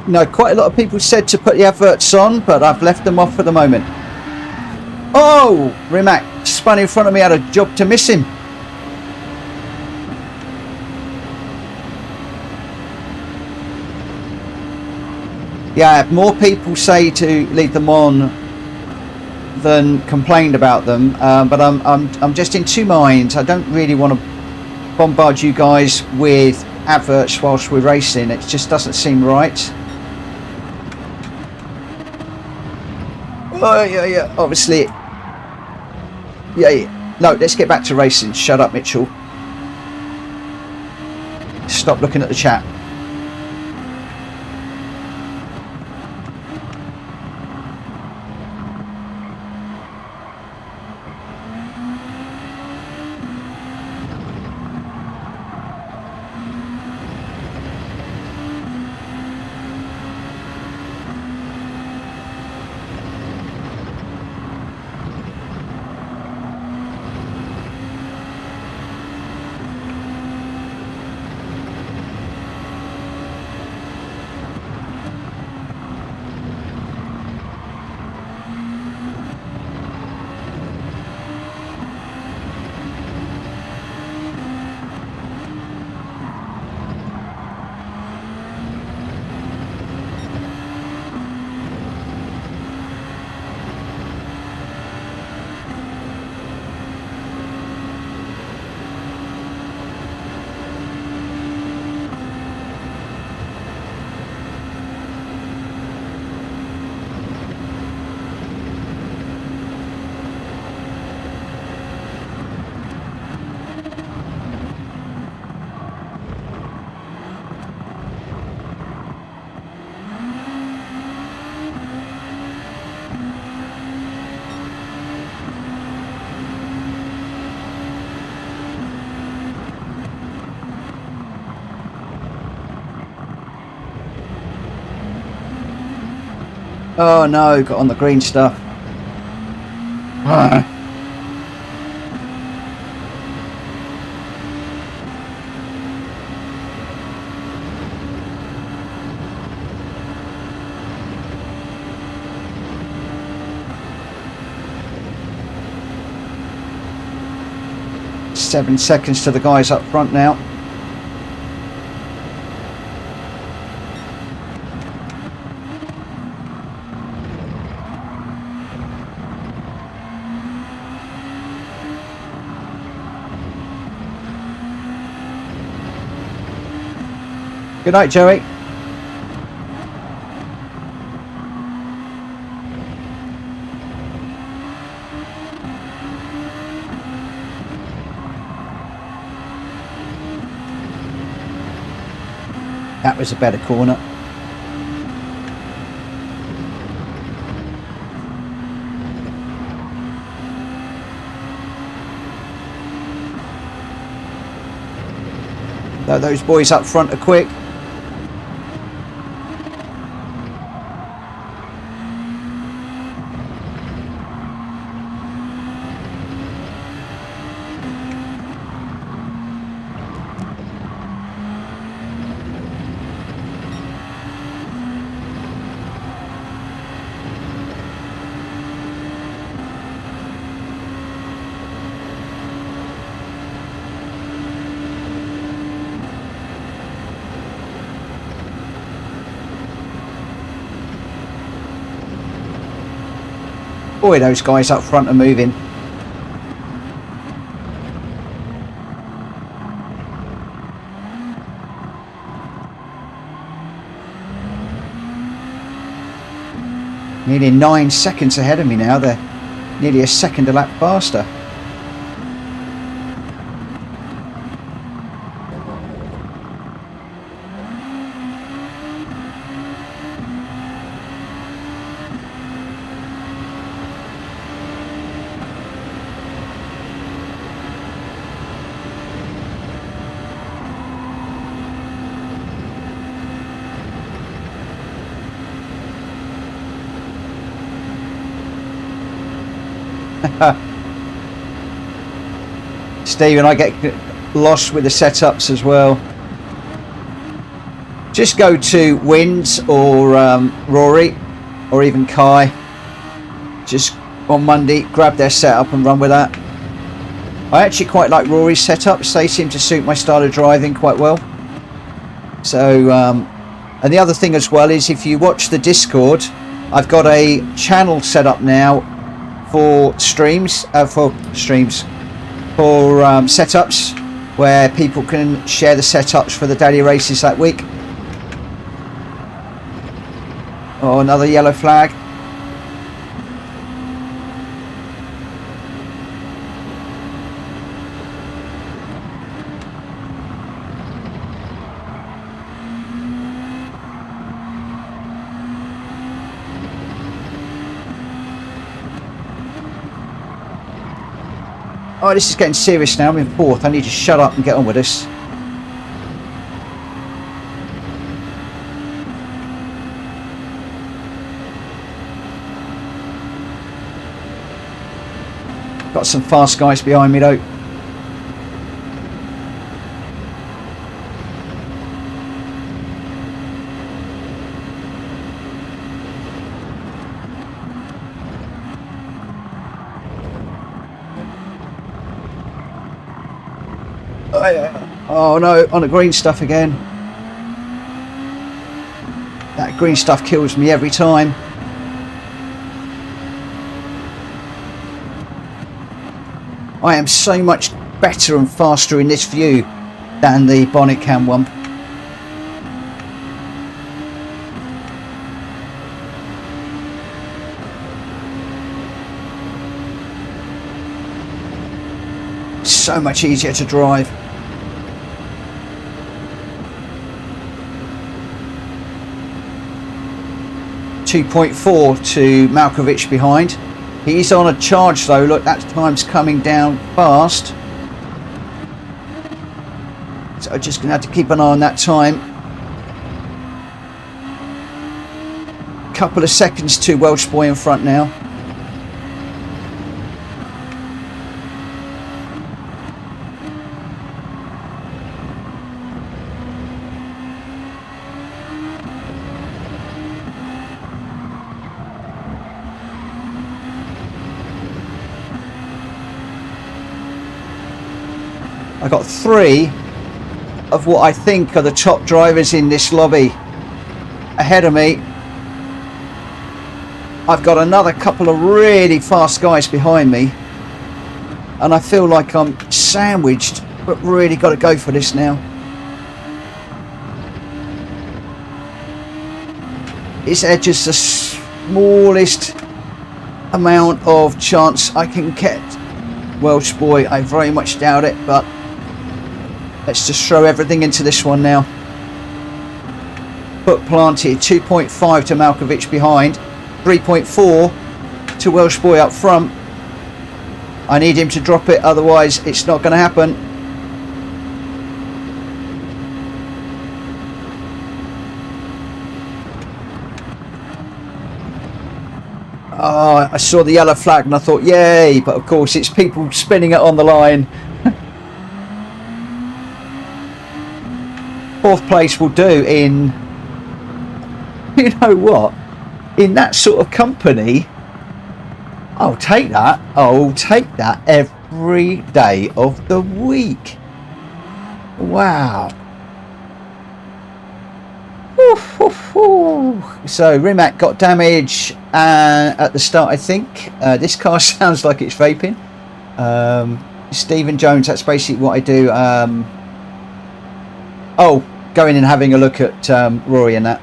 No, quite a lot of people said to put the adverts on, but I've left them off for the moment. Oh, Rimac spun in front of me, had a job to miss him. Yeah, more people say to leave them on than complained about them, but I'm just in two minds. I don't really want to bombard you guys with adverts whilst we're racing. It just doesn't seem right. Oh yeah, obviously. Yeah. No, let's get back to racing. Shut up, Mitchell. Stop looking at the chat. Oh no, got on the green stuff. Ah. 7 seconds to the guys up front now. Good night, Joey. That was a better corner. Those boys up front are quick. Boy, those guys up front are moving. Nearly 9 seconds ahead of me now. They're nearly a second a lap faster. Steve and I get lost with the setups as well. just go to Wins or Rory or even Kai. Just on Monday, grab their setup and run with that. I actually quite like Rory's setups. They seem to suit my style of driving quite well. So, and the other thing as well is if you watch the Discord, I've got a channel set up now for streams, for setups, where people can share the setups for the daily races that week. Oh, another yellow flag. Oh, this is getting serious now. I'm in fourth. I need to shut up and get on with this. Got some fast guys behind me though. Oh no, on the green stuff again. That green stuff kills me every time. I am so much better and faster in this view than the bonnet cam one. So much easier to drive. .4 to Malkovich behind. He's on a charge though. Look, that time's coming down fast. So I'm just going to have to keep an eye on that time. Couple of seconds to Welsh Boy in front now. I got 3 of what I think are the top drivers in this lobby ahead of me. I've got another couple of really fast guys behind me, and I feel like I'm sandwiched, but really got to go for this now. Is there just the smallest amount of chance I can get Welsh Boy? I very much doubt it, but let's just throw everything into this one now. Foot planted, 2.5 to Malkovich behind, 3.4 to Welsh Boy up front. I need him to drop it, otherwise it's not going to happen. Oh, I saw the yellow flag and I thought, yay, but of course it's people spinning it on the line. 4th place will do in, you know what, in that sort of company. I'll take that. I'll take that every day of the week. Wow. So Rimac got damage at the start, I think. This car sounds like it's vaping. Stephen Jones, that's basically what I do. Oh, going and having a look at Rory and that.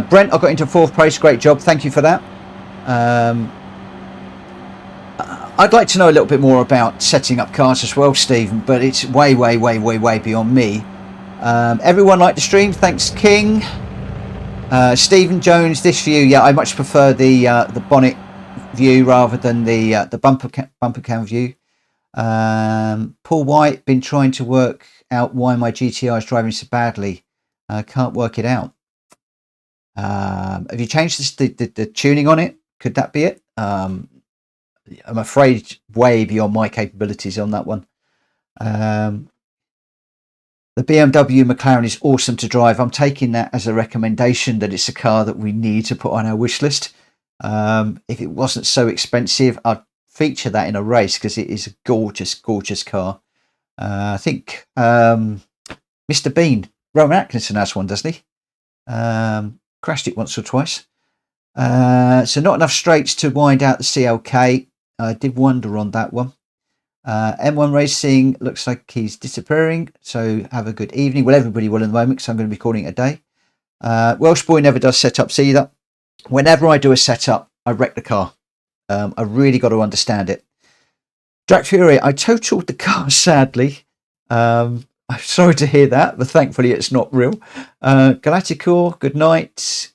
Brent, I got into 4th place. Great job. Thank you for that. I'd like to know a little bit more about setting up cars as well, Stephen, but it's way beyond me. Everyone liked the stream. Thanks, King. Stephen Jones, this view, yeah, I much prefer the bonnet view rather than the bumper cam view. Paul White, been trying to work out why my GTI is driving so badly. Can't work it out. Have you changed the tuning on it? Could that be it? I'm afraid way beyond my capabilities on that one. The BMW McLaren is awesome to drive. I'm taking that as a recommendation that it's a car that we need to put on our wish list. If it wasn't so expensive, I'd feature that in a race because it is a gorgeous, gorgeous car. I think Mr. Bean, Rowan Atkinson has one, doesn't he? Crashed it once or twice. So not enough straights to wind out the CLK. I did wonder on that one. M1 Racing looks like he's disappearing, so have a good evening. Well, everybody will in the moment, because I'm going to be calling it a day. Welsh Boy never does setups either. Whenever I do a setup, I wreck the car. I really got to understand it. Drac Fury, I totaled the car, sadly. I'm sorry to hear that, but thankfully it's not real. Galacticor, good night.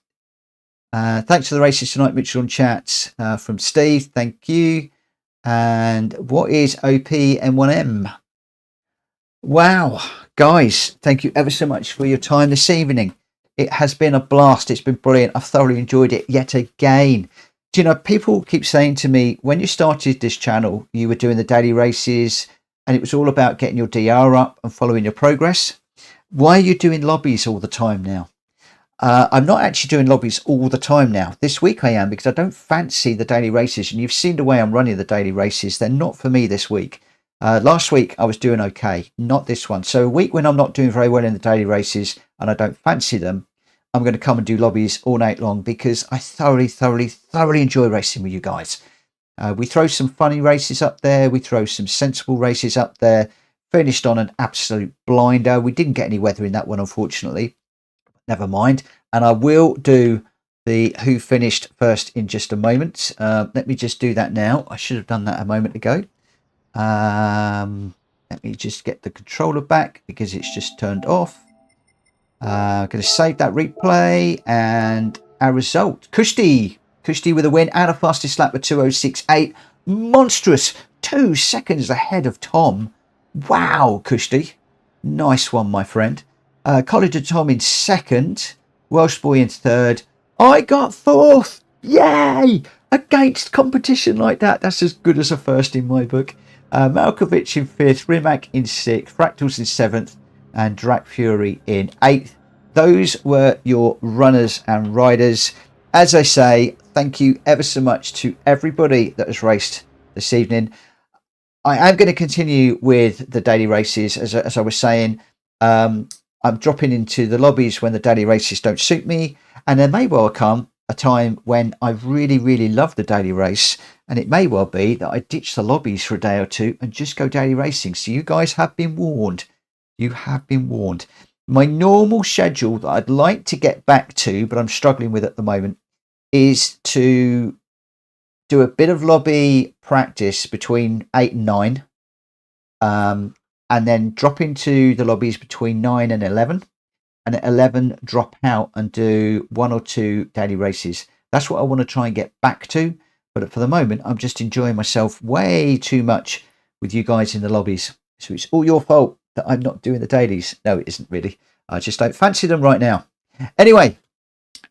Thanks for the races tonight, Mitchell, on chat. From Steve, thank you. And what is OP-M1M? Wow, guys, thank you ever so much for your time this evening. It has been a blast. It's been brilliant. I've thoroughly enjoyed it yet again. Do you know, people keep saying to me, when you started this channel, you were doing the daily races and it was all about getting your DR up and following your progress. Why are you doing lobbies all the time now? I'm not actually doing lobbies all the time now. This week I am, because I don't fancy the daily races. And you've seen the way I'm running the daily races. They're not for me this week. Last week I was doing okay, not this one. So a week when I'm not doing very well in the daily races and I don't fancy them, I'm going to come and do lobbies all night long, because I thoroughly enjoy racing with you guys. We throw some funny races up there. We throw some sensible races up there. Finished on an absolute blinder. We didn't get any weather in that one, unfortunately. Never mind. And I will do the who finished first in just a moment. Let me just do that now. I should have done that a moment ago. Let me just get the controller back, because it's just turned off. I'm going to save that replay, and our result. Kushti with a win and a fastest lap of 2:06.8. Monstrous. 2 seconds ahead of Tom. Wow, Kushti. Nice one, my friend. College and Tom in second. Welsh Boy in third. I got fourth. Yay! Against competition like that, that's as good as a first in my book. Malkovich in fifth. Rimac in sixth. Fractals in seventh. And Drac Fury in eighth. Those were your runners and riders. As I say, thank you ever so much to everybody that has raced this evening. I am going to continue with the daily races, as I was saying. I'm dropping into the lobbies when the daily races don't suit me, and there may well come a time when I really love the daily race, and it may well be that I ditch the lobbies for a day or two and just go daily racing. So you guys have been warned. You have been warned. My normal schedule that I'd like to get back to, but I'm struggling with at the moment, is to do a bit of lobby practice between 8 and 9. And then drop into the lobbies between 9 and 11, and at 11 drop out and do 1 or 2 daily races. That's what I want to try and get back to, but for the moment I'm just enjoying myself way too much with you guys in the lobbies. So it's all your fault that I'm not doing the dailies. No, it isn't really. I just don't fancy them right now. Anyway,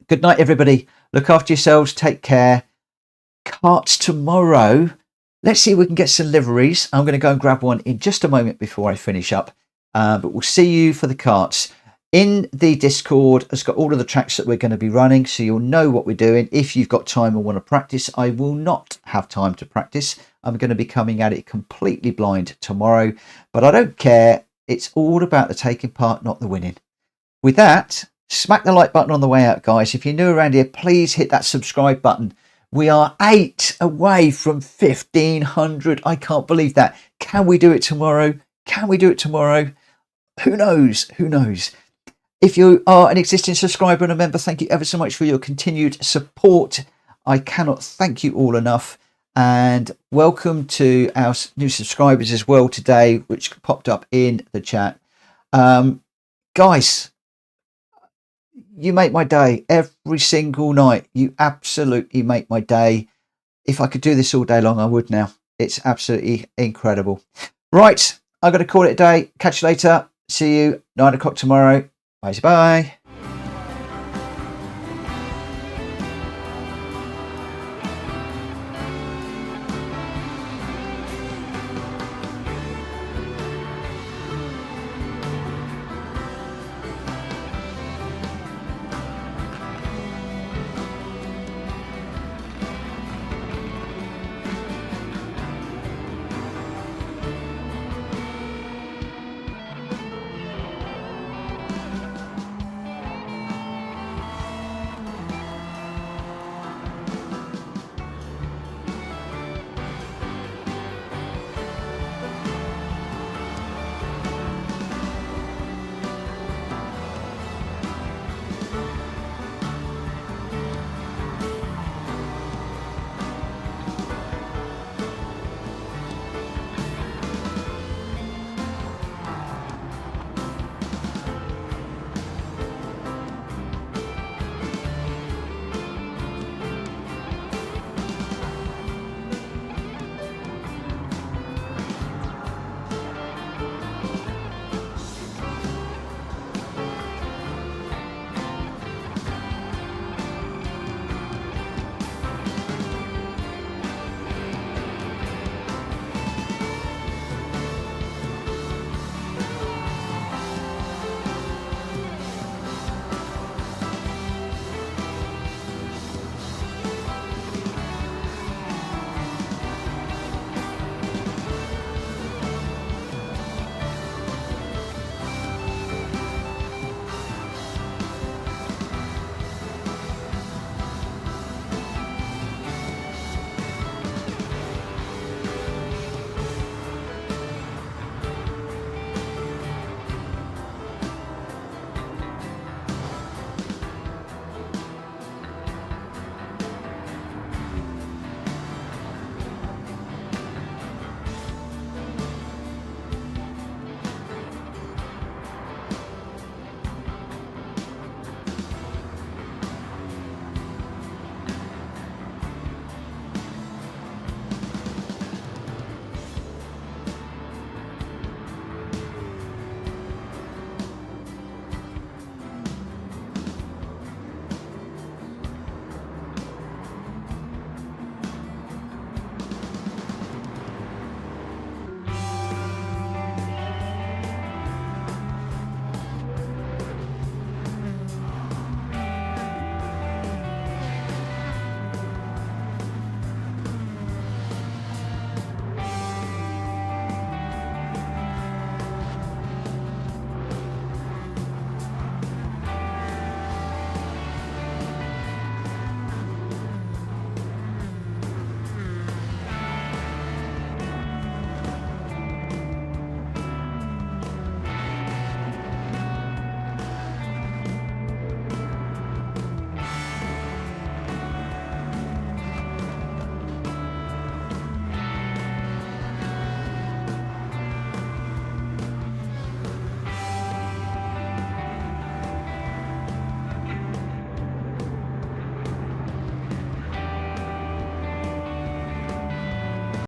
good night everybody. Look after yourselves, take care. Karts tomorrow. Let's see if we can get some liveries. I'm going to go and grab one in just a moment before I finish up. But we'll see you for the karts. In the Discord has got all of the tracks that we're going to be running, so you'll know what we're doing. If you've got time and want to practice, I will not have time to practice. I'm going to be coming at it completely blind tomorrow. But I don't care. It's all about the taking part, not the winning. With that, smack the like button on the way out, guys. If you're new around here, please hit that subscribe button. We are 8 away from 1,500. I can't believe that. Can we do it tomorrow? Can we do it tomorrow? Who knows? Who knows? If you are an existing subscriber and a member, thank you ever so much for your continued support. I cannot thank you all enough. And welcome to our new subscribers as well today, which popped up in the chat. Guys, you make my day every single night. You absolutely make my day. If I could do this all day long, I would now. It's absolutely incredible. Right, I'm going to call it a day. Catch you later. See you 9 o'clock tomorrow. Bye.